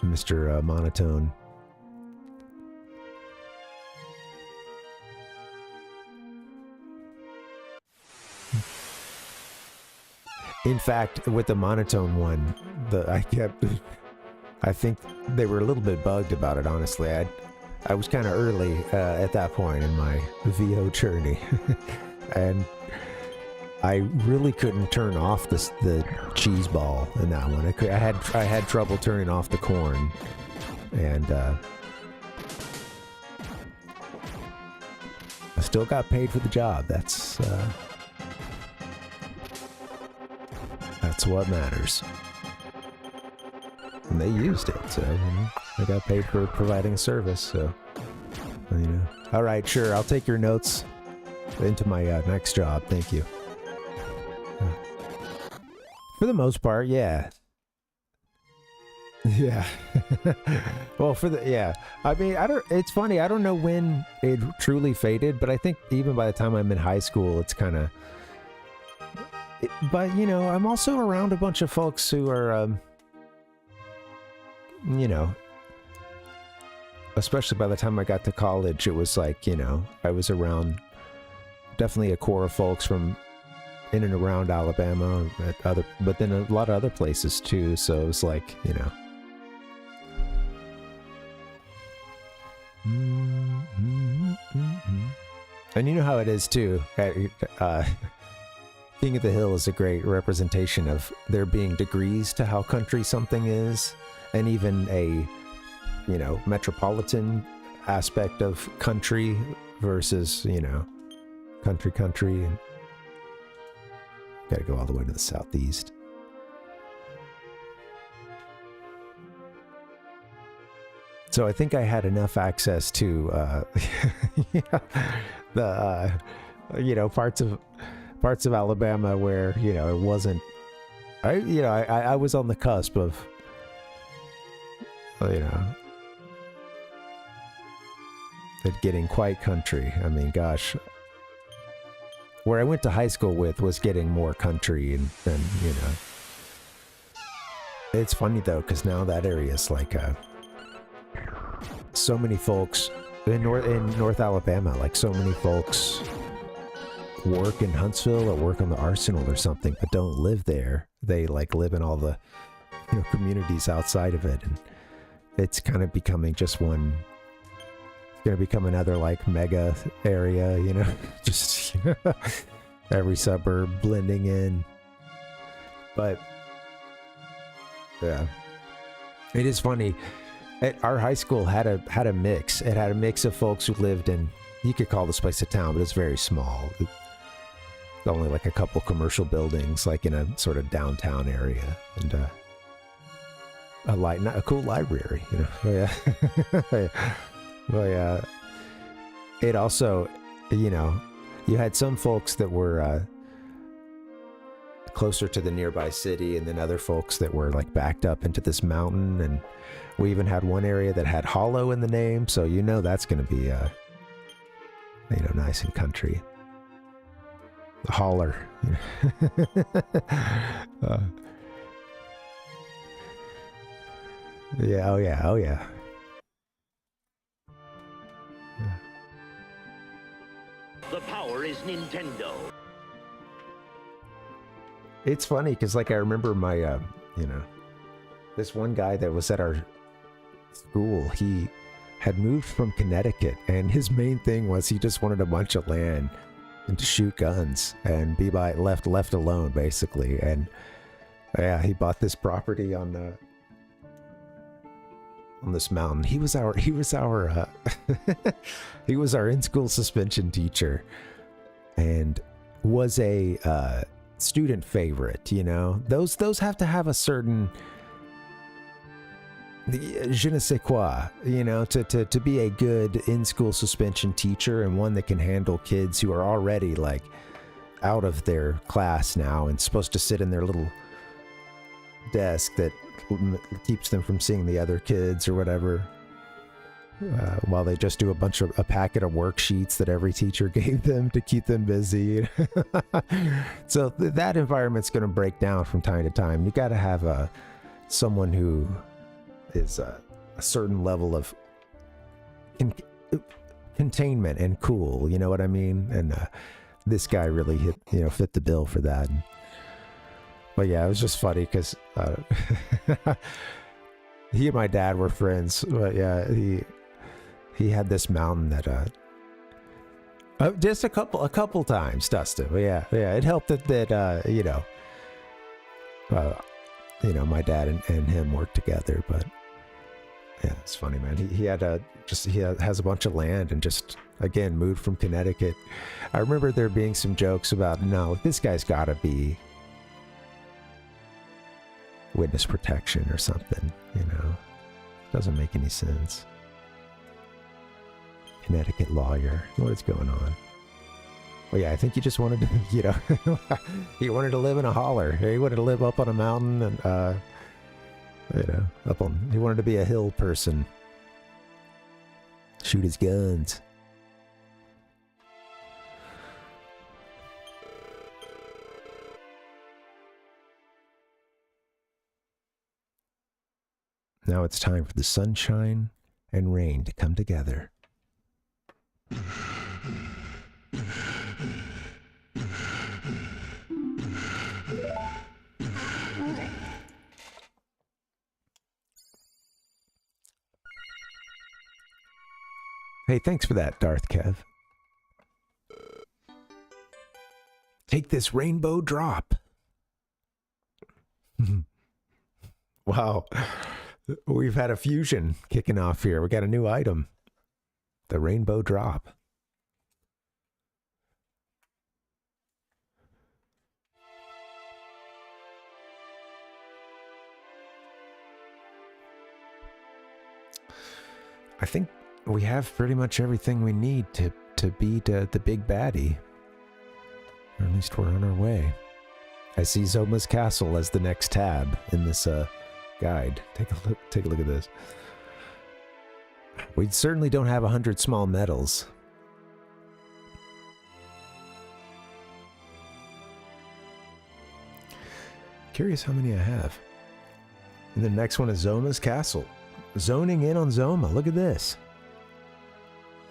Mr. Monotone. In fact, with the monotone one, I think they were a little bit bugged about it, honestly. I was kind of early at that point in my VO journey. And I really couldn't turn off the cheese ball in that one. I had trouble turning off the corn. And I still got paid for the job. That's what matters. And they used it, so I got paid for providing a service, so All right, sure, I'll take your notes into my next job. Thank you. For the most part, yeah. Yeah. Well, I mean, it's funny, I don't know when it truly faded, but I think even by the time I'm in high school, it's kind of... But, I'm also around a bunch of folks who are, especially by the time I got to college, it was like, I was around definitely a core of folks from in and around Alabama, but then a lot of other places too. So it was like, And you know how it is too. King of the Hill is a great representation of there being degrees to how country something is, and even a, metropolitan aspect of country versus, country, and gotta go all the way to the southeast. So I think I had enough access to, the, parts of Alabama where, it wasn't, I was on the cusp of, it getting quite country. I mean, gosh, where I went to high school with was getting more country, and it's funny though, because now that area is like, so many folks in North Alabama, like so many folks work in Huntsville or work on the Arsenal or something, but don't live there. They like live in all the communities outside of it, and it's kind of becoming just one. It's gonna become another like mega area, just every suburb blending in. But yeah, it is funny. Our high school had a mix. It had a mix of folks who lived in, you could call this place a town, but it's very small. Only like a couple commercial buildings, like in a sort of downtown area, and a cool library, Oh, yeah. Well, yeah. It also, you had some folks that were closer to the nearby city, and then other folks that were like backed up into this mountain, and we even had one area that had hollow in the name, so that's going to be nice and country. Holler. Yeah, oh yeah. The power is Nintendo. It's funny because, like, I remember my, this one guy that was at our school, he had moved from Connecticut, and his main thing was he just wanted a bunch of land and to shoot guns and be left alone, basically. And yeah, he bought this property on this mountain. He was our he was our in-school suspension teacher, and was a student favorite. Those have to have a certain je ne sais quoi, to be a good in-school suspension teacher, and one that can handle kids who are already like out of their class now and supposed to sit in their little desk that keeps them from seeing the other kids or whatever. while they just do a packet of worksheets that every teacher gave them to keep them busy. So that environment's going to break down from time to time. You got to have someone who is a certain level of containment and cool, you know what I mean? And this guy really fit the bill for that. But yeah, it was just funny because he and my dad were friends. But yeah, he had this mountain that just a couple times, Dustin. But yeah, it helped that my dad and him worked together. But yeah, it's funny, man. He has a bunch of land and just, again, moved from Connecticut. I remember there being some jokes about, no, this guy's got to be witness protection or something, Doesn't make any sense. Connecticut lawyer. What is going on? Well, yeah, I think he just wanted to, he wanted to live in a holler. He wanted to live up on a mountain and, he wanted to be a hill person. Shoot his guns. Now it's time for the sunshine and rain to come together. Hey, thanks for that, Darth Kev. Take this rainbow drop. Wow. We've had a fusion kicking off here. We got a new item. The rainbow drop. I think we have pretty much everything we need to beat the big baddie. Or at least we're on our way. I see Zoma's castle as the next tab in this guide. Take a look at this. We certainly don't have 100 small medals. Curious how many I have. And the next one is Zoma's castle. Zoning in on Zoma. Look at this.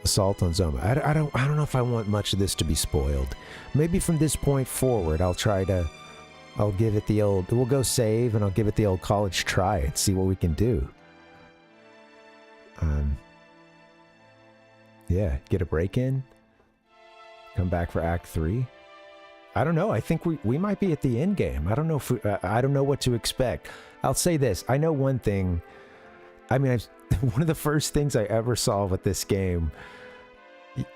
Assault on Zoma. I don't know if I want much of this to be spoiled. Maybe from this point forward, I'll give it the old, we'll go save and I'll give it the old college try and see what we can do. Yeah, get a break in. Come back for Act 3. I don't know. I think we might be at the end game. I don't know if I don't know what to expect. I'll say this. I know one thing. I mean, one of the first things I ever saw with this game,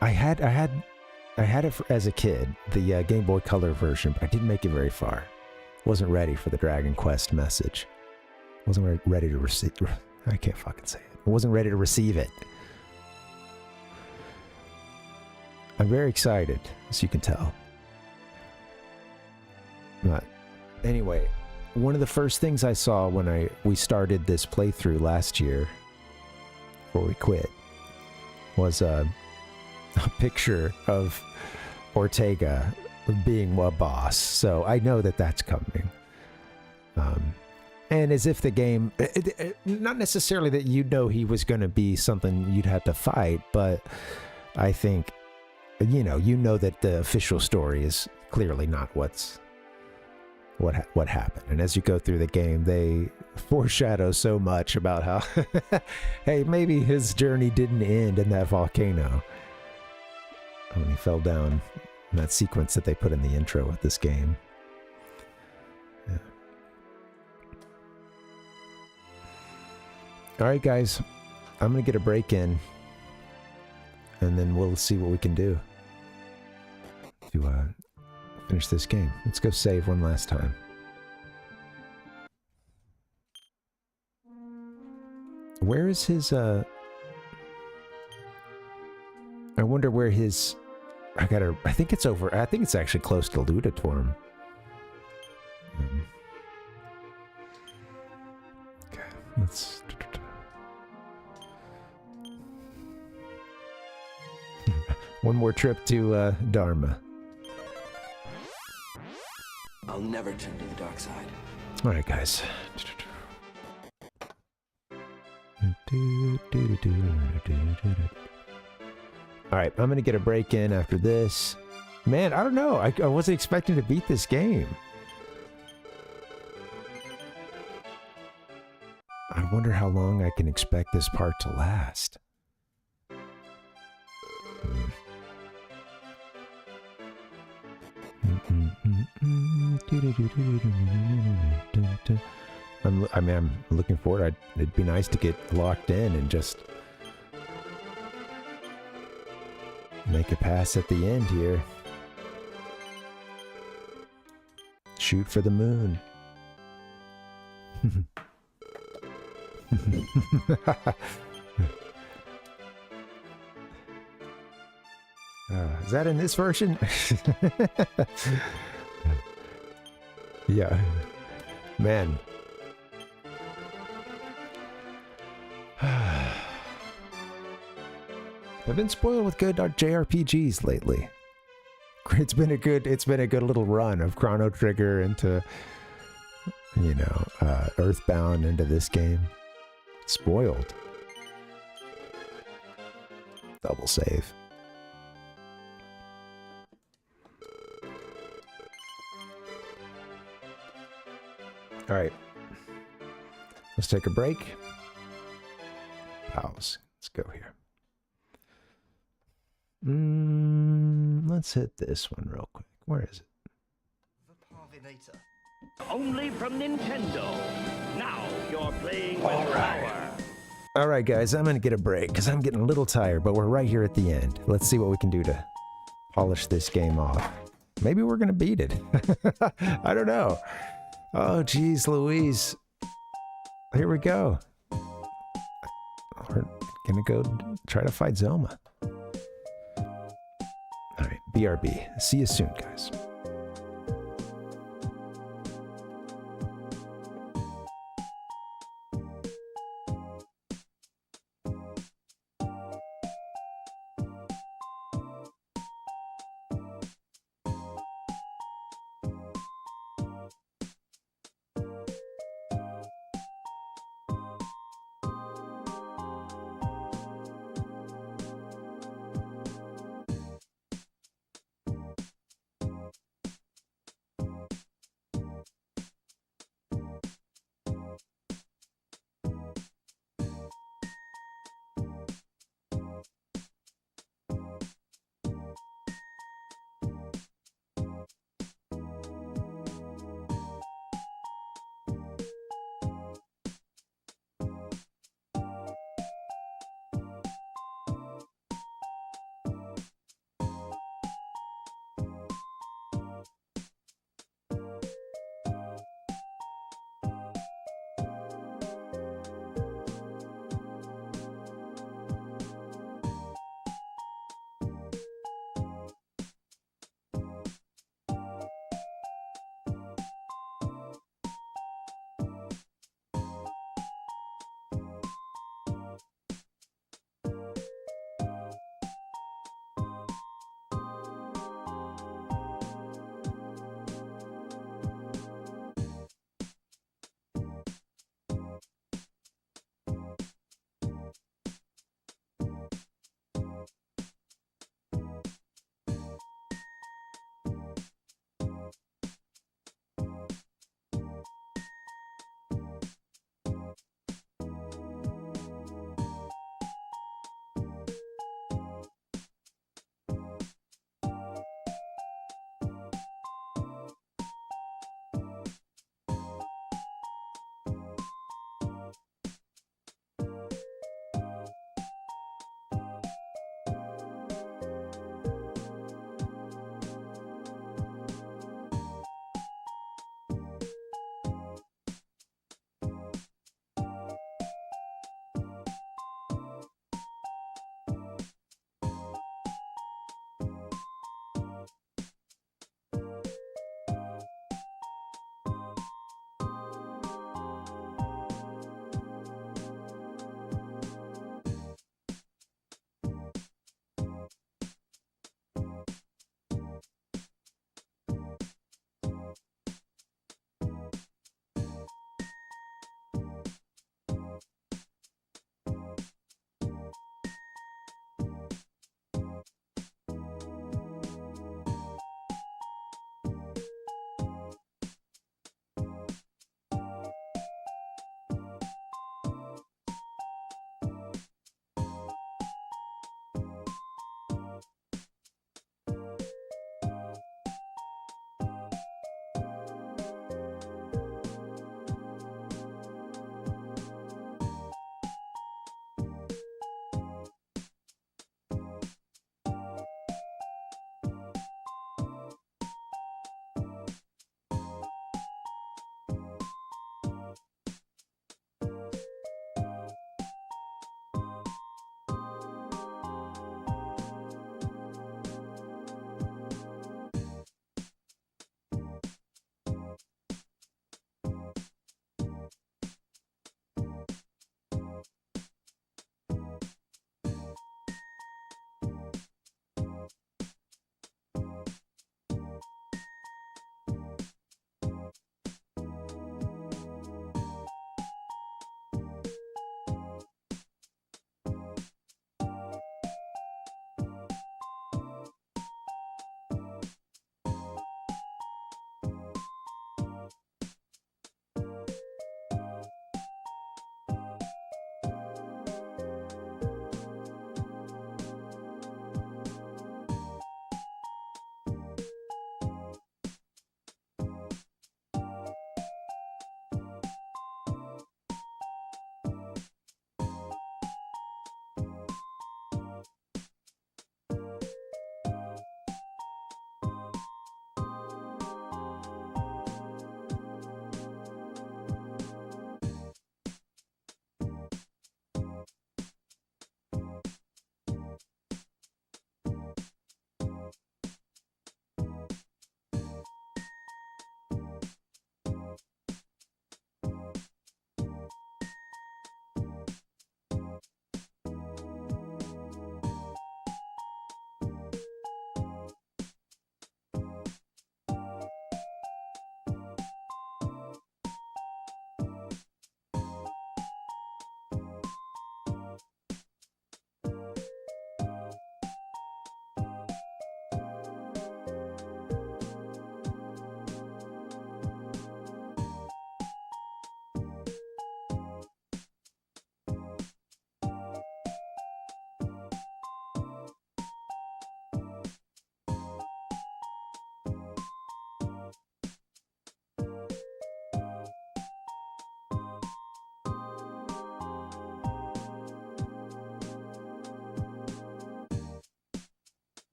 I had it as a kid, the Game Boy Color version, but I didn't make it very far. Wasn't ready for the Dragon Quest message. Wasn't ready to receive. I can't fucking say it. I wasn't ready to receive it. I'm very excited, as you can tell. But anyway, one of the first things I saw when we started this playthrough last year, before we quit, was a picture of Ortega being a boss. So I know that that's coming. And as if the game, not necessarily that he was going to be something you'd have to fight, but I think, you know that the official story is clearly not what happened. And as you go through the game, they foreshadow so much about how, hey, maybe his journey didn't end in that volcano when he fell down in that sequence that they put in the intro of this game. Yeah. All right, guys, I'm going to get a break in, and then we'll see what we can do to finish this game. Let's go save one last time. Where is his, I wonder where his, I think it's over, I think it's actually close to Ludatorum. Okay, let's... One more trip to Dharma. I'll never turn to the dark side. All right, guys. All right, I'm gonna get a break in after this. Man, I don't know. I wasn't expecting to beat this game. I wonder how long I can expect this part to last. I'm looking forward. It'd be nice to get locked in and just make a pass at the end here. Shoot for the moon. Is that in this version? Yeah. Man. I've been spoiled with good JRPGs lately. It's been a good little run of Chrono Trigger into, you know, Earthbound into this game. Spoiled. Double save. All right. Let's take a break. Pause. Let's go here. Let's hit this one real quick. Where is it? The Parvinator. Only from Nintendo. Now you're playing with power. All right, guys. I'm going to get a break because I'm getting a little tired, but we're right here at the end. Let's see what we can do to polish this game off. Maybe we're going to beat it. I don't know. Oh, geez, Louise. Here we go. We're going to go try to fight Zoma. All right, BRB. See you soon, guys.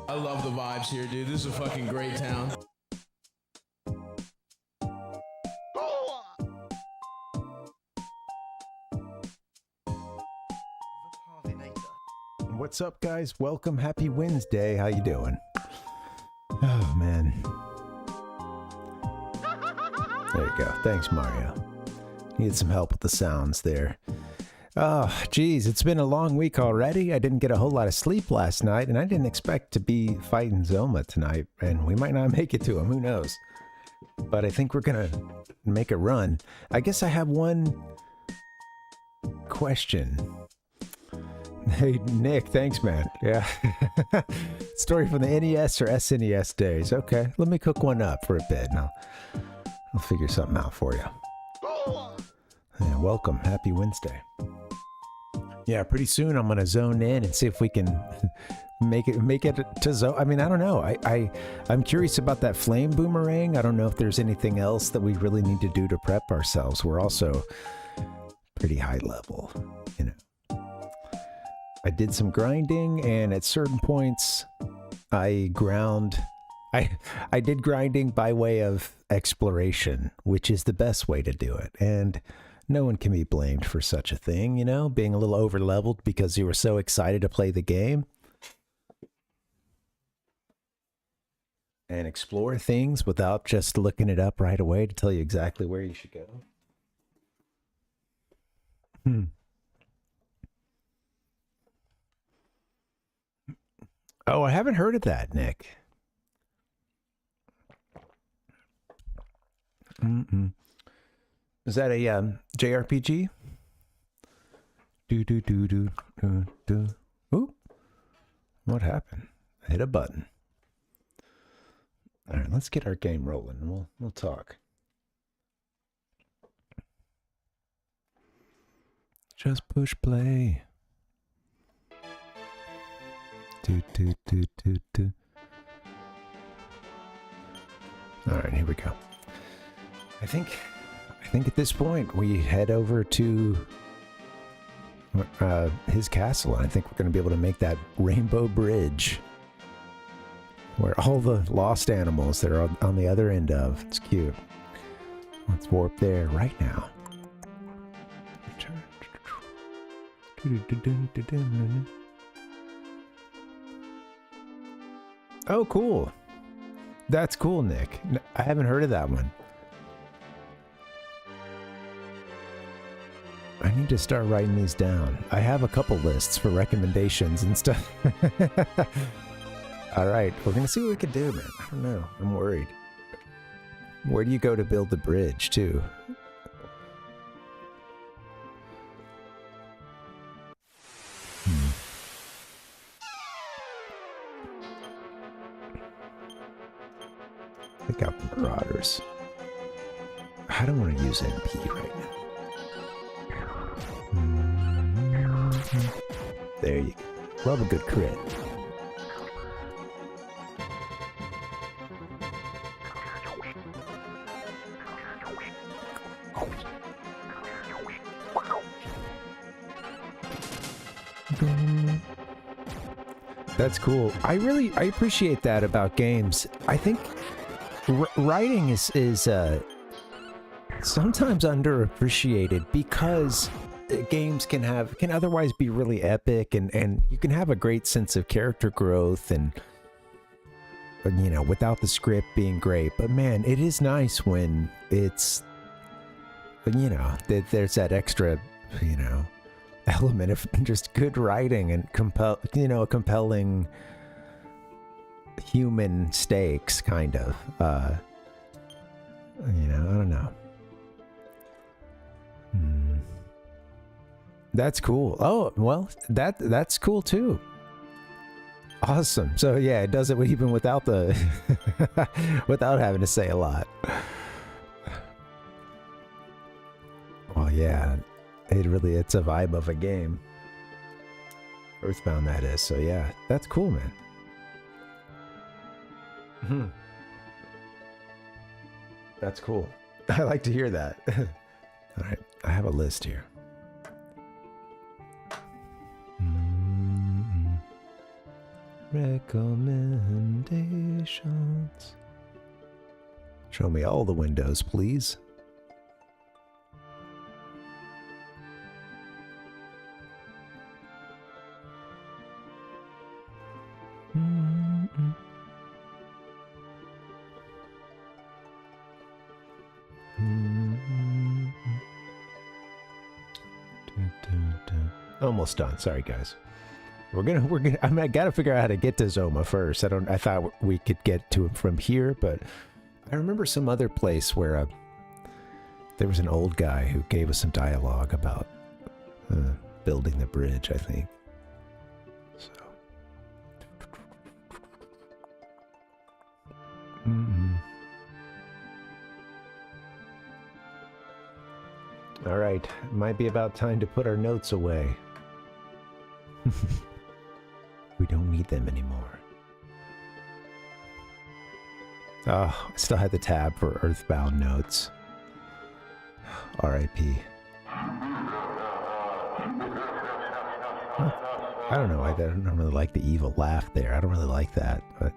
I love the vibes here, dude. This is a fucking great town. What's up, guys? Welcome. Happy Wednesday. How you doing? Oh, man. There you go. Thanks, Mario. Needed some help with the sounds there. Oh, geez. It's been a long week already. I didn't get a whole lot of sleep last night, and I didn't expect to be fighting Zoma tonight, and we might not make it to him. Who knows? But I think we're going to make a run. I guess I have one question. Hey, Nick, thanks, man. Yeah. Story from the NES or SNES days. Okay, let me cook one up for a bit, and I'll figure something out for you. Yeah, welcome. Happy Wednesday. Yeah, pretty soon I'm going to zone in and see if we can make it to zone. I mean, I don't know. I'm curious about that flame boomerang. I don't know if there's anything else that we really need to do to prep ourselves. We're also pretty high level, you know. I did some grinding, and at certain points, I did grinding by way of exploration, which is the best way to do it. And no one can be blamed for such a thing, you know, being a little over-leveled because you were so excited to play the game. And explore things without just looking it up right away to tell you exactly where you should go. Oh, I haven't heard of that, Nick. Is that a JRPG? Do. Oop. What happened? I hit a button. All right, let's get our game rolling and we'll talk. Just push play. Do. All right, here we go. I think at this point we head over to his castle, and I think we're going to be able to make that rainbow bridge where all the lost animals that are on the other end of. It's cute. Let's warp there right now. Oh, cool. That's cool, Nick. I haven't heard of that one. I need to start writing these down. I have a couple lists for recommendations and stuff. All right, we're going to see what we can do, man. I don't know. I'm worried. Where do you go to build the bridge, too? Pick out the Marauders. I don't want to use MP right now. There you go. Love a good crit. That's cool. I appreciate that about games. I think writing is sometimes underappreciated because games can otherwise be really epic, and you can have a great sense of character growth and, you know, without the script being great. But man, it is nice when it's, you know, that there's that extra, you know, element of just good writing and a compelling human stakes, kind of. You know, I don't know. That's cool. Oh, well, that's cool too. Awesome. So yeah, it does it even without the without having to say a lot. Well, yeah, it's a vibe of a game. Earthbound, that is. So yeah, that's cool, man. That's cool. I like to hear that. All right, I have a list here. Recommendations. Show me all the windows, please. Almost done. Sorry, guys. We're gonna. I gotta figure out how to get to Zoma first. I thought we could get to him from here, but I remember some other place where there was an old guy who gave us some dialogue about building the bridge, I think. So. All right, it might be about time to put our notes away. We don't need them anymore. Oh, I still had the tab for Earthbound notes. R.I.P. I don't know. I don't really like the evil laugh there. I don't really like that. But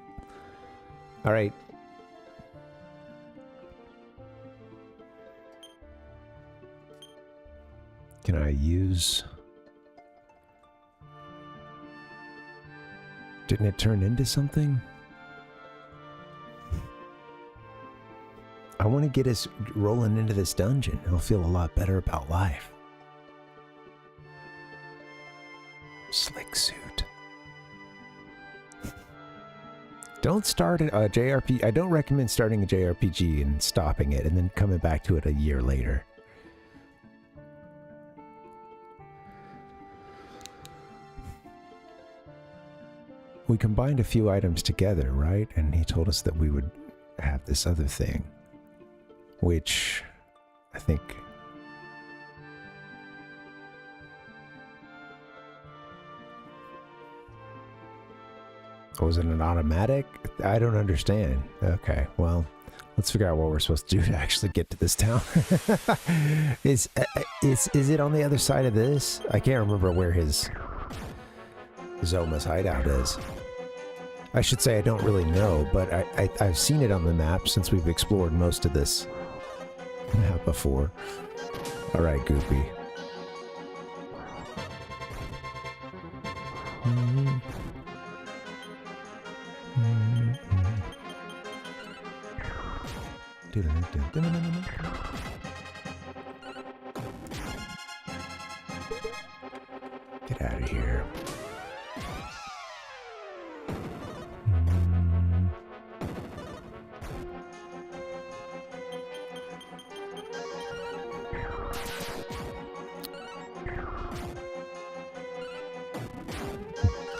all right. Can I use... Didn't it turn into something? I want to get us rolling into this dungeon. I'll feel a lot better about life. Slick suit. Don't start a JRPG. I don't recommend starting a JRPG and stopping it and then coming back to it a year later. We combined a few items together, right? And he told us that we would have this other thing, which I think... Was it an automatic? I don't understand. Okay, well, let's figure out what we're supposed to do to actually get to this town. Is it on the other side of this? I can't remember where his Zoma's hideout is. I should say I don't really know, but I've seen it on the map since we've explored most of this map before. All right, Goopy. Get out of here.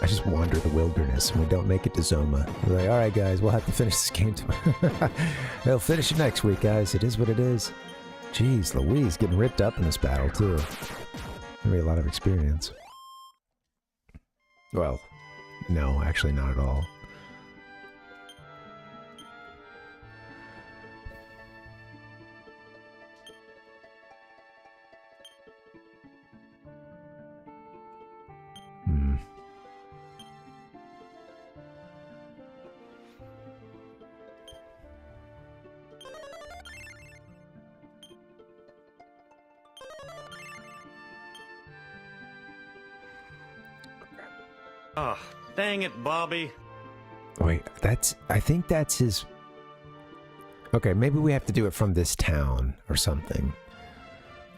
I just wander the wilderness and we don't make it to Zoma. We're like, all right, guys, we'll have to finish this game tomorrow. They'll finish it next week, guys. It is what it is. Jeez, Louise, getting ripped up in this battle, too. Maybe a lot of experience. Well, no, actually not at all. Ah, dang it, Bobby. Wait, I think that's his... Okay, maybe we have to do it from this town or something.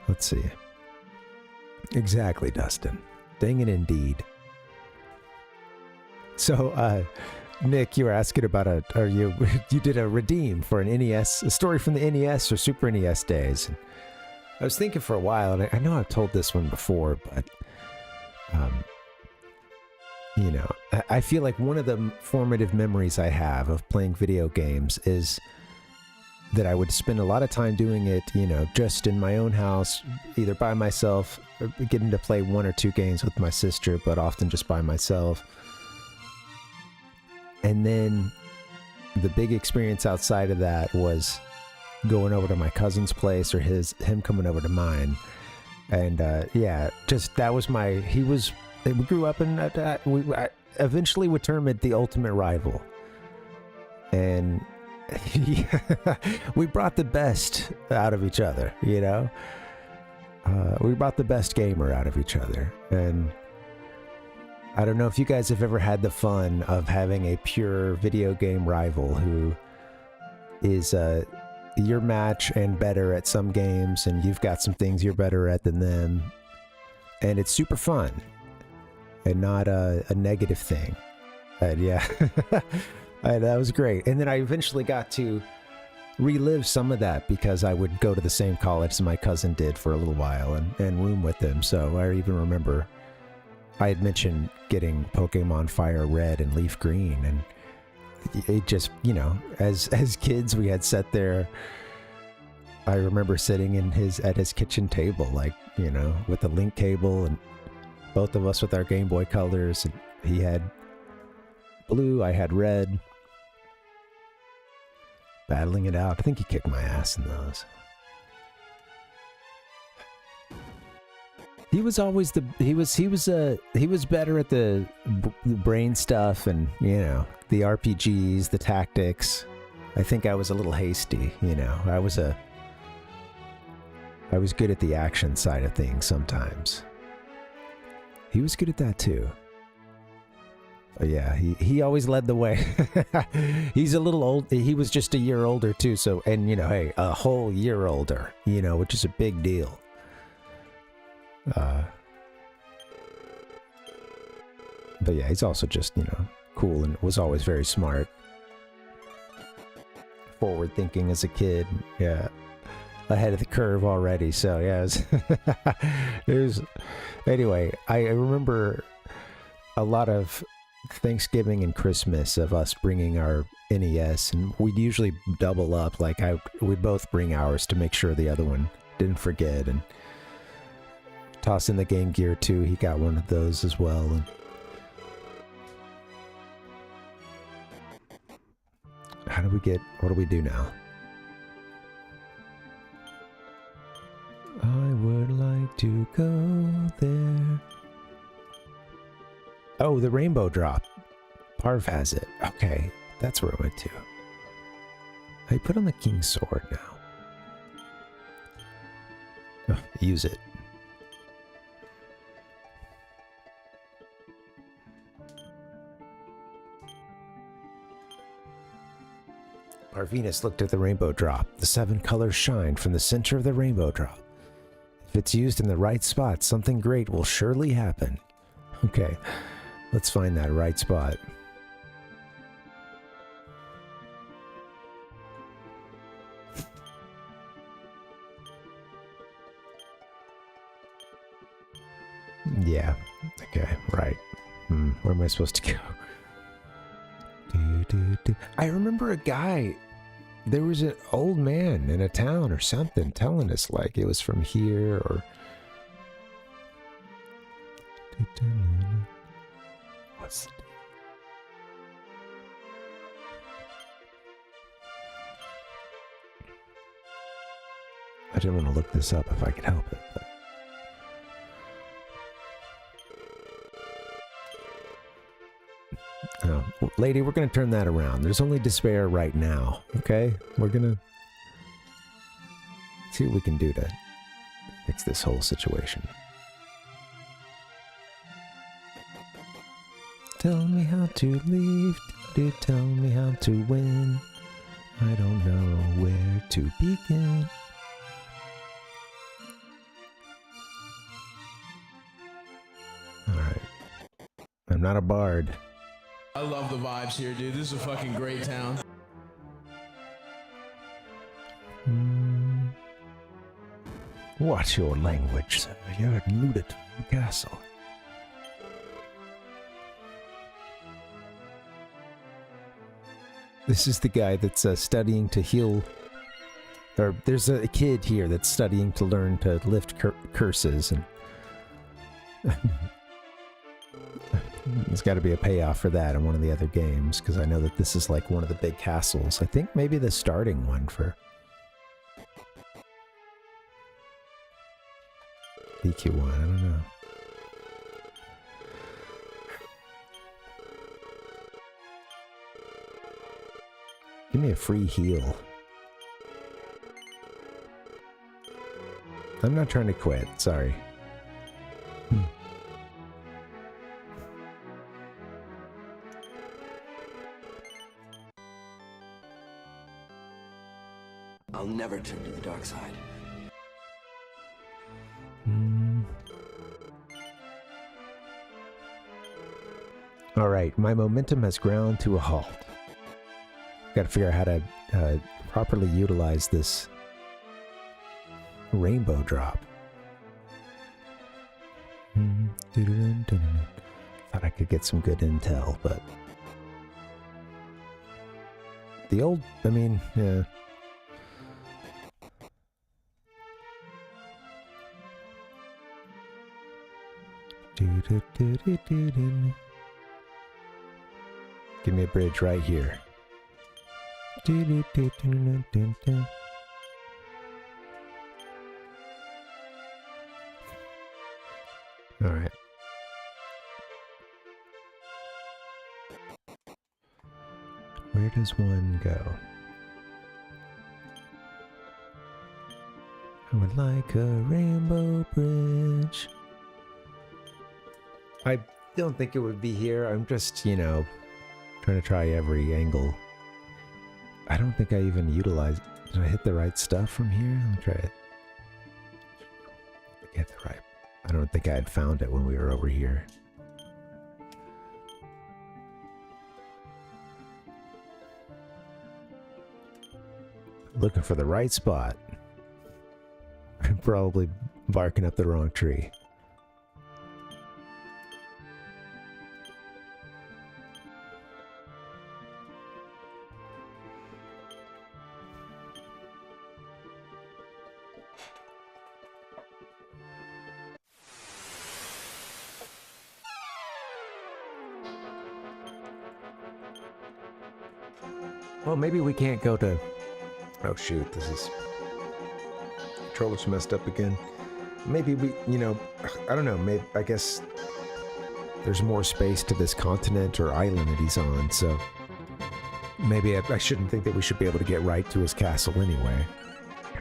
Let's see. Exactly, Dustin. Dang it indeed. So, Nick, you were asking about you did a redeem for an NES, a story from the NES or Super NES days. And I was thinking for a while, and I know I've told this one before, but, you know, I feel like one of the formative memories I have of playing video games is that I would spend a lot of time doing it, you know, just in my own house, either by myself, or getting to play 1 or 2 games with my sister, but often just by myself. And then the big experience outside of that was going over to my cousin's place or him coming over to mine. And yeah, just that was we grew up in, eventually would term it the ultimate rival. And we brought the best out of each other, you know? We brought the best gamer out of each other. And I don't know if you guys have ever had the fun of having a pure video game rival who is your match and better at some games, and you've got some things you're better at than them. And it's super fun and not a negative thing. And yeah, that was great. And then I eventually got to relive some of that because I would go to the same college as my cousin did for a little while and room with him. So I even remember I had mentioned getting Pokemon Fire Red and Leaf Green, and it just, you know, as kids we had sat there. I remember sitting at his kitchen table, like, you know, with the link cable, and both of us with our Game Boy colors. And he had blue, I had red, battling it out. I think he kicked my ass in those. He was always he was better at the brain stuff, and, you know, the RPGs, the tactics. I think I was a little hasty, you know. I was good at the action side of things sometimes. He was good at that too. But yeah, he always led the way. He's a little old. He was just a year older too. So, and, you know, hey, a whole year older, you know, which is a big deal. But yeah, he's also just, you know, cool, and was always very smart. Forward thinking as a kid. Yeah. Ahead of the curve already. So yeah, it was anyway, I remember a lot of Thanksgiving and Christmas of us bringing our NES, and we'd usually double up. Like we'd both bring ours to make sure the other one didn't forget, and toss in the Game Gear too. He got one of those as well. And what do we do now? I would like to go there. Oh, the rainbow drop. Parv has it. Okay, that's where it went to. I put on the King's Sword now. Oh, use it. Parvinus looked at the rainbow drop. The 7 colors shine from the center of the rainbow drop. If it's used in the right spot, something great will surely happen. Okay, let's find that right spot. Yeah, okay, right. Where am I supposed to go? I remember a guy, there was an old man in a town or something telling us like it was from here, or what's I didn't want to look this up if I could help it, but oh, lady, we're going to turn that around. There's only despair right now, okay? We're going to see what we can do to fix this whole situation. Tell me how to leave, tell me how to win. I don't know where to begin. Alright. I'm not a bard. I love the vibes here, dude. This is a fucking great town. What's your language, sir? You're at Luditon Castle. This is the guy that's studying to heal. Or there's a kid here that's studying to learn to lift curses, and there's got to be a payoff for that in one of the other games, because I know that this is like one of the big castles. I think maybe the starting one for BQ1, I don't know. Give me a free heal. I'm not trying to quit, sorry. I'll never turn to the dark side. Alright, my momentum has ground to a halt. Gotta figure out how to properly utilize this rainbow drop. Thought I could get some good intel, but... The old... I mean, yeah... Give me a bridge right here. All right. Where does one go? I would like a rainbow bridge. I don't think it would be here. I'm just, you know, trying to try every angle. I don't think I even utilized... Did I hit the right stuff from here? Let me try it. Get the right... I don't think I had found it when we were over here. Looking for the right spot. I'm probably barking up the wrong tree. Well, maybe we can't go to... Oh shoot, this is... Controller's messed up again. Maybe we, you know, I don't know, maybe, I guess... There's more space to this continent or island that he's on, so... Maybe I shouldn't think that we should be able to get right to his castle anyway.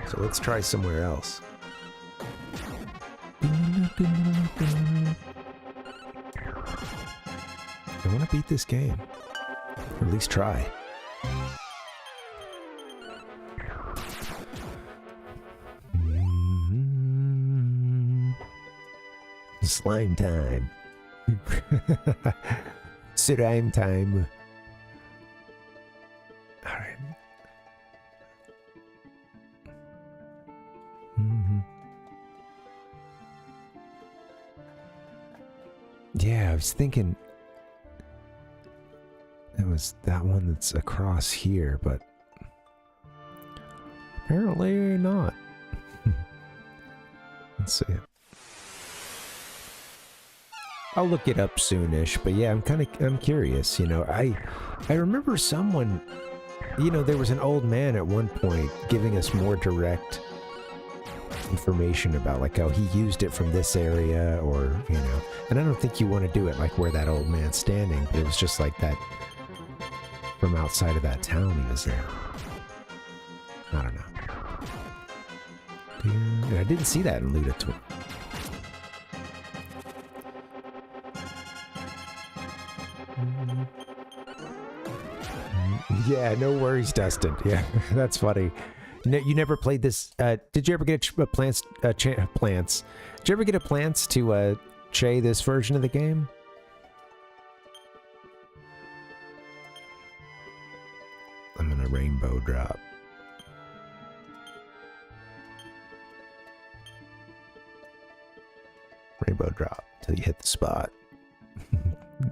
So let's try somewhere else. I want to beat this game. Or at least try. Slime time. Slime time. Alright. Yeah, I was thinking it was that one that's across here, but apparently not. Let's see. I'll look it up soonish, but yeah, I'm curious, you know. I remember someone, you know, there was an old man at one point giving us more direct information about like how he used it from this area, or, you know, and I don't think you want to do it like where that old man's standing, but it was just like that from outside of that town he was there. I don't know. And I didn't see that in Luda Tour. Yeah, no worries, Dustin. Yeah, that's funny. You never played this. Did you ever get plants? Did you ever get a plants to Che this version of the game? I'm gonna rainbow drop. Rainbow drop till you hit the spot.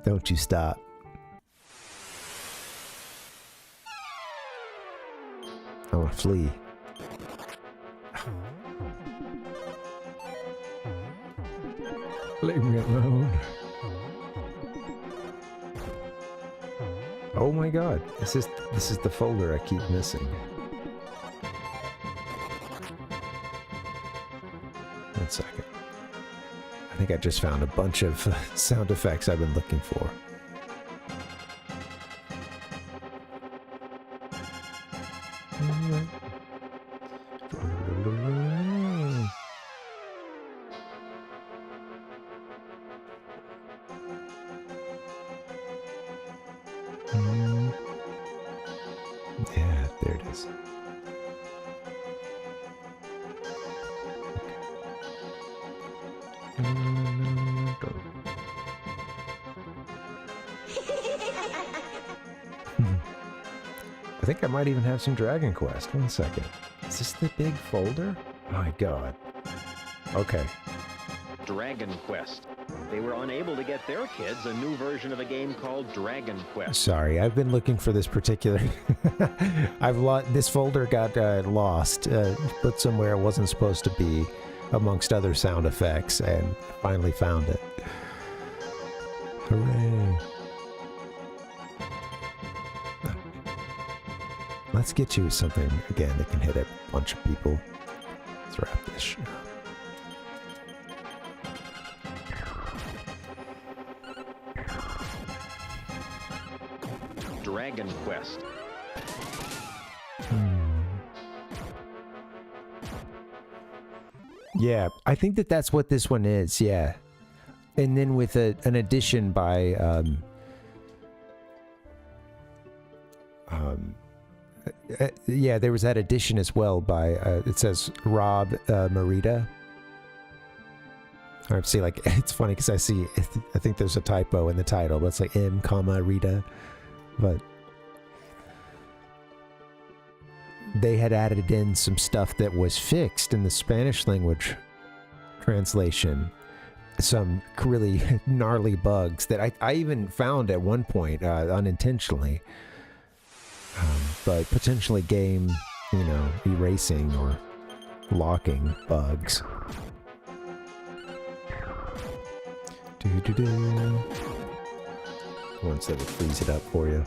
Don't you stop. I want to flee. Leave me alone. Oh my god, this is the folder I keep missing. One second. I think I just found a bunch of sound effects I've been looking for. there it is. I think I might even have some Dragon Quest. 1 second. Is this the big folder? My god. Okay. Dragon Quest. They were unable to get their kids a new version of a game called Dragon Quest. Sorry, I've been looking for this particular... This folder got lost, put somewhere it wasn't supposed to be, amongst other sound effects, and finally found it. Hooray. Let's get you something, again, that can hit a bunch of people. Let's wrap this shit up. Dragon Quest. Yeah, I think that's what this one is, yeah. And then with an addition by... yeah, there was that addition as well by, it says Rob Merida. I see, like, it's funny because I think there's a typo in the title, but it's like M, Rita. But they had added in some stuff that was fixed in the Spanish language translation. Some really gnarly bugs that I even found at one point unintentionally. But potentially game, erasing or locking bugs. Ones that would freeze it up for you.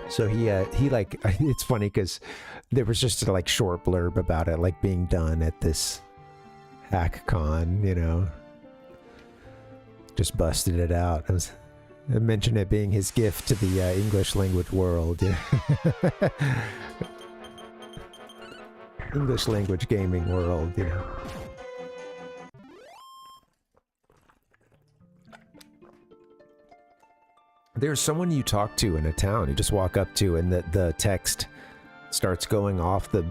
So he like, it's funny because there was just a like short blurb about it like being done at this HackCon, just busted it out. I mentioned it being his gift to the English language world. English language gaming world, There's someone you talk to in a town, you just walk up to, and the text starts going off the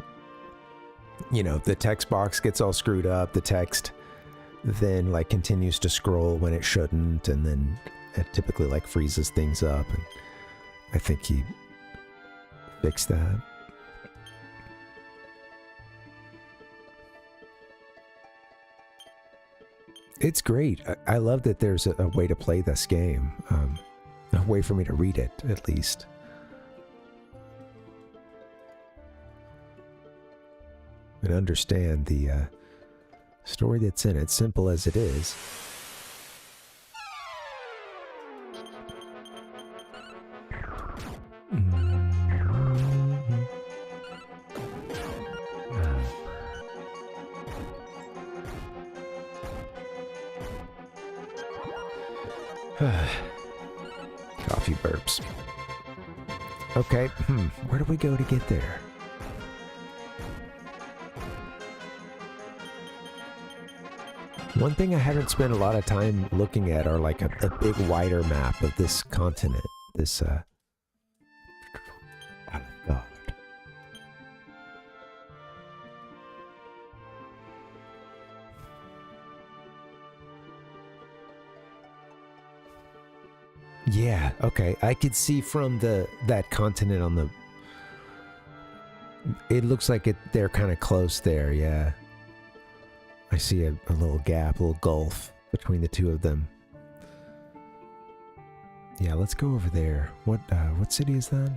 text box gets all screwed up, the text then like continues to scroll when it shouldn't, and then it typically like freezes things up, and I think he fixed that. It's great. I love that there's a way to play this game. A way for me to read it, at least. And understand the story that's in it, simple as it is. Coffee burps. Okay, where do we go to get there? One thing I haven't spent a lot of time looking at are like a big wider map of this continent. This, oh God. Yeah, okay. I could see from that continent on the... It looks like they're kind of close there, yeah. I see a little gap, a little gulf between the two of them. Yeah, let's go over there. What city is that?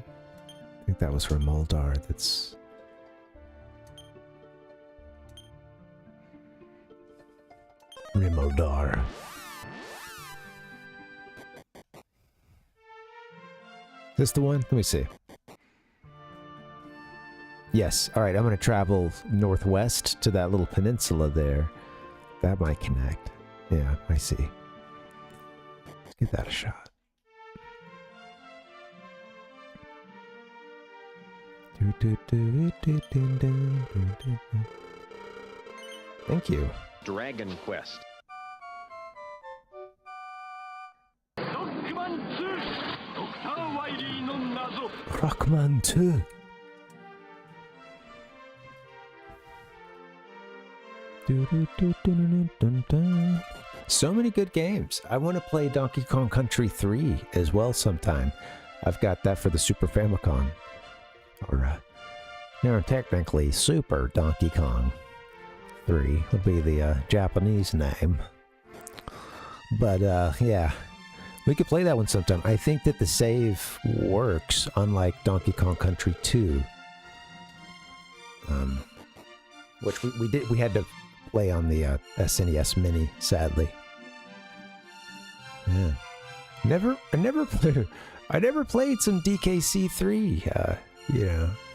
I think that was from Moldar. That's... Rimoldar. Is this the one? Let me see. Yes. All right, I'm going to travel northwest to that little peninsula there. That might connect. Yeah, I see. Let's give that a shot. Thank you. Dragon Quest. Trackman 2. So many good games. I want to play Donkey Kong Country 3 as well sometime. I've got that for the Super Famicom. Or, technically Super Donkey Kong 3 would be the Japanese name. But, yeah. We could play that one sometime. I think that the save works, unlike Donkey Kong Country 2. Which we had to play on the SNES Mini, sadly. Yeah. I never played some DKC3.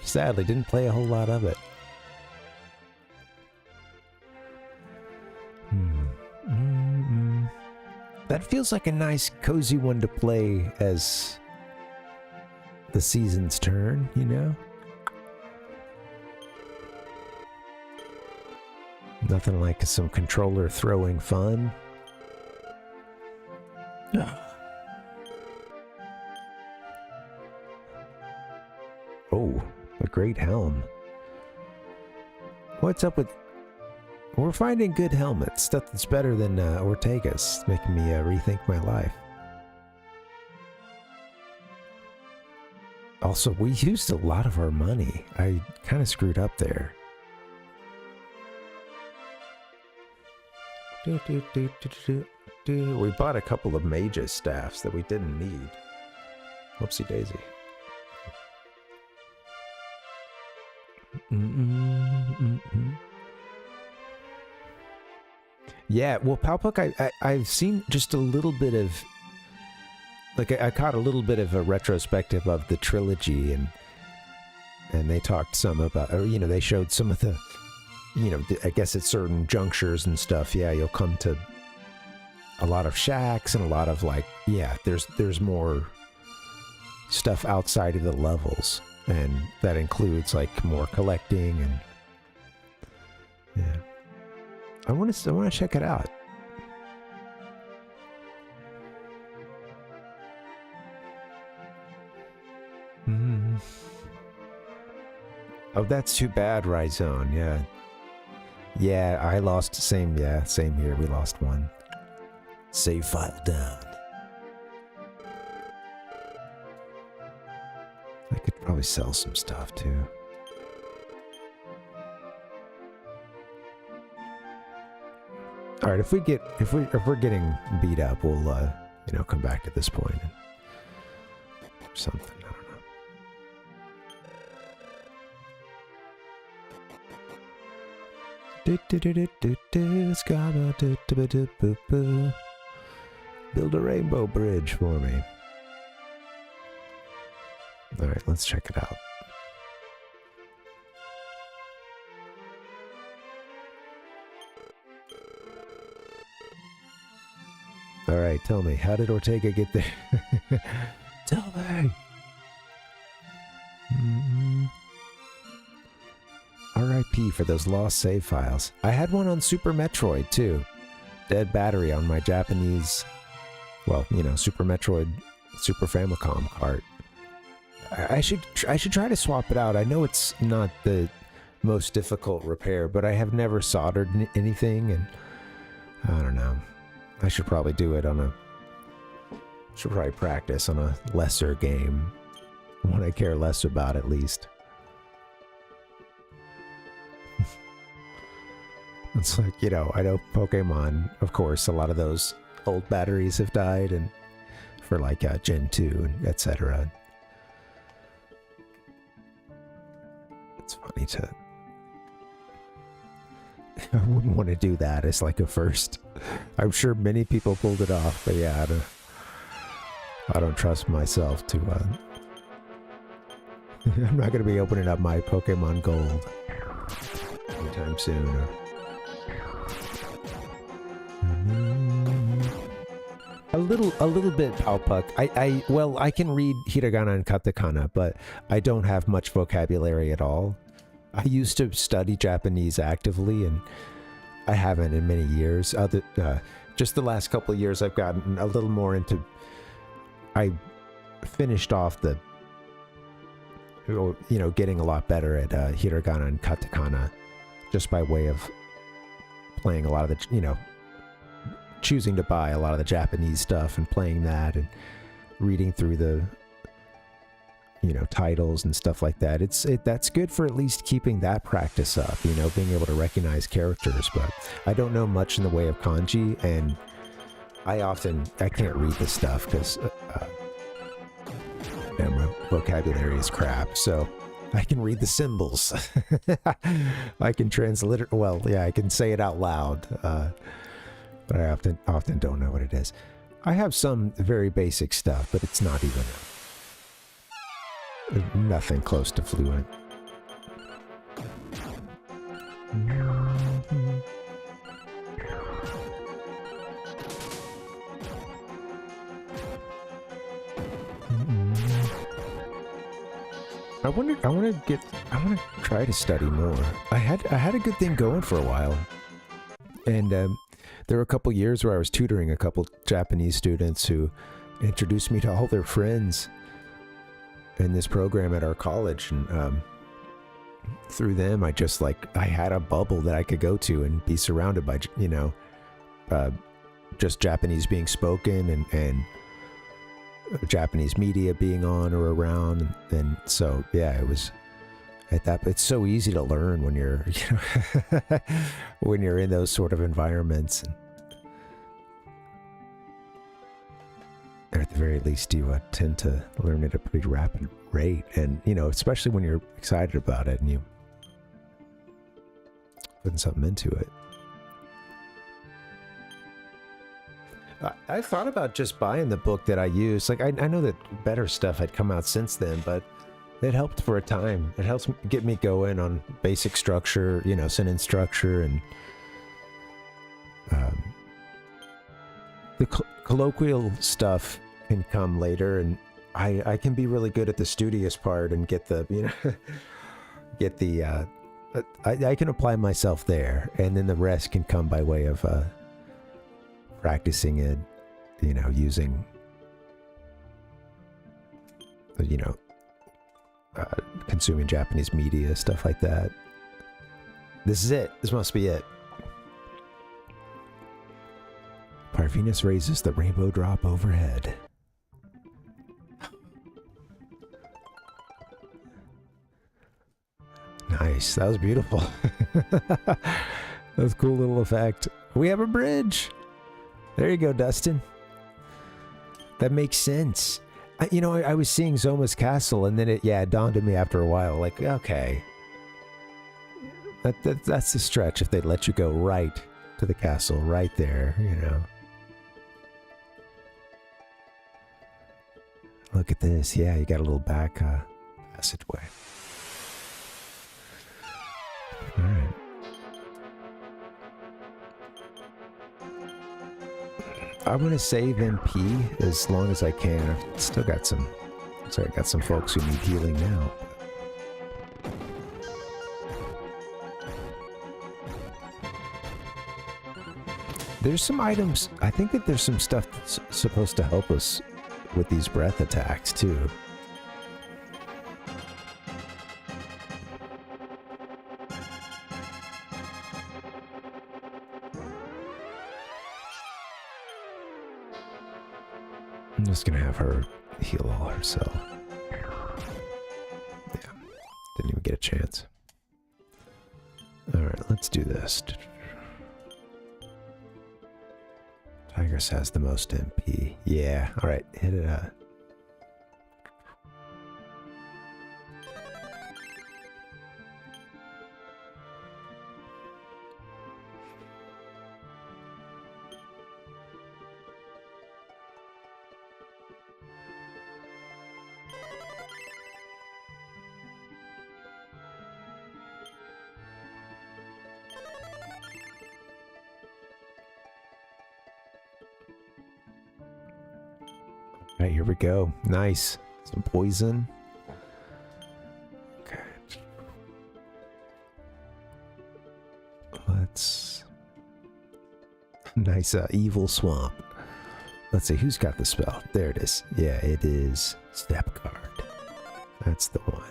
Sadly, didn't play a whole lot of it. That feels like a nice, cozy one to play as the seasons turn, you know? Nothing like some controller throwing fun. Oh, a great helm. What's up with... We're finding good helmets, stuff that's better than Ortega's, making me rethink my life. Also, we used a lot of our money. I kind of screwed up there. We bought a couple of Mage's staffs that we didn't need. Whoopsie daisy. Yeah, well, Palpuck, I've seen just a little bit of... Like, I caught a little bit of a retrospective of the trilogy, and they talked some about... Or, they showed some of the... I guess at certain junctures and stuff, yeah, you'll come to a lot of shacks and a lot of, like... Yeah, there's more stuff outside of the levels, and that includes, like, more collecting and... Yeah. I want to check it out. Oh, that's too bad, Rhizone. Yeah. Yeah, I lost. Same here. We lost one. Save file down. I could probably sell some stuff too. All right, if we're getting beat up, we'll come back to this point and something. I don't know. Build a rainbow bridge for me. All right, let's check it out. All right, tell me, how did Ortega get there? Tell me. R.I.P. for those lost save files. I had one on Super Metroid, too. Dead battery on my Japanese, Super Metroid, Super Famicom cart. I should try to swap it out. I know it's not the most difficult repair, but I have never soldered anything, and I don't know. I should probably do it should probably practice on a lesser game. One I care less about, at least. It's like, I know Pokemon, of course, a lot of those old batteries have died, and for like Gen 2 and etc. It's funny I wouldn't want to do that as like a first. I'm sure many people pulled it off, but yeah, I don't trust myself to. I'm not going to be opening up my Pokemon Gold anytime soon. A little bit, Palpuck. I can read hiragana and katakana, but I don't have much vocabulary at all. I used to study Japanese actively, and I haven't in many years. Just the last couple of years, I've gotten a little more into... I finished off the you know, getting a lot better at hiragana and katakana just by way of playing a lot of the, you know, choosing to buy a lot of the Japanese stuff and playing that and reading through the, you know, titles and stuff like that. That's good for at least keeping that practice up, you know, being able to recognize characters. But I don't know much in the way of kanji, and I can't read this stuff because my vocabulary is crap. So I can read the symbols. I can translate it. Well, yeah, I can say it out loud, but I often don't know what it is. I have some very basic stuff, but it's not even nothing close to fluent. I want to try to study more. I had a good thing going for a while, and there were a couple years where I was tutoring a couple Japanese students who introduced me to all their friends in this program at our college, and through them, I had a bubble that I could go to and be surrounded by, you know, just Japanese being spoken and Japanese media being on or around, and so yeah, it was at that. It's so easy to learn when you're, you know, when you're in those sort of environments. Or at the very least, you tend to learn at a pretty rapid rate, and you know, especially when you're excited about it and you putting something into it. I thought about just buying the book that I used. Like, I know that better stuff had come out since then, but it helped for a time. It helps get me going on basic structure, you know, sentence structure, and the colloquial stuff can come later, and I can be really good at the studious part and get the, you know, get the, I can apply myself there, and then the rest can come by way of practicing it, you know, using, you know, consuming Japanese media, stuff like that. This is it. This must be it. Parvinus raises the rainbow drop overhead. Nice. That was beautiful. That was a cool little effect. We have a bridge. There you go, Dustin. That makes sense. You know, I was seeing Zoma's castle, and then it dawned on me after a while, like, okay, that's the stretch if they let you go right to the castle, right there, you know. Look at this. Yeah, you got a little back passageway. All right. I'm going to save MP as long as I can. I've still got some... Sorry, I got some folks who need healing now. There's some items... I think that there's some stuff that's supposed to help us with these breath attacks, too. I'm just gonna have her heal all herself. Yeah, didn't even get a chance. Alright, let's do this. Tigress has the most MP. Yeah, alright, hit it up. All right, here we go. Nice. Some poison. Okay. Let's... Nice evil swamp. Let's see, who's got the spell? There it is. Yeah, it is Step Guard. That's the one.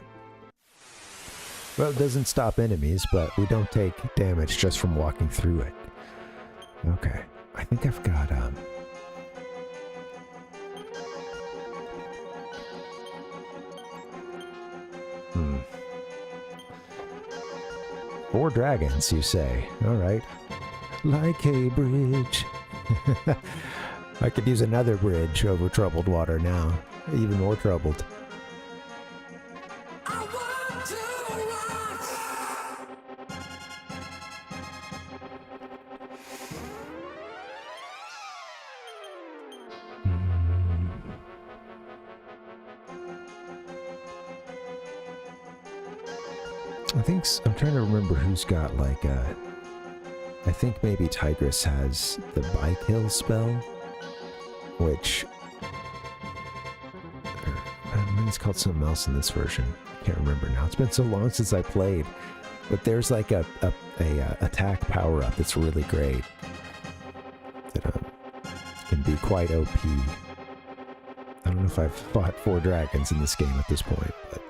Well, it doesn't stop enemies, but we don't take damage just from walking through it. Okay. I think I've got, Four dragons, you say? Alright. Like a bridge. I could use another bridge over troubled water now. Even more troubled. I'm trying to remember who's got like I think maybe Tigress has the bike hill spell, which it's called something else in this version. I can't remember now. It's been so long since I played, but there's like a attack power up that's really great that can be quite OP. I don't know if I've fought 4 dragons in this game at this point, but.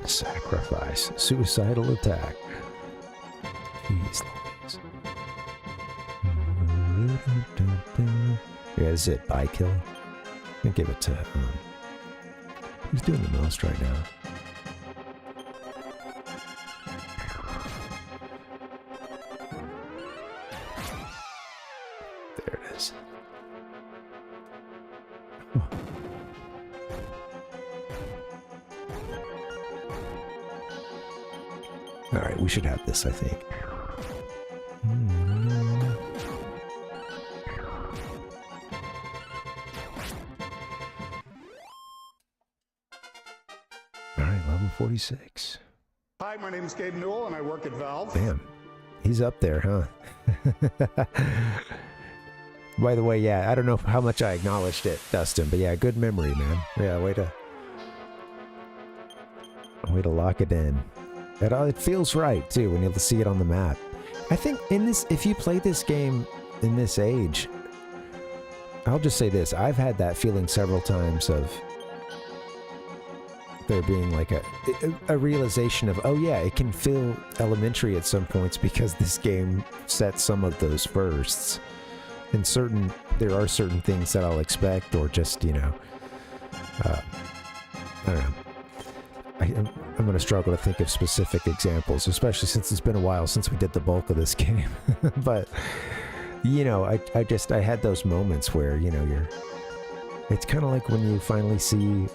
Sacrifice. Suicidal attack. Jeez Louise. Yeah, is it bike hill? I'm gonna give it to who's doing the most right now? There it is. Alright, we should have this, I think. Alright, level 46. Hi, my name is Gabe Newell, and I work at Valve. Damn. He's up there, huh? By the way, yeah, I don't know how much I acknowledged it, Dustin, but yeah, good memory, man. Yeah, way to lock it in. It feels right, too, when you see it on the map. I think if you play this game in this age, I'll just say this, I've had that feeling several times of there being like a realization of, oh yeah, it can feel elementary at some points because this game sets some of those firsts. And there are certain things that I'll expect, or just, I don't know. I'm going to struggle to think of specific examples, especially since it's been a while since we did the bulk of this game. But, I had those moments where, it's kind of like when you finally see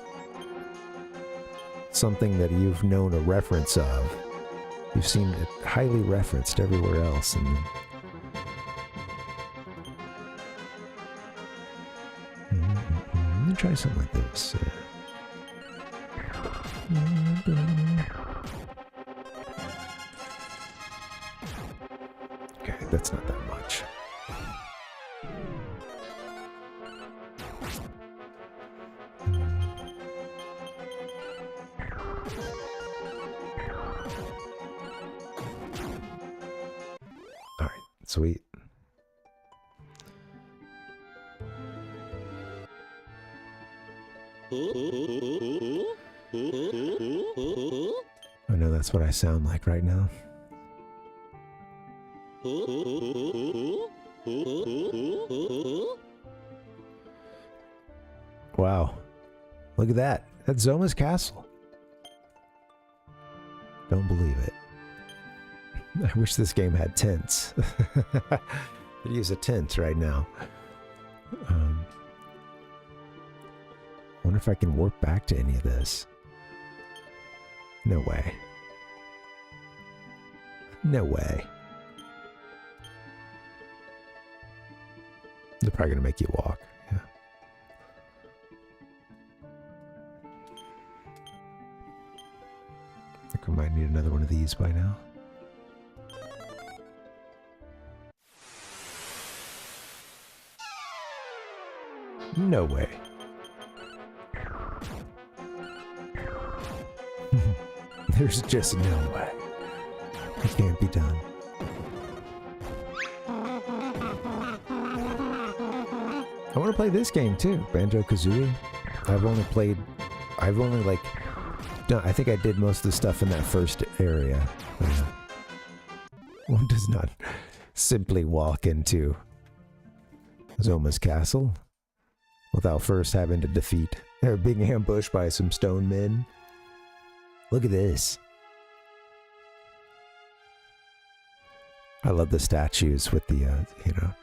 something that you've known a reference of. You've seen it highly referenced everywhere else, and let me try something like this. Okay, that's not that much. All right, sweet. I know that's what I sound like right now. Wow. Look at that. That's Zoma's castle. Don't believe it. I wish this game had tents. I'd use a tent right now. Wonder if I can warp back to any of this. No way. No way. They're probably gonna make you walk. Yeah. I think we might need another one of these by now. No way. There's just no way. It can't be done. I want to play this game too, Banjo-Kazooie. I've only like, done, I think I did most of the stuff in that first area. One does not simply walk into Zoma's castle without first having to defeat or being ambushed by some stone men. Look at this. I love the statues with the, you know,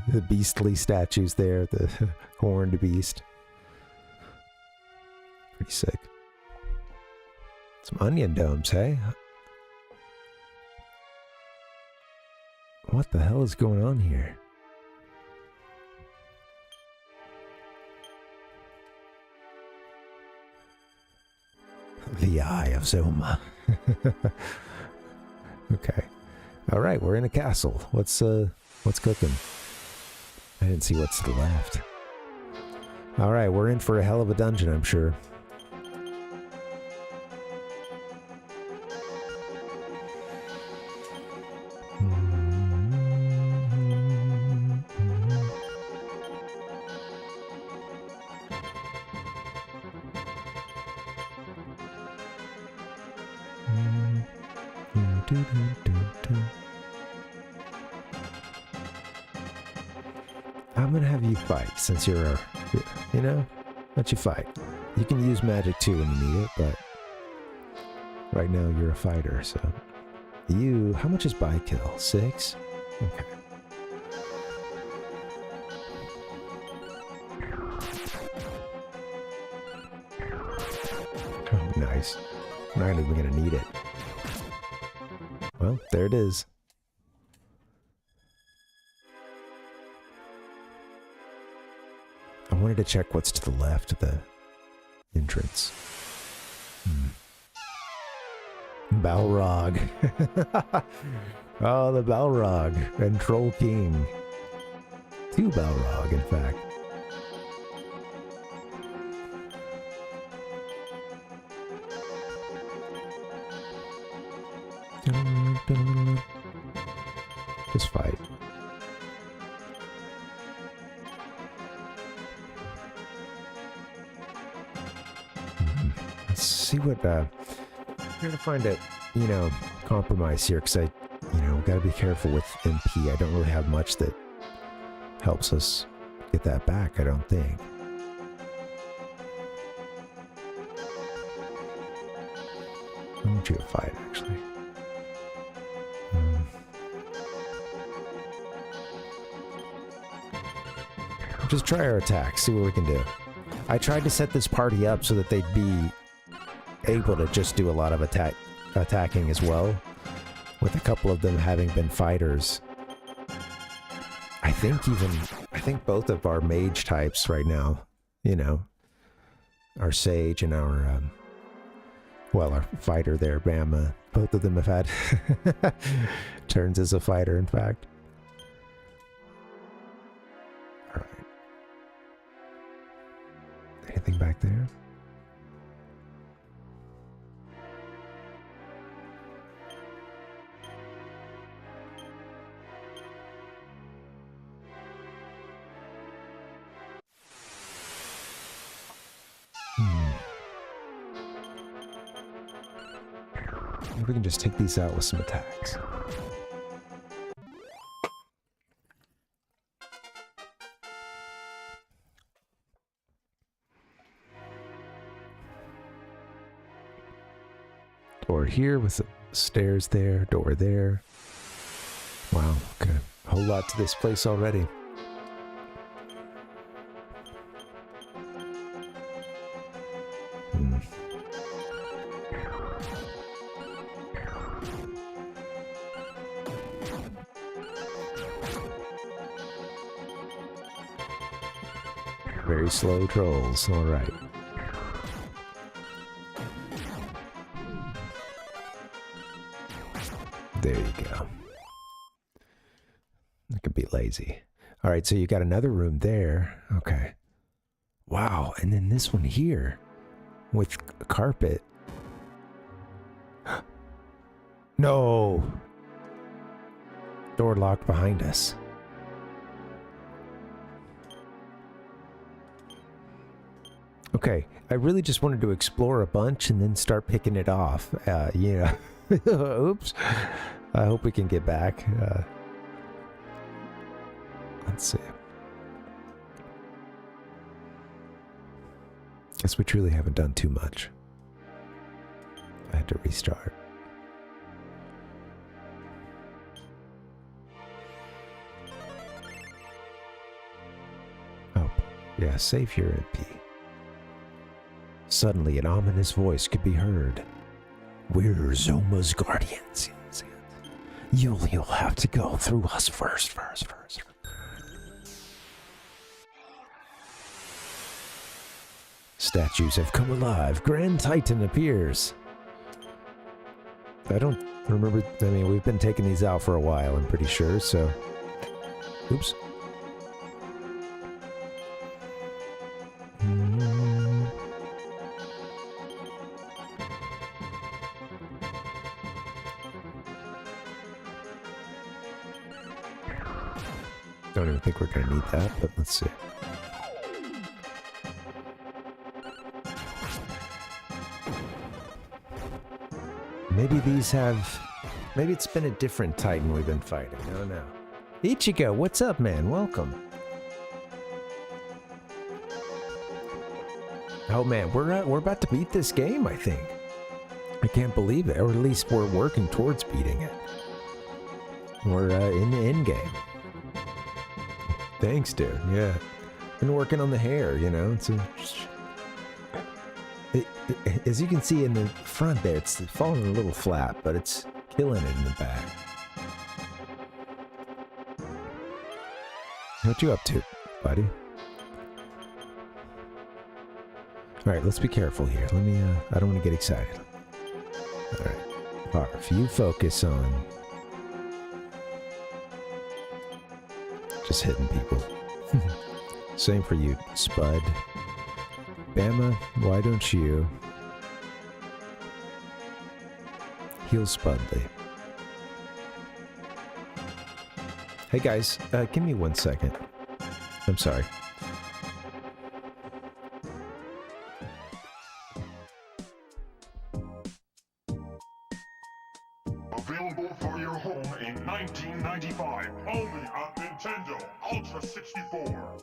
the beastly statues there, the horned beast. Pretty sick. Some onion domes, hey? What the hell is going on here? The Eye of Zoma. Okay. All right, we're in a castle. What's cooking? I didn't see what's to the left. All right, we're in for a hell of a dungeon, I'm sure. I'm gonna have you fight since you're a, you know, let you fight. You can use magic too when you need it, but right now you're a fighter, so. You, how much is by kill? 6? Okay. Oh, nice. I'm not even gonna need it. Well, there it is. I wanted to check what's to the left of the entrance. Balrog. Oh, the Balrog and Troll King. 2 Balrog, in fact. Just fight. Let's see what, I'm trying to find a, you know, compromise here, because I, you know, gotta be careful with MP. I don't really have much that helps us get that back, I don't think. I want you to fight, actually. Just try our attacks, see what we can do. I tried to set this party up so that they'd be able to just do a lot of attacking as well, with a couple of them having been fighters. I think both of our mage types right now, you know, our sage and our, well, our fighter there, Bama, both of them have had turns as a fighter, in fact. Alright. Anything back there? Maybe we can just take these out with some attacks. Door here with the stairs there, door there. Wow, okay. A whole lot to this place already. Very slow trolls, alright. There you go. I can be lazy. Alright, so you got another room there. Okay. Wow, and then this one here with a carpet. No! Door locked behind us. Okay, I really just wanted to explore a bunch and then start picking it off. You know, oops. I hope we can get back. Let's see. Guess we truly haven't done too much. I had to restart. Oh, yeah, save your MP. Suddenly, an ominous voice could be heard. We're Zoma's guardians. You'll have to go through us first. Statues have come alive. Grand Titan appears. I don't remember. I mean, we've been taking these out for a while, I'm pretty sure, so. Oops. Don't even think we're going to need that, but let's see. Maybe these have... Maybe it's been a different Titan we've been fighting. I don't know. Ichigo, what's up, man? Welcome. Oh, man, we're about to beat this game, I think. I can't believe it. Or at least we're working towards beating it. We're in the end game. Thanks, dude. Yeah. Been working on the hair, you know. It's as you can see in the front there, it's falling a little flat, but it's killing it in the back. What you up to, buddy? Alright, let's be careful here. Let me, I don't want to get excited. Alright. Parv, you focus on just hitting people. Same for you, Spud. Bama, why don't you heal Spudley? Hey guys, give me 1 second. I'm sorry. Available for your home in 1995, only on Nintendo Ultra 64.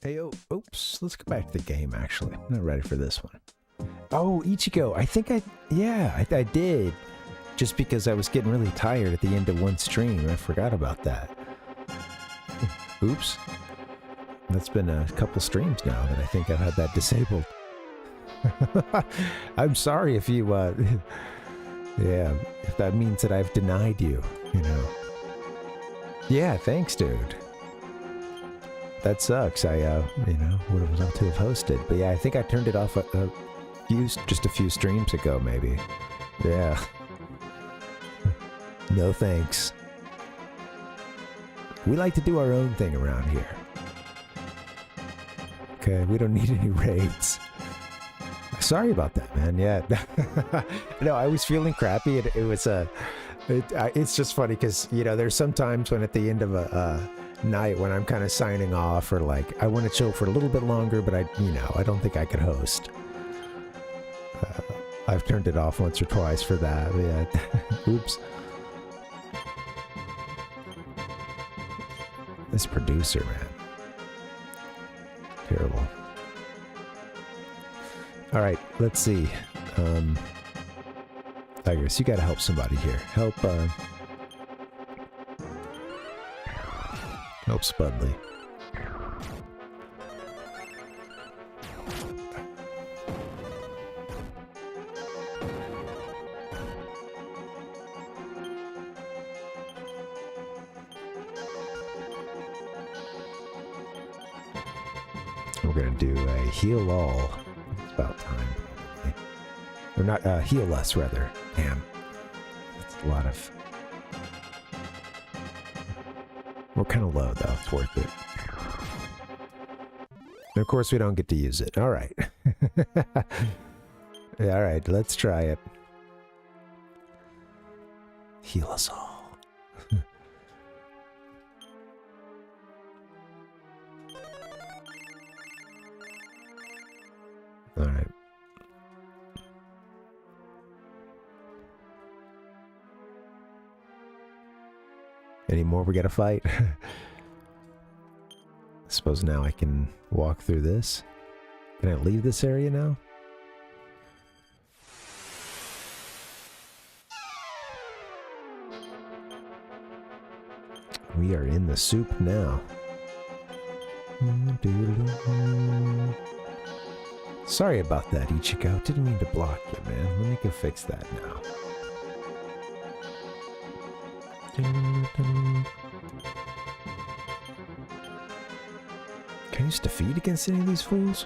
Hey, oops, let's go back to the game, actually. I'm not ready for this one. Oh, Ichigo, I think I did. Just because I was getting really tired at the end of one stream. I forgot about that. Oops. That's been a couple streams now that I think I've had that disabled. I'm sorry if you, yeah, if that means that I've denied you, you know. Yeah, thanks, dude. That sucks. I, you know, would have loved to have hosted. But yeah, I think I turned it off just a few streams ago, maybe. Yeah. No thanks. We like to do our own thing around here. Okay, we don't need any raids. Sorry about that, man. Yeah. No, I was feeling crappy. It was it's just funny because, you know, there's some times when at the end of a night when I'm kind of signing off or like I want to chill for a little bit longer, but I don't think I could host. I've turned it off once or twice for that. Yeah. Oops. This producer, man. Terrible. All right, let's see. Tigers, you gotta help somebody here. Help Spudley. we're gonna do a heal all. It's about time, probably. Or not, heal us, rather. Damn. That's a lot of... We're kind of low, though. It's worth it. And of course, we don't get to use it. Alright. Alright, let's try it. Heal us all. Alright. Any more we gotta fight? I suppose now I can walk through this. Can I leave this area now? We are in the soup now. Sorry about that, Ichigo. Didn't mean to block you, man. Let me go fix that now. Can I use defeat against any of these fools?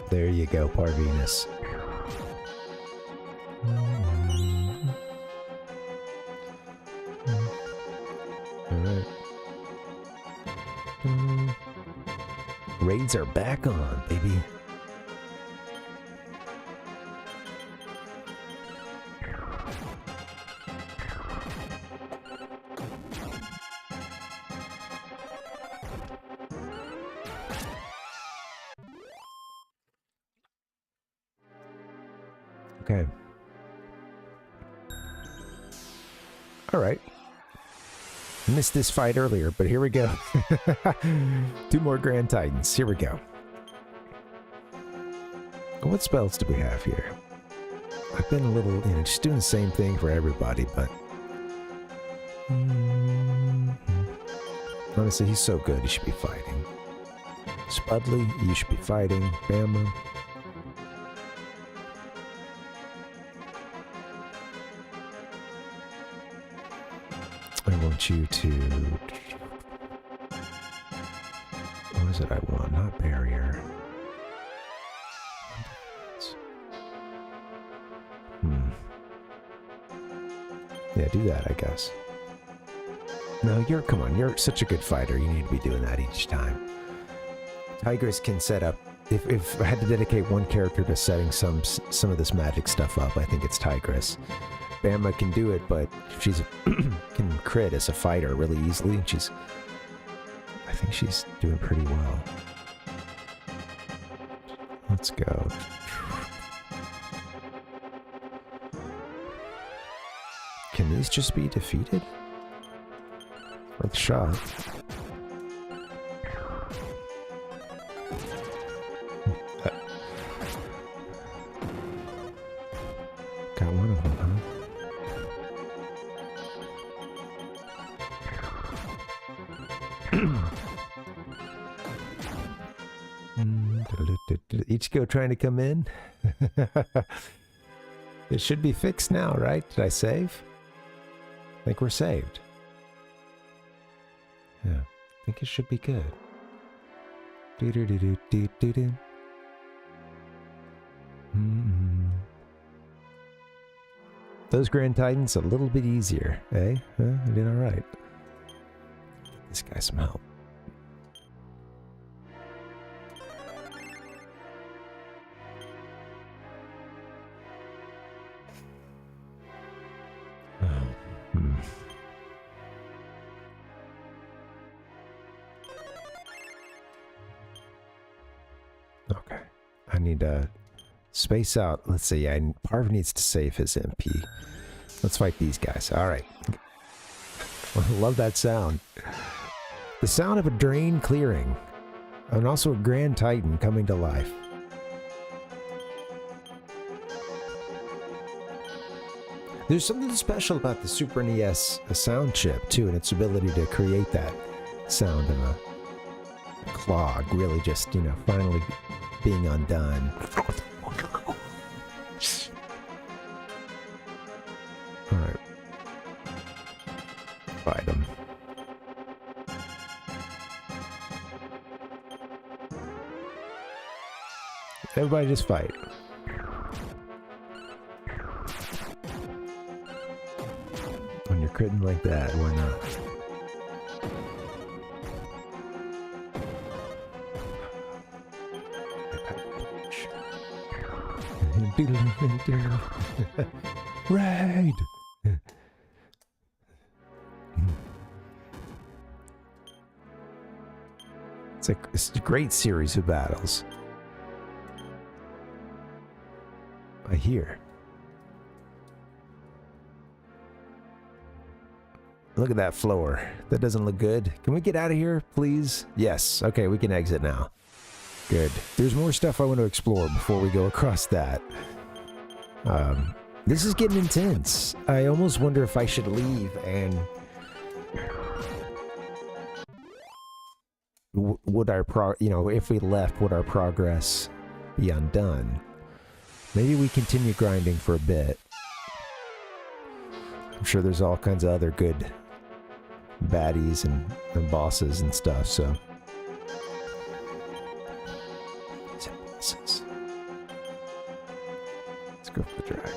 There you go, Parvinus. Alright. Raids are back on, baby. Okay. Alright. Missed this fight earlier, but here we go. 2 more Grand Titans. Here we go. What spells do we have here? I've been a little, just doing the same thing for everybody, but... honestly, he's so good, he should be fighting. Spudley, you should be fighting. Bama. I want you to... What is it I want? Not barrier. Yeah, do that, I guess. No, come on, you're such a good fighter. You need to be doing that each time. Tigress can set up... If I had to dedicate one character to setting some of this magic stuff up, I think it's Tigress. Bama can do it, but she's can crit as a fighter really easily, and I think she's doing pretty well. Let's go. Can these just be defeated? Worth a shot. Got one of them, huh? Ichigo trying to come in? It should be fixed now, right? Did I save? I think we're saved. Yeah, I think it should be good. Those Grand Titans a little bit easier, eh? Huh? I did alright. This guy some help. Okay. I need to space out. Let's see. Parv needs to save his MP. Let's fight these guys. Alright. I love that sound. The sound of a drain clearing. And also a Grand Titan coming to life. There's something special about the Super NES sound chip, too, and its ability to create that sound in clog really just, you know, finally being undone. Alright. Fight him. Everybody just fight. When you're critting like that, why not? Raid! It's a great series of battles. I hear. Look at that floor. That doesn't look good. Can we get out of here, please? Yes. Okay, we can exit now. Good. There's more stuff I want to explore before we go across that. This is getting intense. I almost wonder if I should leave and... would our if we left, would our progress be undone? Maybe we continue grinding for a bit. I'm sure there's all kinds of other good baddies and bosses and stuff, so... Let's go for the dragon.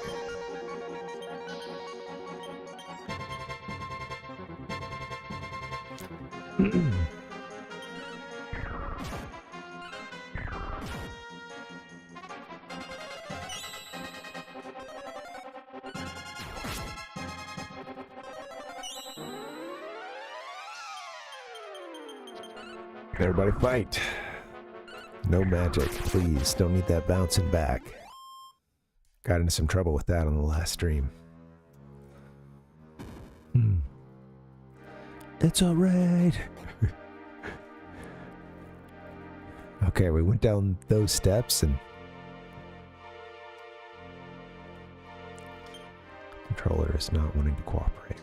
Everybody fight. No magic, please. Don't need that bouncing back. Got into some trouble with that on the last stream. It's alright. Okay, we went down those steps and... Controller is not wanting to cooperate.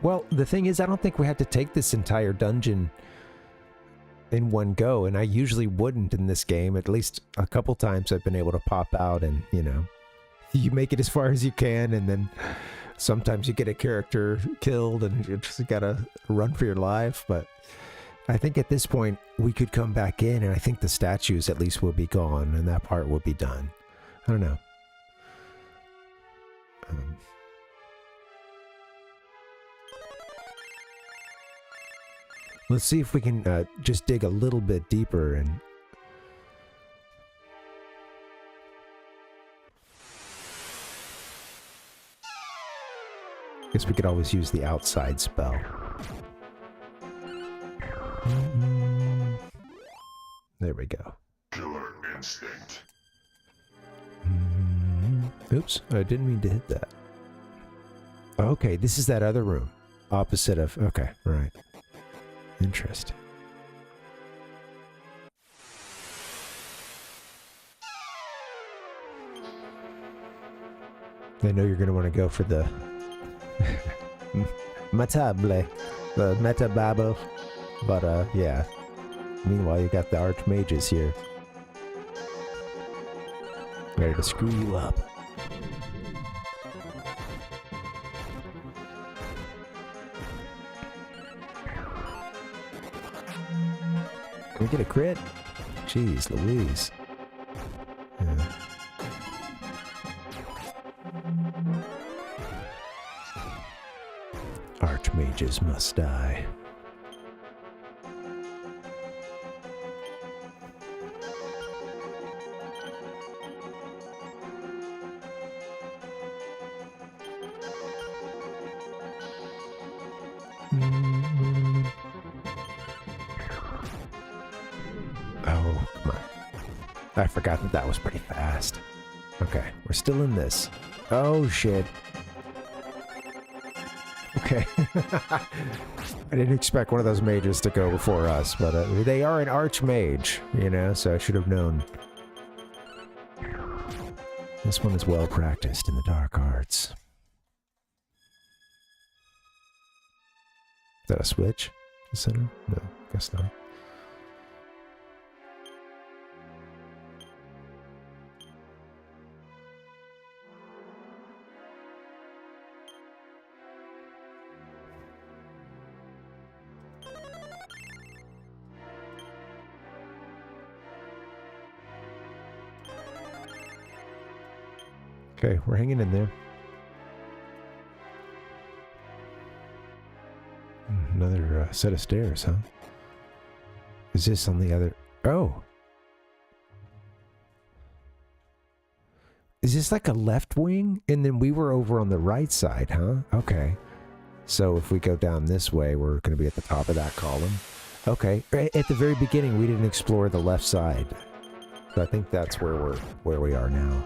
Well, the thing is, I don't think we had to take this entire dungeon in one go, and I usually wouldn't in this game. At least a couple times I've been able to pop out and, you know, you make it as far as you can, and then sometimes you get a character killed and you just gotta run for your life. But I think at this point we could come back in, and I think the statues at least will be gone and that part will be done. I don't know. Let's see if we can just dig a little bit deeper and... Guess we could always use the outside spell. There we go. Killer instinct. Oops, I didn't mean to hit that. Okay, this is that other room. Opposite of... Okay, right. Interesting. I know you're going to want to go for the Matable, the Metababo, but yeah. Meanwhile, you got the Archmages here, ready to screw you up. Can we get a crit? Jeez Louise. Yeah. Archmages must die. Oh, come on. I forgot that that was pretty fast. Okay, we're still in this. Oh, shit. Okay. I didn't expect one of those mages to go before us, but they are an archmage, you know, so I should have known. This one is well practiced in the dark arts. Is that a switch? the center? No, guess not. Okay, we're hanging in there. Another set of stairs, huh? Is this on the other... Oh! Is this like a left wing? And then we were over on the right side, huh? Okay. So if we go down this way, we're going to be at the top of that column. Okay. At the very beginning, we didn't explore the left side. So I think that's where we are now.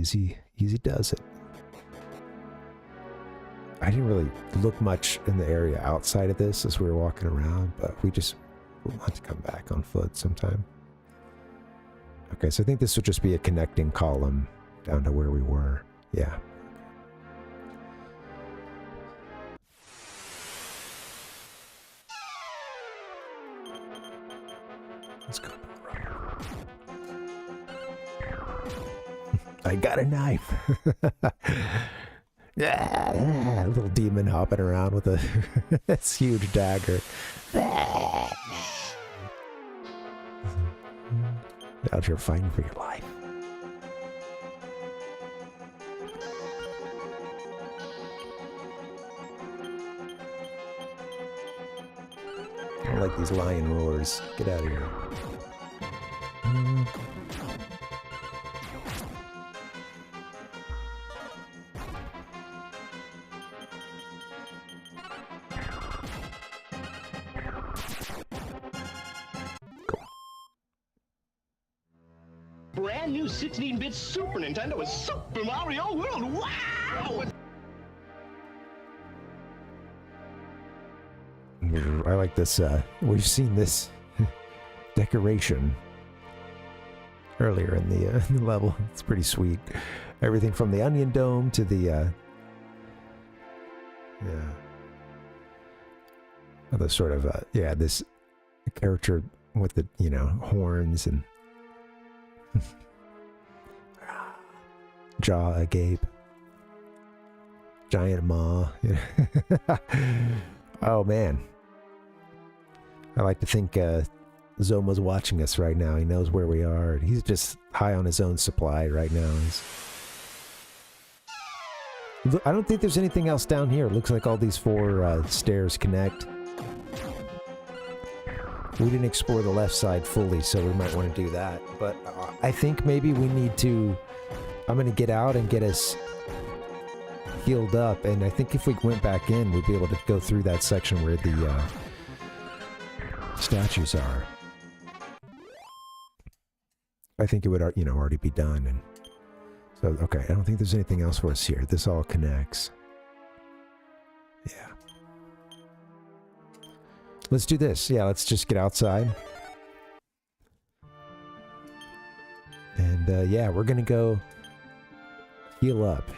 Easy does it. I didn't really look much in the area outside of this as we were walking around, but we'll have to come back on foot sometime. Okay, so I think this will just be a connecting column down to where we were. Yeah. Let's go. I got a knife. Yeah, a little demon hopping around with a this huge dagger. Out here fighting for your life. I don't like these lion roars. Get out of here. Brand new 16-bit Super Nintendo with Super Mario World. Wow! I like this. We've seen this decoration earlier in the level. It's pretty sweet. Everything from the onion dome to the other sort of this character with the horns and jaw agape, giant maw. Oh man, I like to think Zoma's watching us right now. He knows where we are. He's just high on his own supply right now. I don't think there's anything else down here. It looks like all these four stairs connect. We didn't explore the left side fully, so we might want to do that. But I think maybe we need to... I'm going to get out and get us healed up. And I think if we went back in, we'd be able to go through that section where the statues are. I think it would, already be done. And so, okay, I don't think there's anything else for us here. This all connects. Yeah. Let's do this. Yeah, let's just get outside. And yeah, we're gonna go heal up.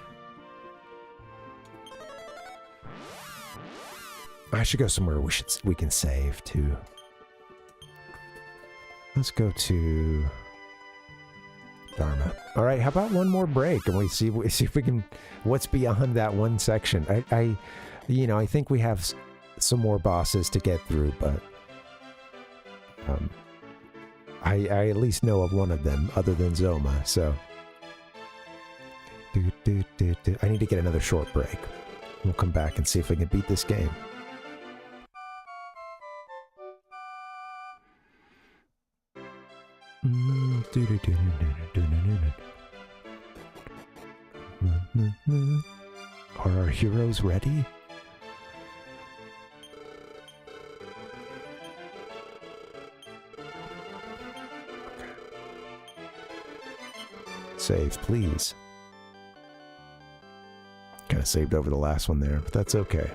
I should go somewhere we can save too. Let's go to Dharma. All right, how about one more break and we see if we can. What's beyond that one section? I think we have some more bosses to get through, but I at least know of one of them other than Zoma, so I need to get another short break. We'll come back and see if we can beat this game. Are our heroes ready? Save, please. Kind of saved over the last one there, but that's okay.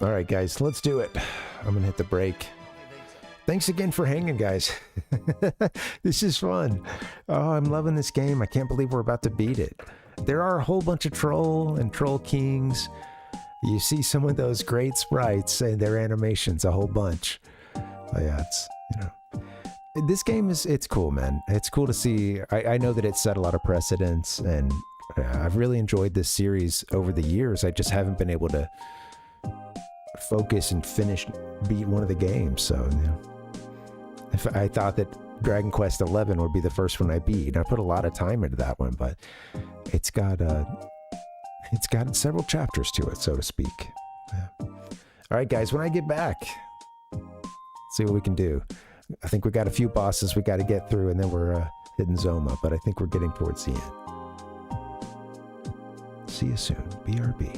All right, guys, let's do it. I'm gonna hit the break. Thanks again for hanging, guys. This is fun. Oh, I'm loving this game. I can't believe we're about to beat it. There are a whole bunch of troll and troll kings. You see some of those great sprites and their animations, a whole bunch. Oh, yeah, it's, you know. This game it's cool, man. It's cool to see. I know that it set a lot of precedents, and I've really enjoyed this series over the years. I just haven't been able to focus and beat one of the games. So, you know, if I thought that Dragon Quest XI would be the first one I beat, I put a lot of time into that one, but it's got several chapters to it, so to speak. Yeah. All right, guys, when I get back, see what we can do. I think we got a few bosses we got to get through, and then we're hitting Zoma, but I think we're getting towards the end. See you soon. BRB.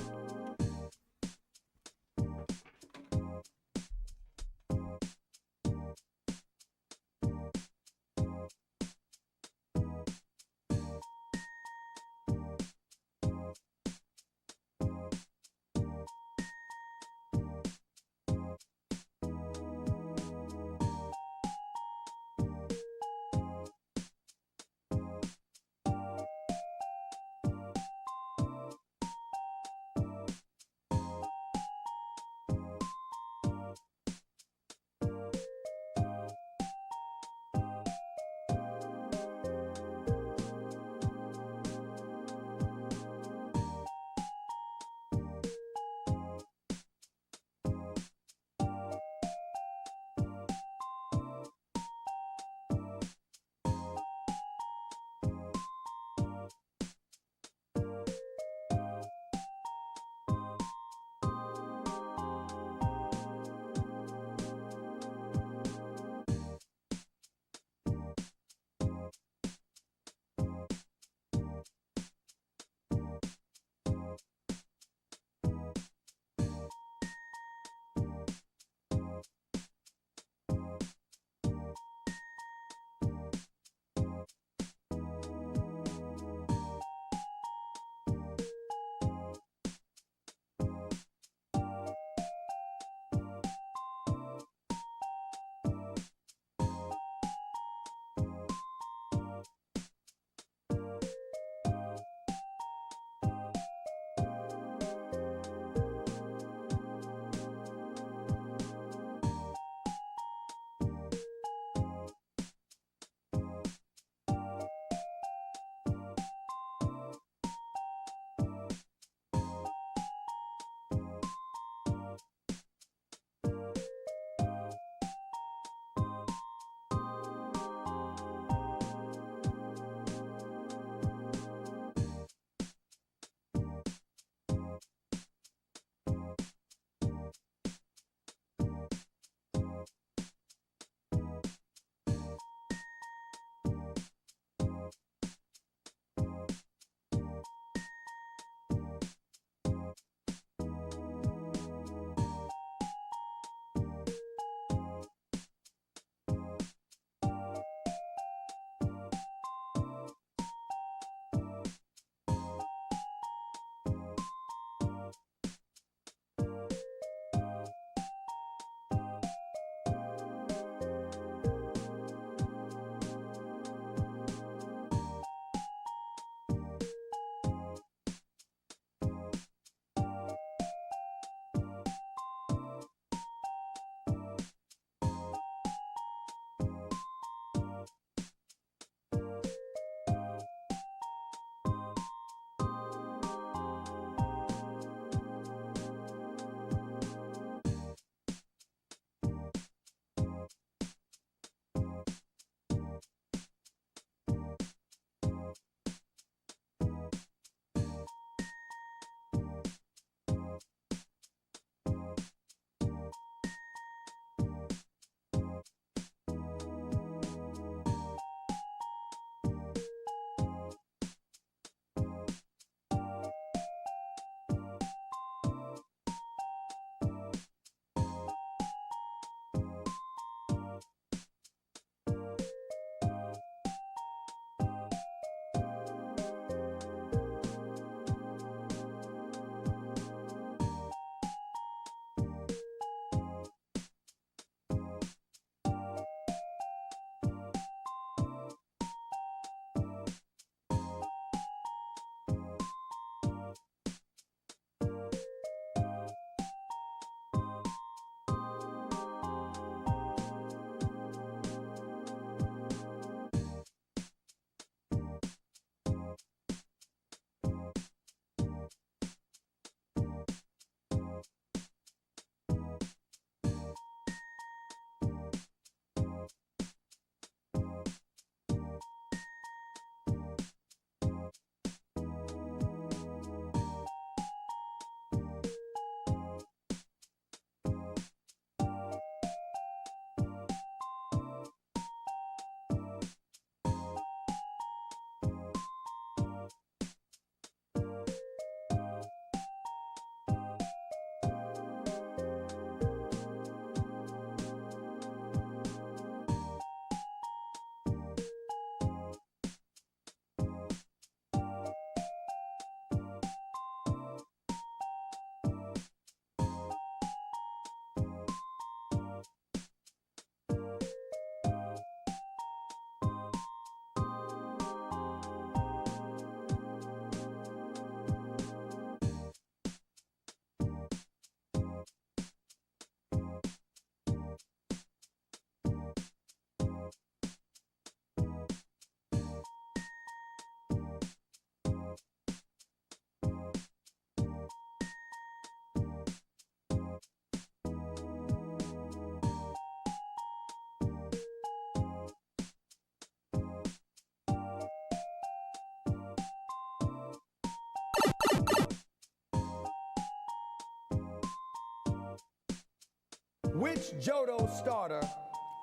Which Johto starter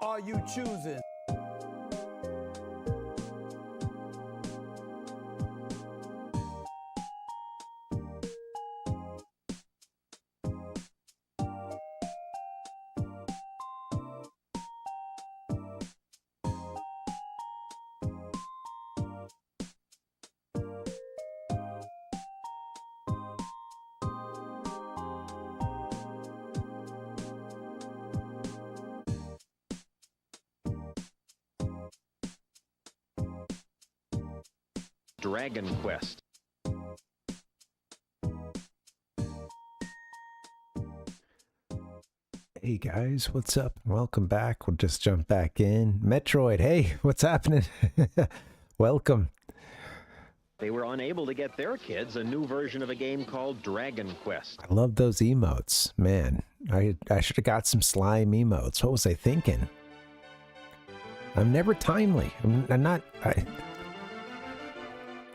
are you choosing? Dragon Quest. Hey guys, what's up? Welcome back. We'll just jump back in. Metroid, hey, what's happening? Welcome. They were unable to get their kids a new version of a game called Dragon Quest. I love those emotes. Man, I should have got some slime emotes. What was I thinking? I'm never timely. I'm not...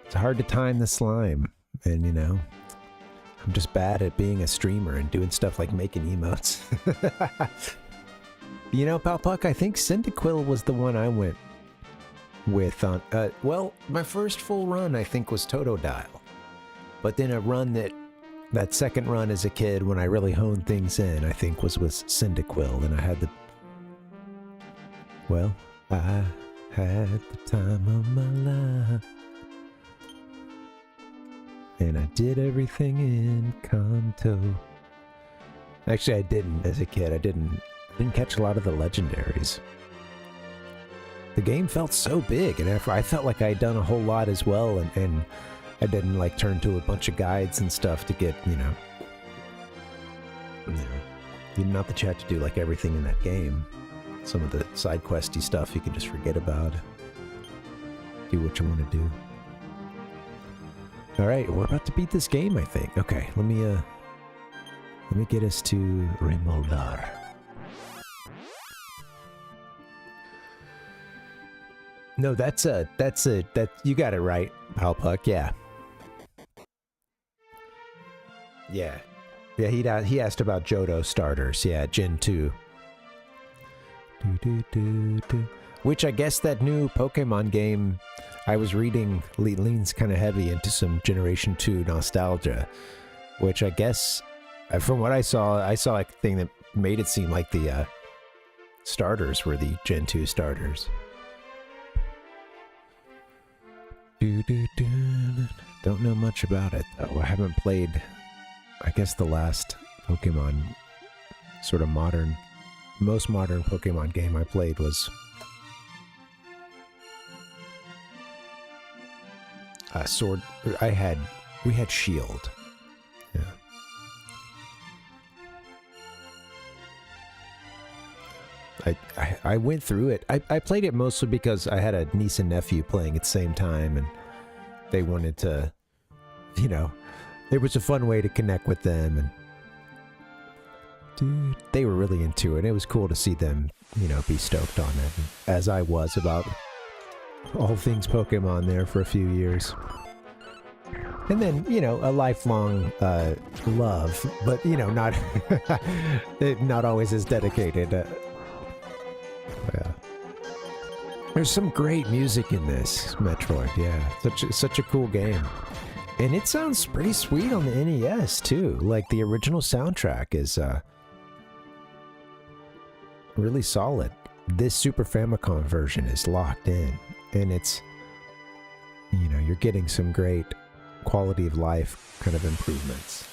It's hard to time the slime. And, you know, I'm just bad at being a streamer and doing stuff like making emotes. You know, Palpuck, I think Cyndaquil was the one I went with on... well, my first full run, I think, was Totodile. But then a run that second run as a kid, when I really honed things in, I think was with Cyndaquil. And I had the... Well, I had the time of my life. And I did everything in Kanto. Actually, I didn't as a kid. I didn't catch a lot of the legendaries. The game felt so big, and I felt like I had done a whole lot as well, and I didn't like turn to a bunch of guides and stuff to get, you know, you didn't have the chat to do like everything in that game. Some of the side questy stuff you can just forget about. Do what you want to do. All right, we're about to beat this game, I think. Okay, let me get us to Remoldar. No, that you got it right, Palpuck. Yeah. Yeah, he asked about Johto starters. Yeah, Gen 2. Which I guess that new Pokemon game I was reading leans kind of heavy into some Generation 2 nostalgia, which I guess, from what I saw like a thing that made it seem like the starters were the Gen 2 starters. Don't know much about it, though. I haven't played, I guess the last Pokemon, sort of most modern Pokemon game I played was Sword. We had Shield. Yeah. I went through it. I played it mostly because I had a niece and nephew playing at the same time, and they wanted to, you know, it was a fun way to connect with them, and dude, they were really into it. It was cool to see them, you know, be stoked on it, as I was about all things Pokemon there for a few years. And then, you know, a lifelong love, but, you know, not not always as dedicated. Yeah. There's some great music in this Metroid, yeah. Such a cool game. And it sounds pretty sweet on the NES, too. Like, the original soundtrack is really solid. This Super Famicom version is locked in. And it's, you know, you're getting some great quality of life kind of improvements.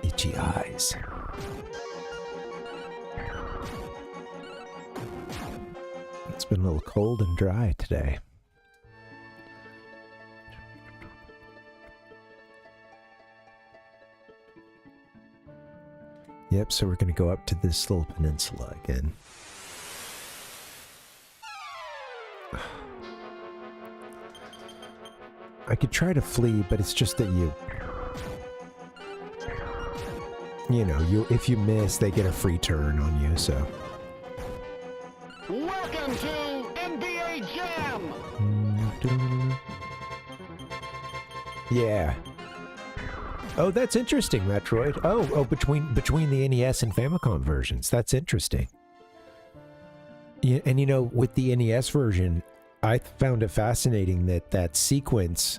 Itchy eyes. It's been a little cold and dry today. Yep, so we're going to go up to this little peninsula again. I could try to flee, but it's just that you know, if you miss, they get a free turn on you, so. Welcome to NBA Jam! Yeah. Oh, that's interesting, Metroid. Oh, between the NES and Famicom versions. That's interesting. Yeah, and you know, with the NES version, I found it fascinating that sequence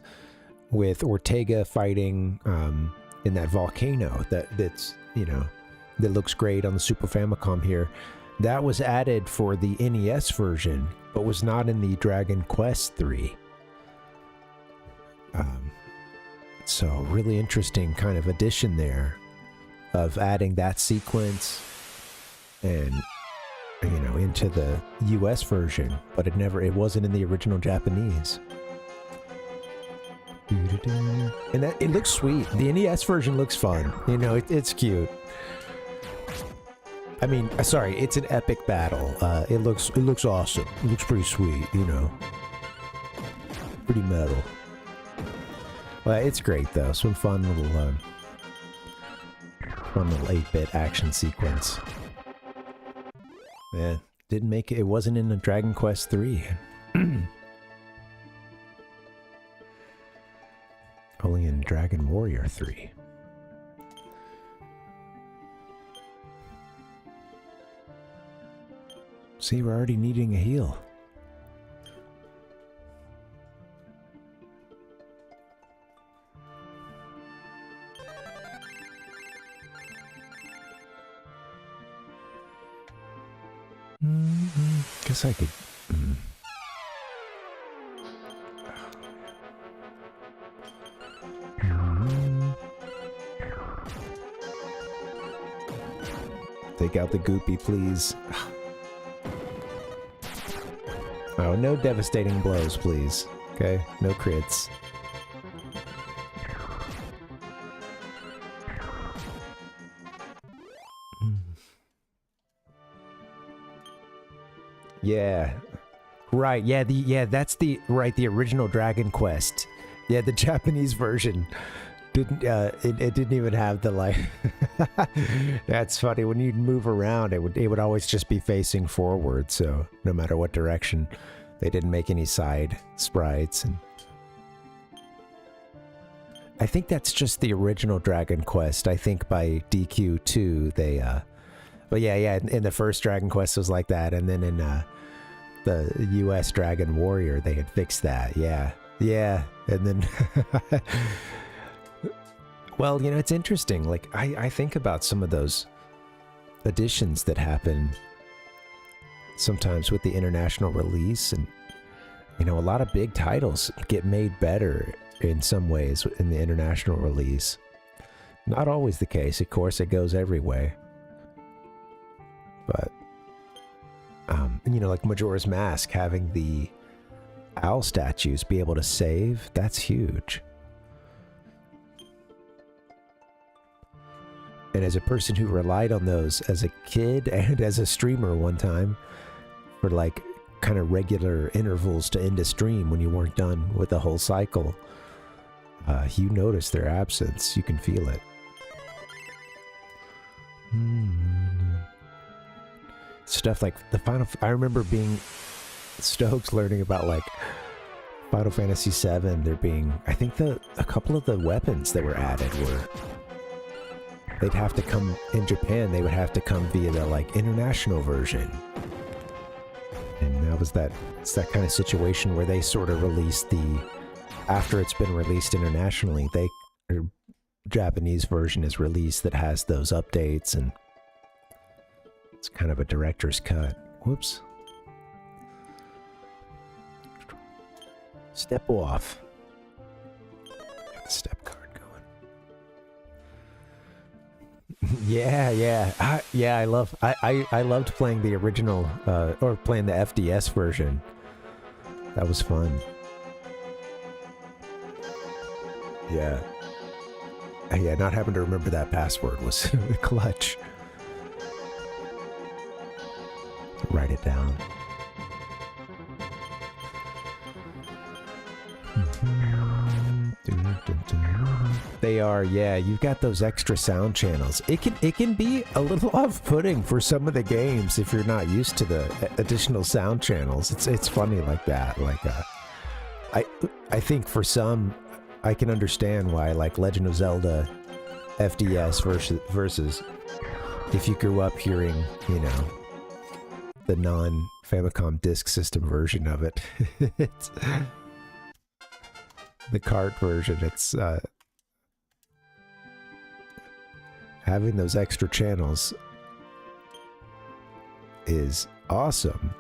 with Ortega fighting in that volcano that's you know, that looks great on the Super Famicom here. That was added for the NES version, but was not in the Dragon Quest III. So really interesting kind of addition there of adding that sequence and, you know, into the US version, but it wasn't in the original Japanese. And that it looks sweet. The NES version looks fun. You know, it's cute. I mean, sorry, it's an epic battle. It looks awesome. It looks pretty sweet, you know. Pretty metal. Well, it's great though. Some fun little 8-bit action sequence. Yeah, didn't make it. It wasn't in the Dragon Quest III. Only in Dragon Warrior 3. See, we're already needing a heal. Guess I could. Take out the goopy, please. Oh, no devastating blows, please. Okay, no crits. Yeah. Right, yeah, that's the original Dragon Quest. Yeah, the Japanese version didn't it didn't even have the like That's funny. When you'd move around, it would always just be facing forward, so no matter what direction, they didn't make any side sprites. And I think that's just the original Dragon Quest. I think by DQ2 they but yeah, in the first Dragon Quest was like that, and then in the US Dragon Warrior they had fixed that. Yeah, and then well, you know, it's interesting. Like I think about some of those additions that happen sometimes with the international release, and you know, a lot of big titles get made better in some ways in the international release. Not always the case, of course. It goes every way. But you know, like Majora's Mask, having the owl statues be able to save, that's huge. And as a person who relied on those as a kid and as a streamer one time for like kind of regular intervals to end a stream when you weren't done with the whole cycle, you notice their absence. You can feel it. Stuff like the I remember being stoked learning about like Final Fantasy VII. There being, I think a couple of the weapons that were added were, they'd have to come in Japan. They would have to come via the like international version, and that was it's that kind of situation where they sort of released after it's been released internationally, Japanese version is released that has those updates, and it's kind of a director's cut. Whoops. Step off. Got the step card going. Yeah. I loved playing the original, or playing the FDS version. That was fun. Yeah. Yeah, not having to remember that password was clutch. Write it down. They are, yeah, you've got those extra sound channels. It can be a little off-putting for some of the games if you're not used to the additional sound channels. It's funny like that. Like I think for some, I can understand why, like, Legend of Zelda FDS versus if you grew up hearing, you know, the non-Famicom Disk System version of it. It's the cart version. It's having those extra channels is awesome.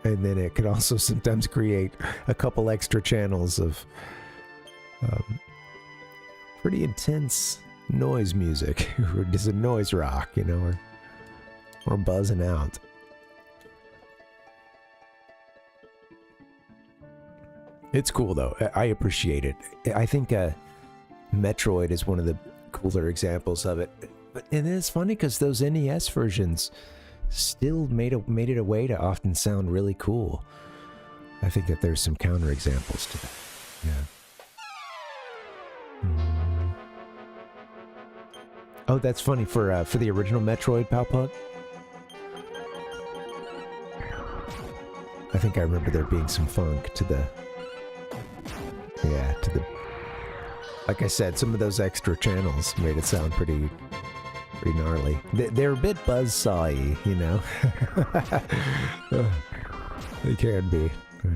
And then it can also sometimes create a couple extra channels of pretty intense noise music, or just a noise rock, you know, or buzzing out. It's cool though. I appreciate it. I think Metroid is one of the cooler examples of it. But and it's funny because those NES versions still made it a way to often sound really cool. I think that there's some counter examples to that. Yeah. Oh, that's funny for the original Metroid, Palpug. I think I remember there being some funk to the. Yeah, to the. Like I said, some of those extra channels made it sound pretty gnarly. They're a bit buzzsaw-y, you know. They can be. Yeah.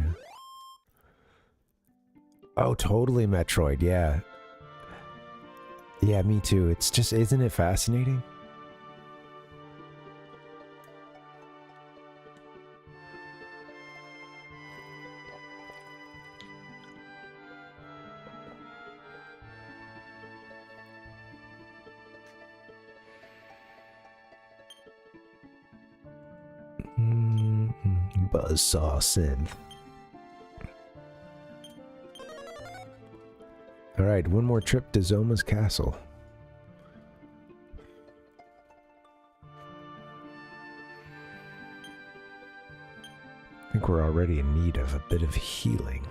Oh, totally Metroid, yeah. Yeah, me too. It's just, isn't it fascinating? Buzzsaw synth. Alright, one more trip to Zoma's castle. I think we're already in need of a bit of healing.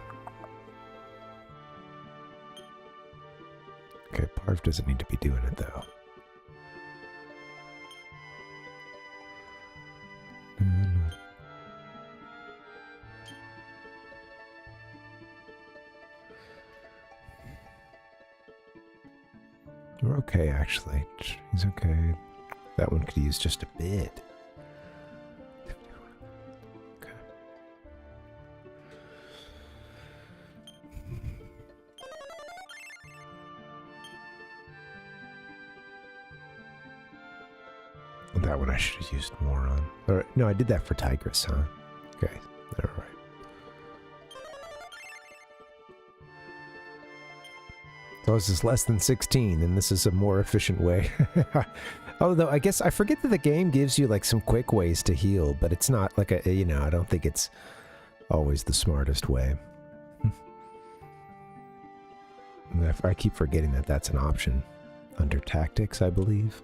Okay, Parv doesn't need to be doing it though. We're okay, actually. He's okay. That one could use just a bit. Okay. That one I should have used more on. Or, no, I did that for Tigress, huh? Okay, all right. So this is less than 16, and this is a more efficient way. Although, I guess, I forget that the game gives you, like, some quick ways to heal, but it's not, like, a, you know, I don't think it's always the smartest way. I keep forgetting that that's an option under Tactics, I believe.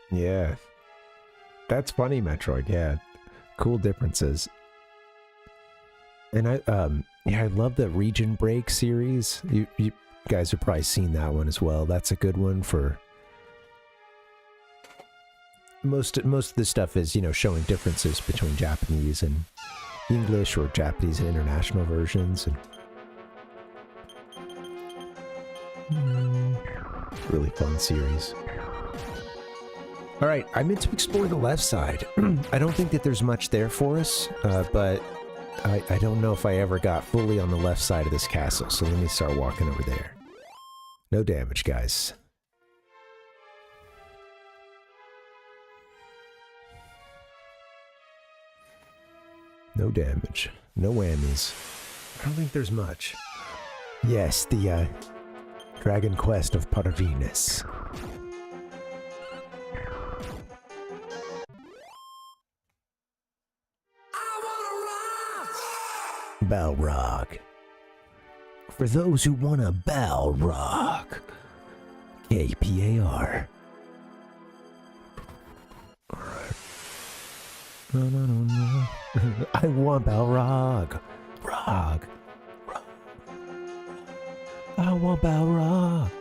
Yeah. That's funny, Metroid, yeah. Cool differences. And yeah, I love the Region Break series. You guys have probably seen that one as well. That's a good one for... Most of the stuff is, you know, showing differences between Japanese and English, or Japanese and international versions. And really fun series. All right, I meant to explore the left side. I don't think that there's much there for us, but I don't know if I ever got fully on the left side of this castle, so let me start walking over there. No damage, guys. No damage. No whammies. I don't think there's much. Yes, the Dragon Quest of Parvinator. Balrog. For those who want a Balrog. KPAR. Alright. No. I want Balrog. Rog. I want Balrog.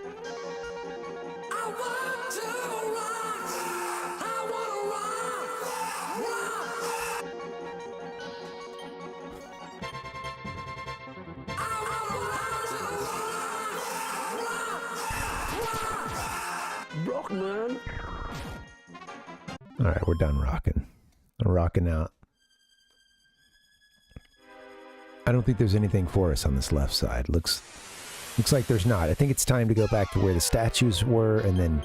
All right, we're done rocking. I'm rocking out. I don't think there's anything for us on this left side. Looks like there's not. I think it's time to go back to where the statues were and then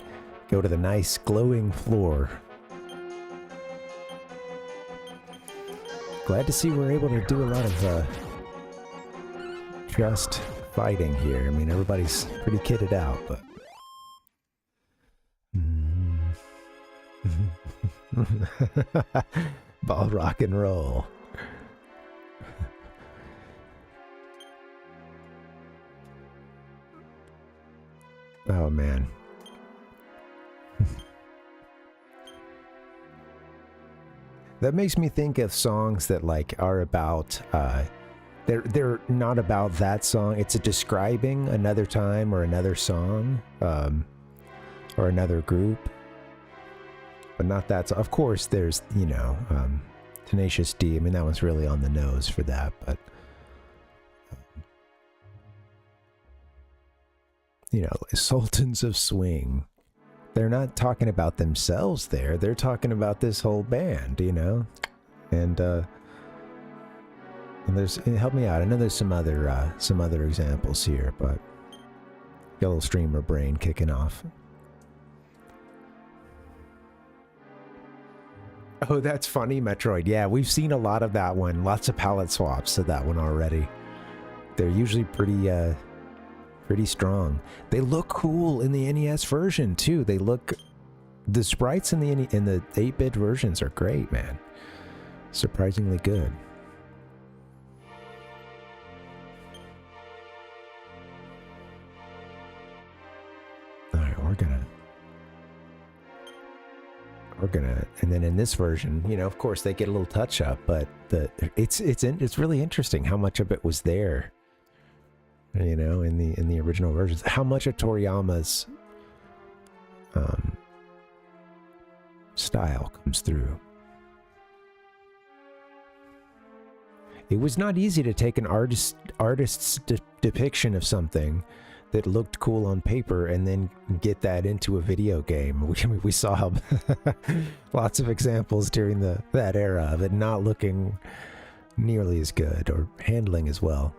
go to the nice glowing floor. Glad to see we're able to do a lot of just fighting here. I mean, everybody's pretty kitted out, but... Ball rock and roll. Oh man. That makes me think of songs that like are about they're not about that song. It's describing another time or another song or another group. But not that. So of course there's, you know, Tenacious D. I mean, that one's really on the nose for that, but you know, Sultans of Swing. They're not talking about themselves there. They're talking about this whole band, you know? And there's, help me out. I know there's some other examples here, but got a little streamer brain kicking off. Oh, that's funny, Metroid. Yeah, we've seen a lot of that one. Lots of palette swaps of that one already. They're usually pretty strong. They look cool in the NES version too. They look, the sprites in the 8-bit versions are great, man. Surprisingly good. All right, we're gonna, and then in this version, you know, of course they get a little touch up, but it's really interesting how much of it was there. You know, in the original versions, how much of Toriyama's style comes through. It was not easy to take an artist's depiction of something that looked cool on paper and then get that into a video game. We saw lots of examples during that era of it not looking nearly as good or handling as well.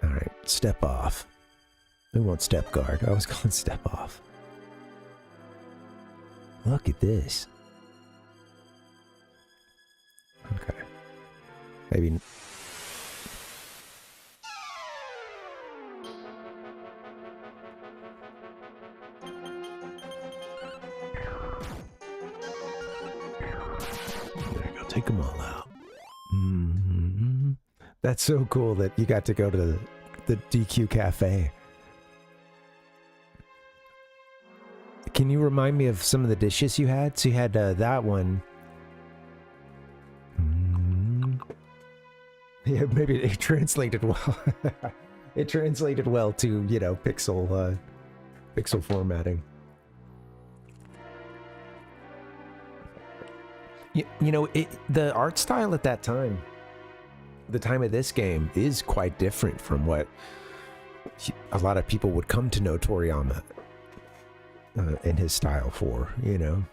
All right, step off. We want step guard. I was calling step off. Look at this. Okay. Maybe. There you go. Take them all out. Mm-hmm. That's so cool that you got to go to the DQ Cafe. Can you remind me of some of the dishes you had? So you had that one. Yeah, maybe it translated well. It translated well to, you know, pixel formatting. You know, the art style at that time, the time of this game, is quite different from what a lot of people would come to know Toriyama and his style for, you know.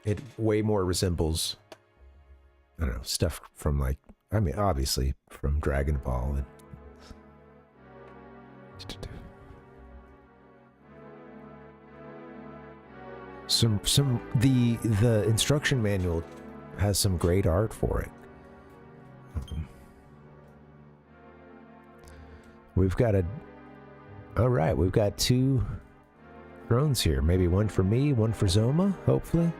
It way more resembles, I don't know, stuff from like, I mean, obviously from Dragon Ball and the instruction manual has some great art for it. We've got alright, we've got 2 drones here. Maybe one for me, one for Zoma, hopefully.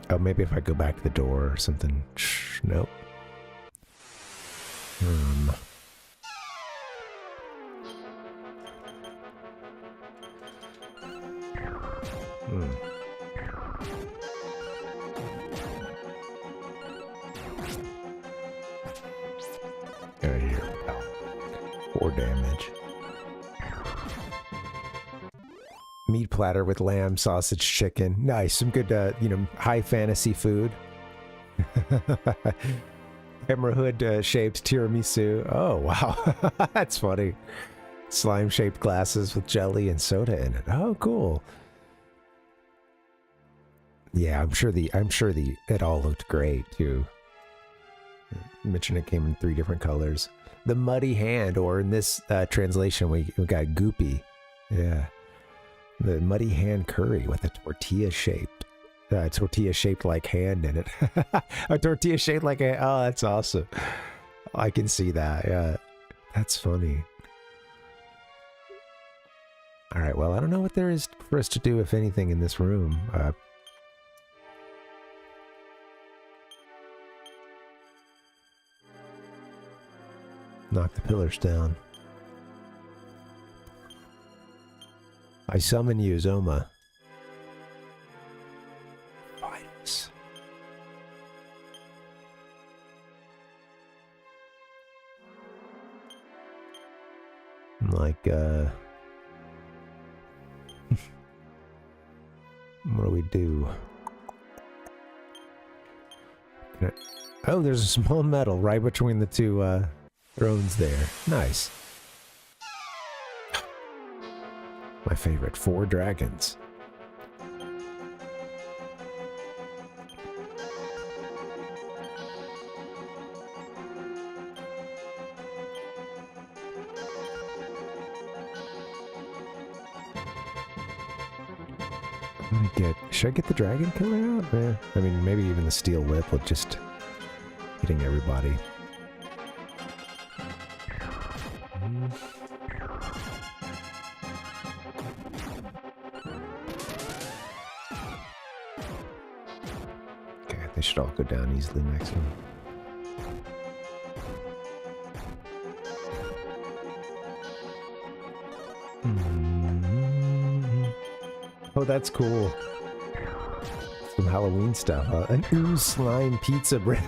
Oh, maybe if I go back to the door or something. Shh, nope. Out here. 4 damage. meat platter with lamb, sausage, chicken. Nice. Some good, high fantasy food. Emerald shaped tiramisu. Oh, wow. That's funny. Slime shaped glasses with jelly and soda in it. Oh, cool. Yeah, I'm sure it all looked great too. You mentioned it came in 3 different colors. The muddy hand, or in this translation, we got goopy. Yeah. The muddy hand curry with a tortilla shaped like hand in it. A tortilla shaped like a, oh, that's awesome. I can see that. Yeah. That's funny. All right, well, I don't know what there is for us to do, if anything, in this room. Knock the pillars down. I summon you, Zoma. Fight us. Like, what do we do? Oh, there's a small medal right between the 2, thrones there. Nice. My favorite, 4 dragons. Should I get the dragon killer out? Yeah. I mean, maybe even the steel whip with just hitting everybody. Okay, they should all go down easily next one. Oh, that's cool. Some Halloween stuff. An ooze slime pizza bread.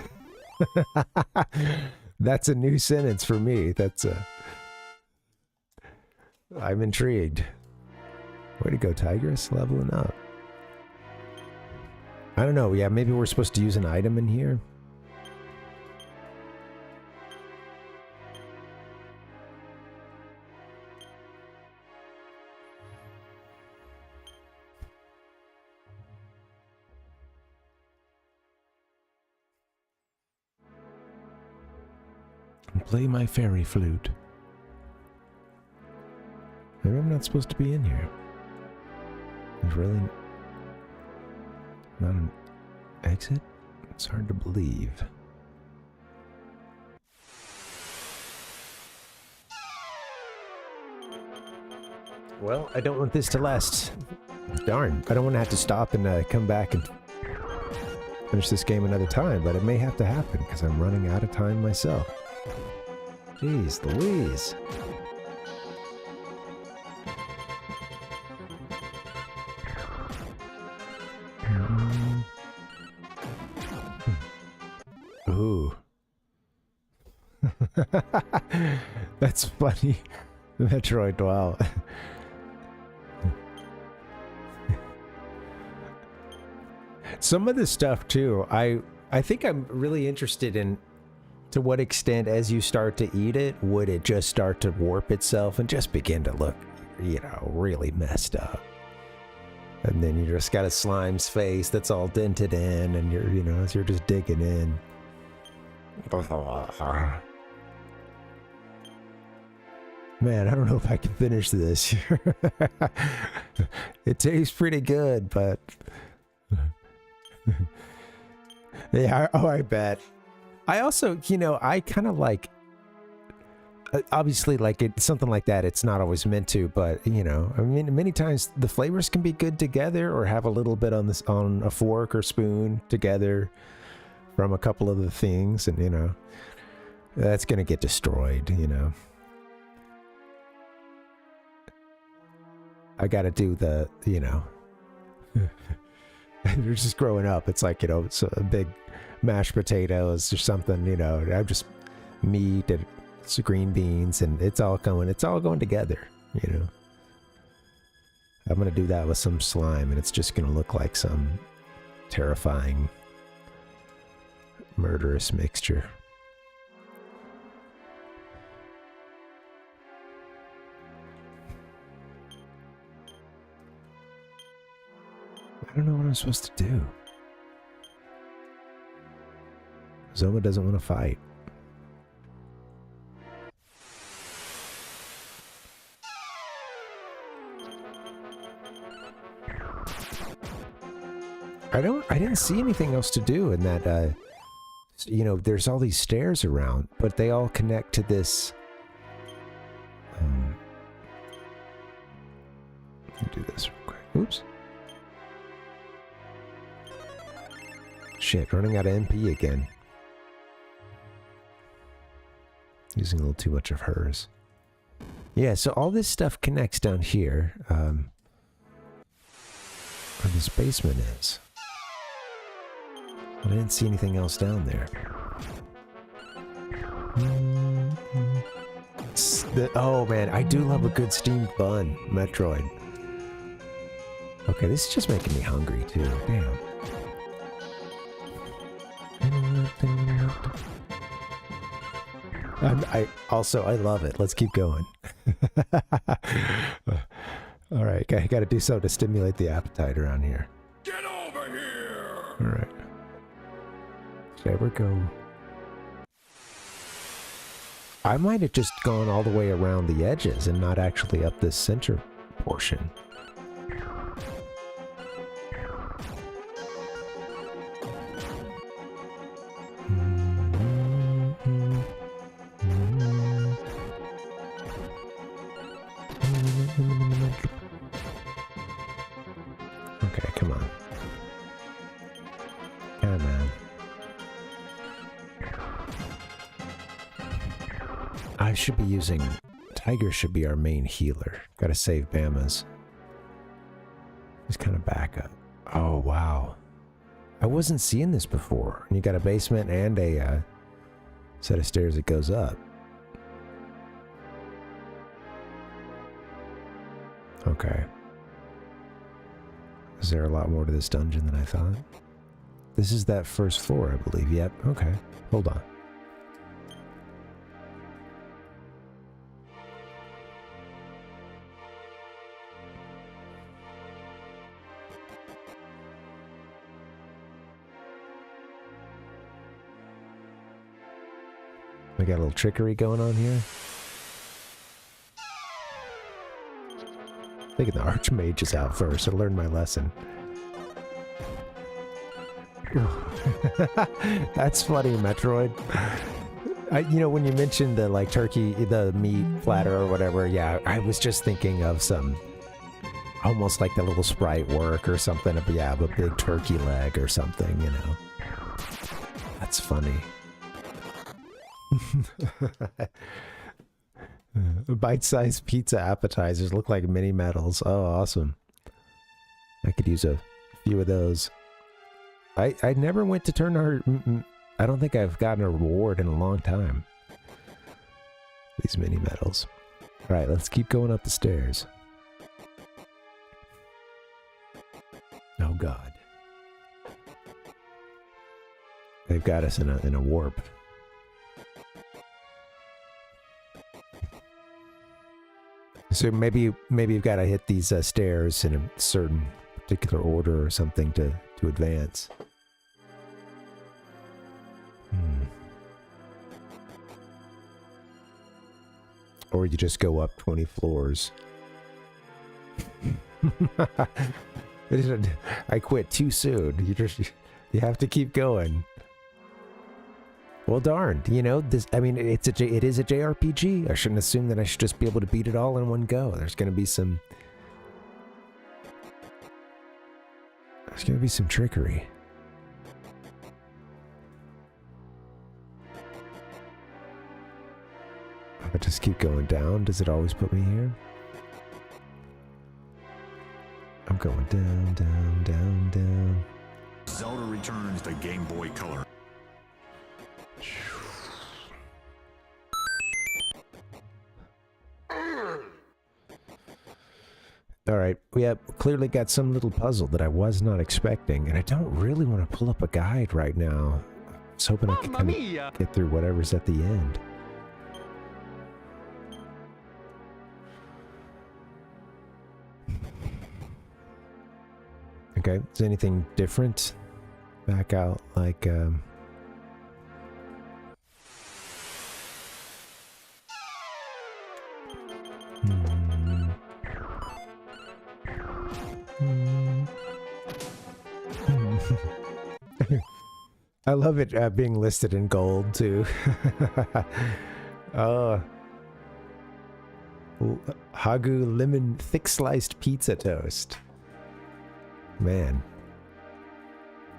That's a new sentence for me. That's I'm intrigued. Way to go, Tigress. Leveling up. I don't know. Yeah, maybe we're supposed to use an item in here. Play my fairy flute. Maybe I'm not supposed to be in here. There's really not an exit? It's hard to believe. Well, I don't want this to last. Darn, I don't want to have to stop and come back and finish this game another time, but it may have to happen because I'm running out of time myself. Jeez Louise. Ooh. That's funny. Metroid, wow. Some of this stuff too, I think I'm really interested in to what extent, as you start to eat it, would it just start to warp itself and just begin to look, really messed up? And then you just got a slime's face that's all dented in, and you're, as you're just digging in. Man, I don't know if I can finish this. It tastes pretty good, but... yeah, I bet. I also, I kind of like, obviously, like something like that, it's not always meant to, but, I mean, many times the flavors can be good together or have a little bit on a fork or spoon together from a couple of the things, and, that's going to get destroyed, I got to do the, you're just growing up. It's like, it's a big mashed potatoes or something, I'm just meat and green beans, and it's all going together, I'm gonna do that with some slime, and it's just gonna look like some terrifying, murderous mixture. I don't know what I'm supposed to do. Zoma doesn't want to fight. I didn't see anything else to do in that, you know, there's all these stairs around, but they all connect to this, let me do this real quick. Oops. Shit, running out of MP again. Using a little too much of hers. Yeah, so all this stuff connects down here, where this basement is. I didn't see anything else down there. Oh man, I do love a good steamed bun, Metroid. Okay, this is just making me hungry too. Damn. I love it. Let's keep going. All right, I got to do something to stimulate the appetite around here. Get over here! All right. There we go. I might have just gone all the way around the edges and not actually up this center portion. Okay, come on. Come on. I should be using... Tiger should be our main healer. Gotta save Bama's. He's kind of back up. Oh, wow. I wasn't seeing this before. And you got a basement and a set of stairs that goes up. Okay. Is there a lot more to this dungeon than I thought? This is that first floor, I believe. Yep. Okay. Hold on. We got a little trickery going on here. I think the Archmage is out first. I learned my lesson. That's funny, Metroid. You know, when you mentioned the like turkey, the meat platter or whatever, yeah, I was just thinking of some, almost like the little sprite work or something. Yeah, a big turkey leg or something, you know. That's funny. Bite-sized pizza appetizers look like mini medals. Oh, awesome. I could use a few of those. I never went to turn our... I don't think I've gotten a reward in a long time. These mini medals. Alright, let's keep going up the stairs. Oh god. They've got us in a warp. So maybe you've got to hit these stairs in a certain particular order or something to advance. Or you just go up 20 floors. I quit too soon. You have to keep going. Well, darned, you know, this, I mean, it is a JRPG. I shouldn't assume that I should just be able to beat it all in one go. There's going to be some trickery. I just keep going down. Does it always put me here? I'm going down, down, down, down. Zelda returns to Game Boy Color. All right, We have clearly got some little puzzle that I was not expecting, and I don't really want to pull up a guide right now. I was hoping I could kind of get through whatever's at the end. Okay, is anything different? Back out like, I love it being listed in gold too. Hagu lemon thick sliced pizza toast. Man,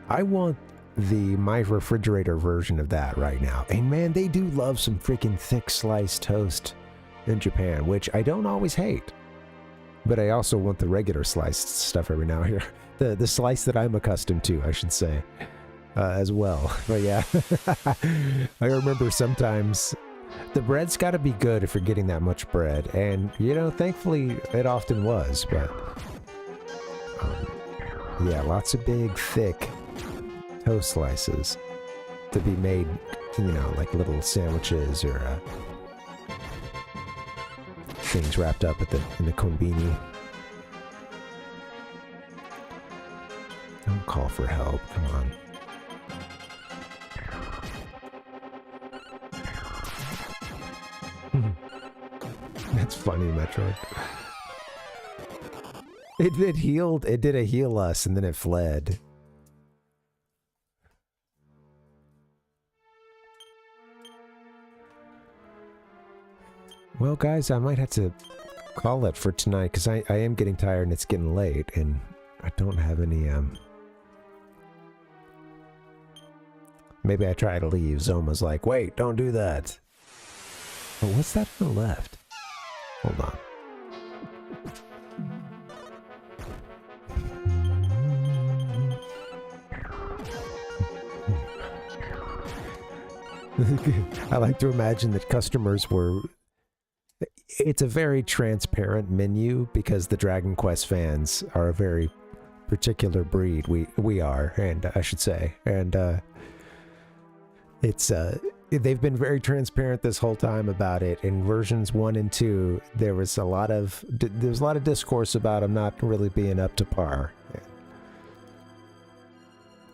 I want the My Refrigerator version of that right now. And man, they do love some freaking thick sliced toast in Japan, which I don't always hate. But I also want the regular sliced stuff every now and here. The slice that I'm accustomed to, I should say, as well. But yeah, I remember sometimes the bread's got to be good if you're getting that much bread. And, you know, thankfully it often was, but yeah, lots of big, thick toast slices to be made, you know, like little sandwiches or things wrapped up in the konbini. Don't call for help, come on. That's funny, Metroid. It healed, it did a heal us and then it fled. Well, guys, I might have to call it for tonight because I am getting tired and it's getting late and I don't have any, maybe I try to leave. Zoma's like, wait, don't do that. Oh, what's that on the left? Hold on. I like to imagine that customers were... It's a very transparent menu because the Dragon Quest fans are a very particular breed. We are, and I should say. And it's... they've been very transparent this whole time about it. In versions 1 and 2, there was a lot of discourse about them not really being up to par.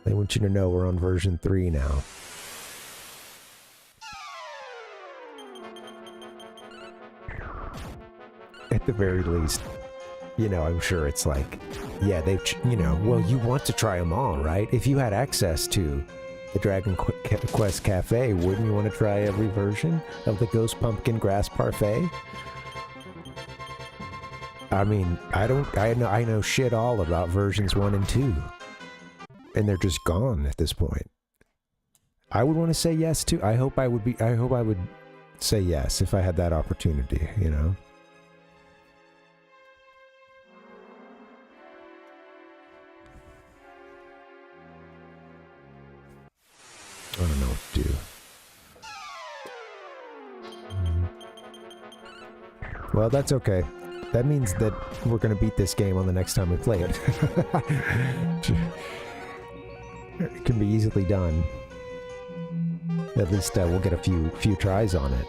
They want you to know we're on version 3 now. At the very least, you know, I'm sure it's like, yeah, they've, you know, well, you want to try them all, right? If you had access to the Dragon Quest Cafe, wouldn't you want to try every version of the Ghost Pumpkin Grass Parfait? I mean, I know shit all about versions 1 and 2. And they're just gone at this point. I would want to say yes to, I hope I would say yes if I had that opportunity, you know? I don't know what to do. Well, that's okay. That means that we're going to beat this game on the next time we play it. It can be easily done. At least we'll get a few tries on it.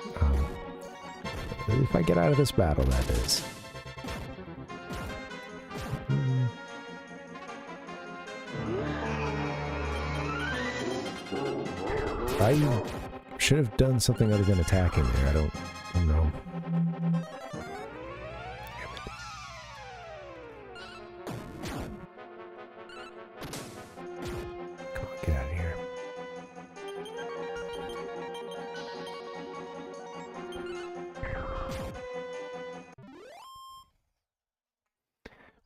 If I get out of this battle, that is. I should have done something other than attacking there. I don't know. Come on, get out of here.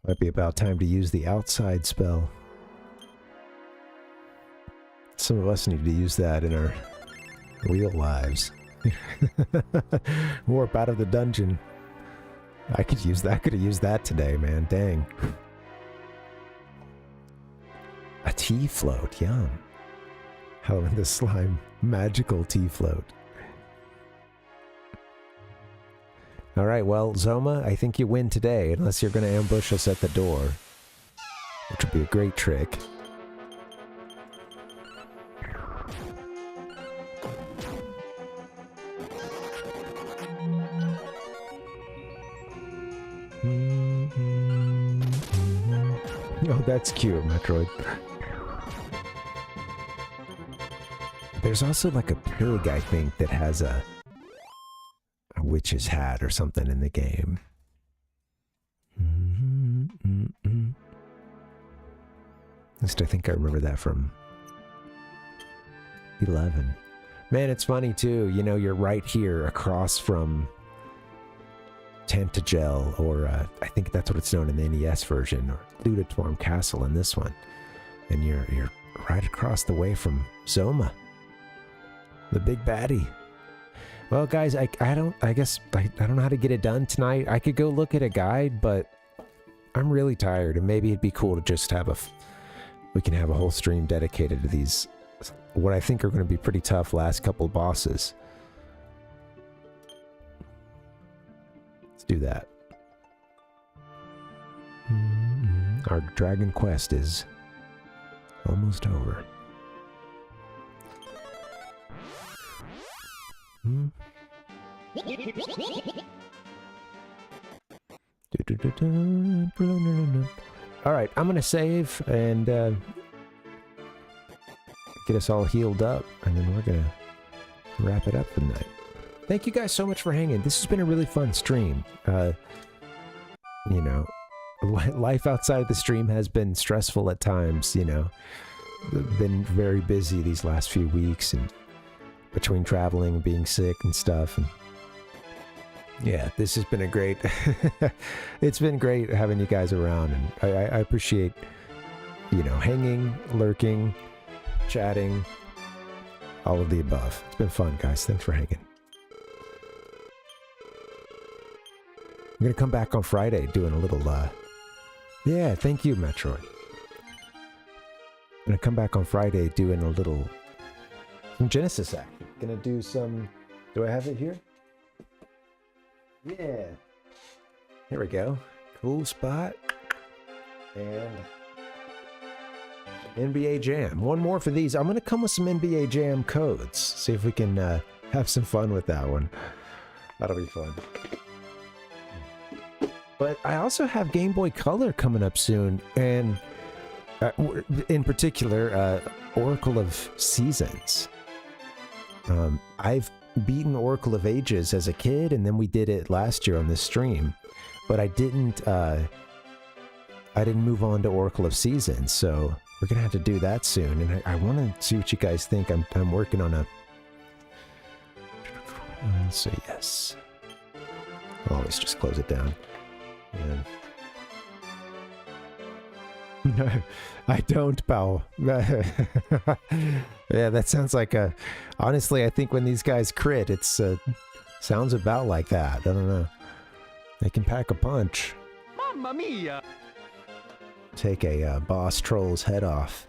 Might be about time to use the outside spell. Some of us need to use that in our real lives. Warp out of the dungeon. I could use that. I could have used that today, man. Dang. A tea float. Yum. How in the slime. Magical tea float. All right, well, Zoma, I think you win today, unless you're going to ambush us at the door, which would be a great trick. Oh, that's cute, Metroid. There's also like a pig, I think, that has a witch's hat or something in the game. At least I think I remember that from 11. Man, it's funny too, you know, you're right here across from Tantagel, or I think that's what it's known in the NES version, or Luditorm Castle in this one. And you're right across the way from Zoma, the big baddie. Well, guys, I guess I don't know how to get it done tonight. I could go look at a guide, but I'm really tired, and maybe it'd be cool to just have we can have a whole stream dedicated to these, what I think are going to be pretty tough last couple of bosses. Let's do that. Our Dragon Quest is almost over. All right, I'm gonna save and get us all healed up, and then we're gonna wrap it up for the night. Thank you guys so much for hanging. This has been a really fun stream. You know, life outside of the stream has been stressful at times, you know. Been very busy these last few weeks, and between traveling and being sick and stuff, and yeah, this has been a great it's been great having you guys around, and I appreciate, you know, hanging, lurking, chatting, all of the above. It's been fun, guys. Thanks for hanging. I'm gonna come back on Friday doing a little yeah, thank you, Metroid. I'm gonna come back on Friday doing a little some Genesis action. Gonna do some, do I have it here? Yeah. Here we go. Cool spot. And NBA Jam. One more for these. I'm gonna come with some NBA Jam codes. See if we can have some fun with that one. That'll be fun. But I also have Game Boy Color coming up soon, and in particular, Oracle of Seasons. I've beaten Oracle of Ages as a kid, and then we did it last year on this stream, but I didn't move on to Oracle of Seasons, so we're gonna have to do that soon, and I want to see what you guys think. I'm working on a so yes, I'll always just close it down. No, I don't, pal. Yeah, that sounds like a... Honestly, I think when these guys crit, it's sounds about like that. I don't know. They can pack a punch. Mamma mia! Take a boss troll's head off.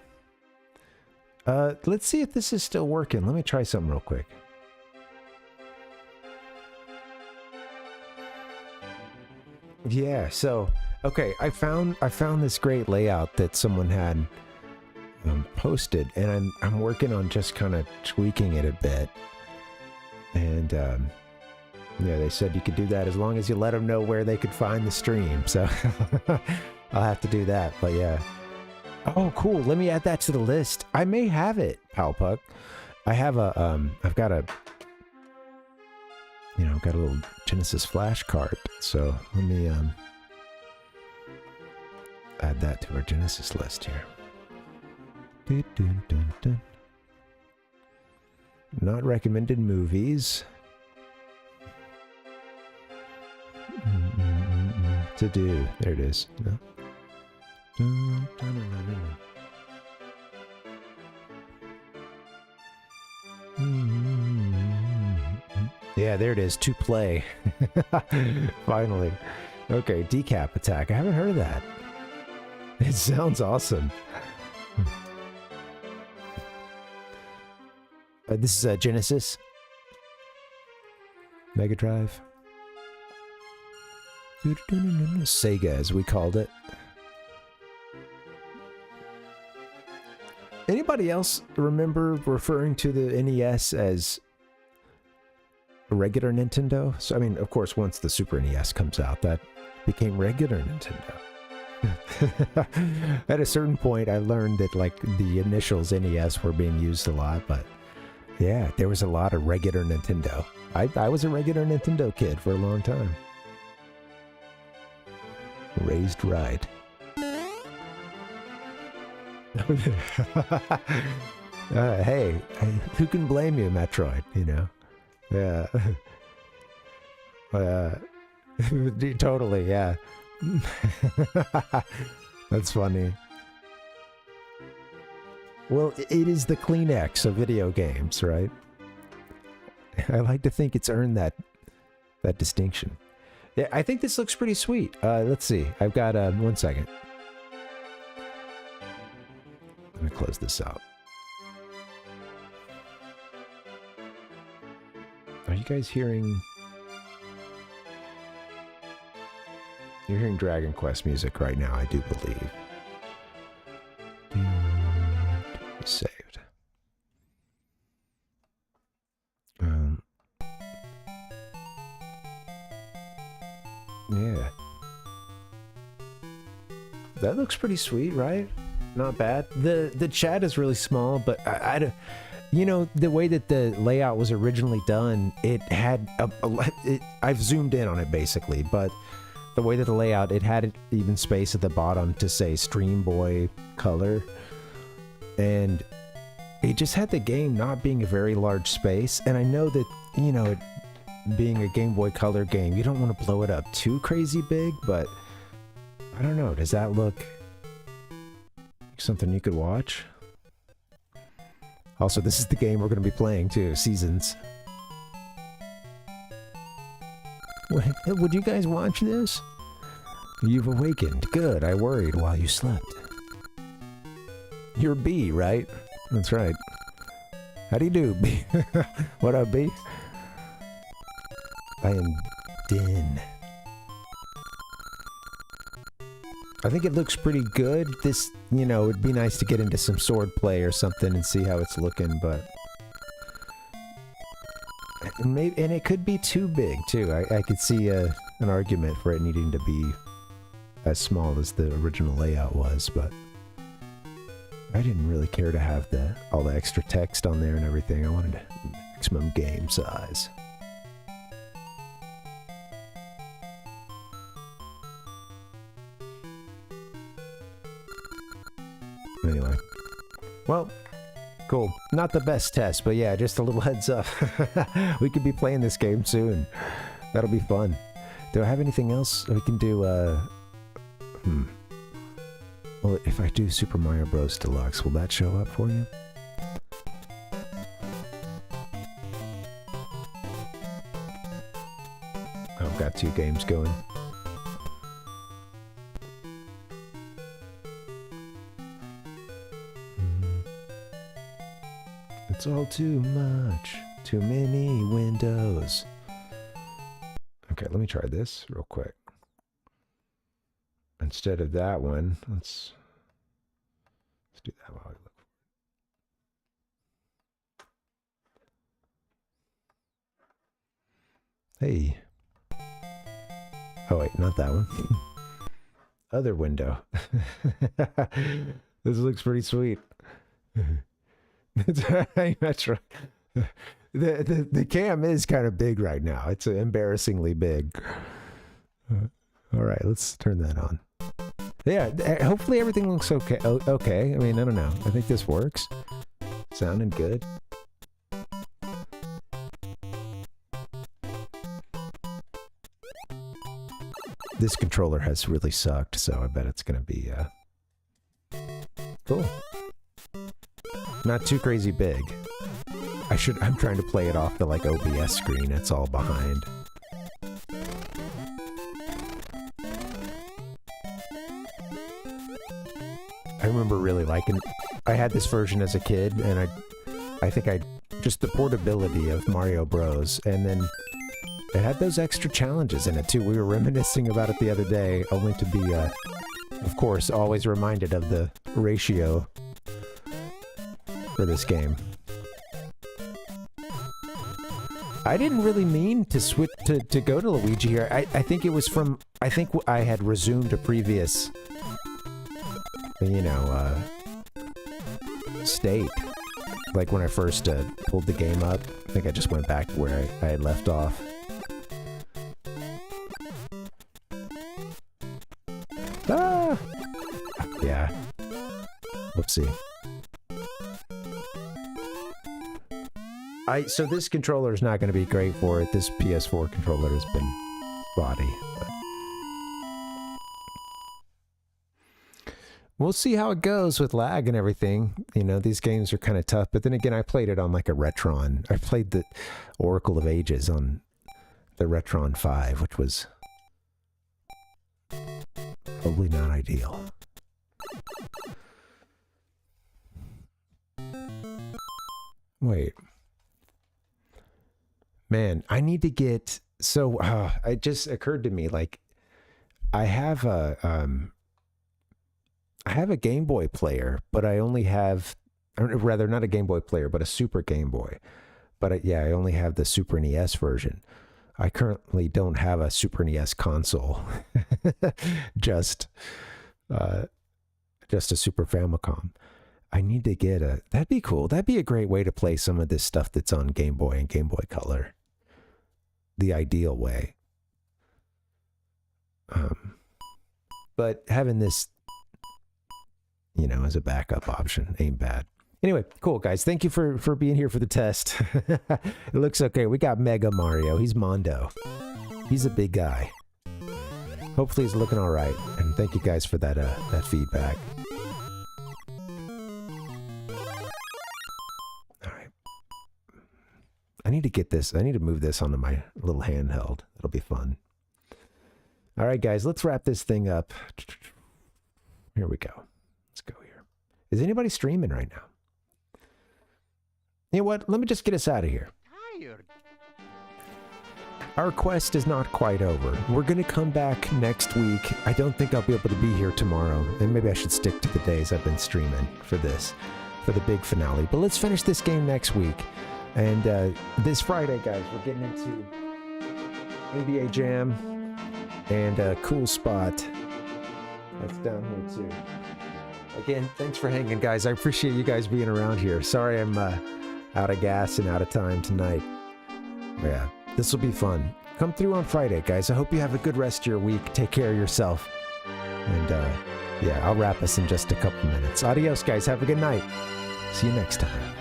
Let's see if this is still working. Let me try something real quick. Yeah, so... Okay, I found this great layout that someone had posted, and I'm working on just kind of tweaking it a bit. And yeah, they said you could do that as long as you let them know where they could find the stream. So I'll have to do that. But yeah. Oh, cool. Let me add that to the list. I may have it, Palpuck. I have a I've got a, you know, got a little Genesis flash card. So let me add that to our Genesis list here. Not recommended movies. To do. There it is. No. Yeah, there it is. To play. Finally. Okay, decap attack. I haven't heard of that. It sounds awesome. This is Genesis. Mega Drive. Sega, as we called it. Anybody else remember referring to the NES as a regular Nintendo? So, I mean, of course, once the Super NES comes out, that became regular Nintendo. At a certain point, I learned that, like, the initials NES were being used a lot, but yeah, there was a lot of regular Nintendo. I was a regular Nintendo kid for a long time. Raised right. Hey, who can blame you, Metroid, you know? Yeah. Totally, yeah. That's funny. Well, it is the Kleenex of video games, right? I like to think it's earned that distinction. Yeah, I think this looks pretty sweet. Let's see. I've got 1 second. Let me close this out. Are you guys hearing... You're hearing Dragon Quest music right now, I do believe. Saved. Yeah. That looks pretty sweet, right? Not bad. The chat is really small, but I you know, the way that the layout was originally done, it had I've zoomed in on it basically, but the way that the layout, it had even space at the bottom to say Stream Boy color, and it just had the game not being a very large space. And I know that, you know, it being a Game Boy Color game, you don't want to blow it up too crazy big, but I don't know, does that look like something you could watch? Also, this is the game we're going to be playing too, Seasons. Would you guys watch this? You've awakened. Good, I worried while you slept. You're B, right? That's right. How do you do, B? What up, B? I am Din. I think it looks pretty good. This, you know, it'd be nice to get into some sword play or something and see how it's looking, but... And it could be too big, too. I could see an argument for it needing to be as small as the original layout was, but... I didn't really care to have all the extra text on there and everything. I wanted maximum game size. Anyway. Well, cool. Not the best test, but yeah, just a little heads up. We could be playing this game soon. That'll be fun. Do I have anything else we can do? Well, if I do Super Mario Bros. Deluxe, will that show up for you? I've got 2 games going. It's all too much. Too many windows. Okay, let me try this real quick. Instead of that one, let's do that while I look for it. Hey. Oh wait, not that one. Other window. This looks pretty sweet. That's right. The cam is kind of big right now. It's embarrassingly big. All right, let's turn that on. Yeah, hopefully everything looks okay. Okay, I mean, I don't know. I think this works. Sounding good. This controller has really sucked, so I bet it's gonna be cool. Not too crazy big. I'm trying to play it off the like OBS screen. It's all behind. I remember really liking... I had this version as a kid, and I think just the portability of Mario Bros. And then It had those extra challenges in it too. We were reminiscing about it the other day, only to be, of course, always reminded of the ratio for this game. I didn't really mean to switch to go to Luigi here. I think it was from, I think I had resumed a previous, you know, state. Like when I first pulled the game up, I think I just went back where I had left off. Ah! Yeah. Whoopsie. So this controller is not going to be great for it. This PS4 controller has been spotty. But we'll see how it goes with lag and everything. You know, these games are kind of tough. But then again, I played it on like a Retron. I played the Oracle of Ages on the Retron 5, which was probably not ideal. Wait. Man, I need to get, so it just occurred to me, like, I have a Game Boy player, but I only have, or rather not a Game Boy player, but a Super Game Boy. But yeah, I only have the Super NES version. I currently don't have a Super NES console, just a Super Famicom. I need to get that'd be cool. That'd be a great way to play some of this stuff that's on Game Boy and Game Boy Color. The ideal way. But having this, you know, as a backup option ain't bad. Anyway, cool, guys. Thank you for being here for the test. It looks okay. We got Mega Mario. He's Mondo. He's a big guy. Hopefully he's looking all right. And thank you guys for that feedback. I need to get this. I need to move this onto my little handheld. It'll be fun. All right, guys, let's wrap this thing up. Here we go. Let's go here. Is anybody streaming right now? You know what? Let me just get us out of here. Our quest is not quite over. We're going to come back next week. I don't think I'll be able to be here tomorrow. And maybe I should stick to the days I've been streaming for this, for the big finale. But let's finish this game next week. And this Friday, guys, we're getting into NBA Jam and a cool spot that's down here too. Again, thanks for hanging, guys. I appreciate you guys being around here. Sorry I'm out of gas and out of time tonight. Yeah, this will be fun. Come through on Friday, guys. I hope you have a good rest of your week. Take care of yourself. And yeah, I'll wrap us in just a couple minutes. Adios, guys. Have a good night. See you next time.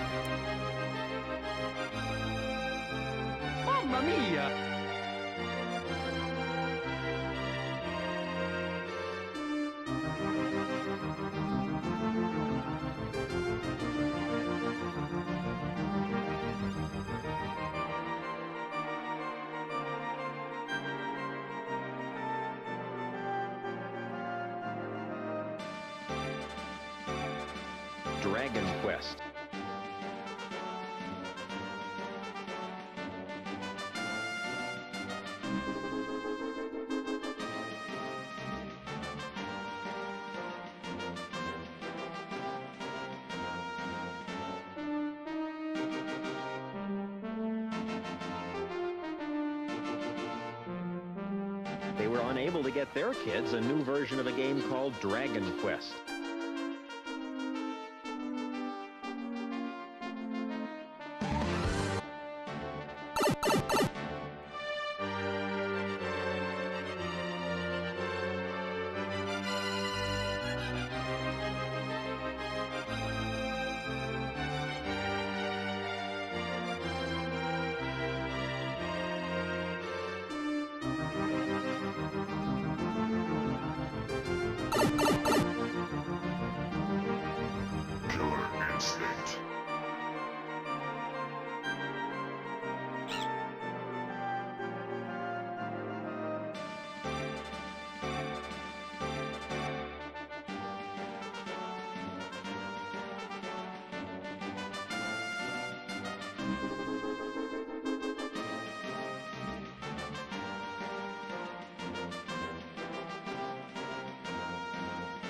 Dragon Quest. They were unable to get their kids a new version of a game called Dragon Quest.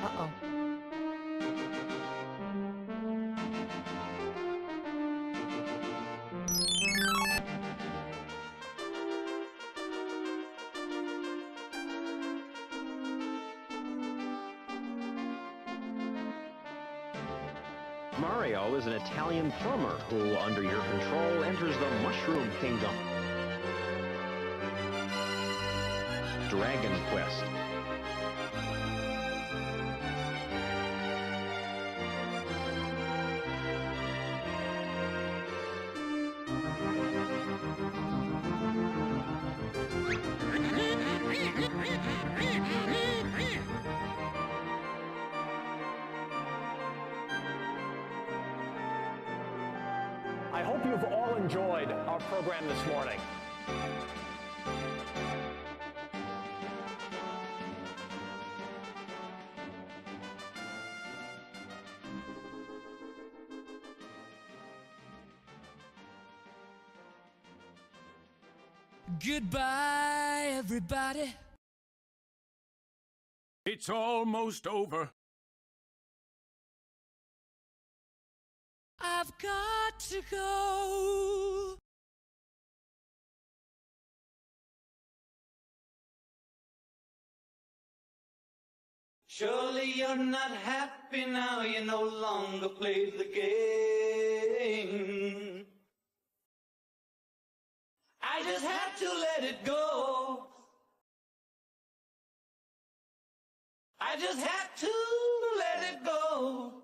Uh-oh. Mario is an Italian plumber who, under your control, enters the Mushroom Kingdom. Dragon Quest. I hope you've all enjoyed our program this morning. Goodbye, everybody. It's almost over. I've got to go. Surely you're not happy now, you no longer play the game. I just had to let it go. I just had to let it go.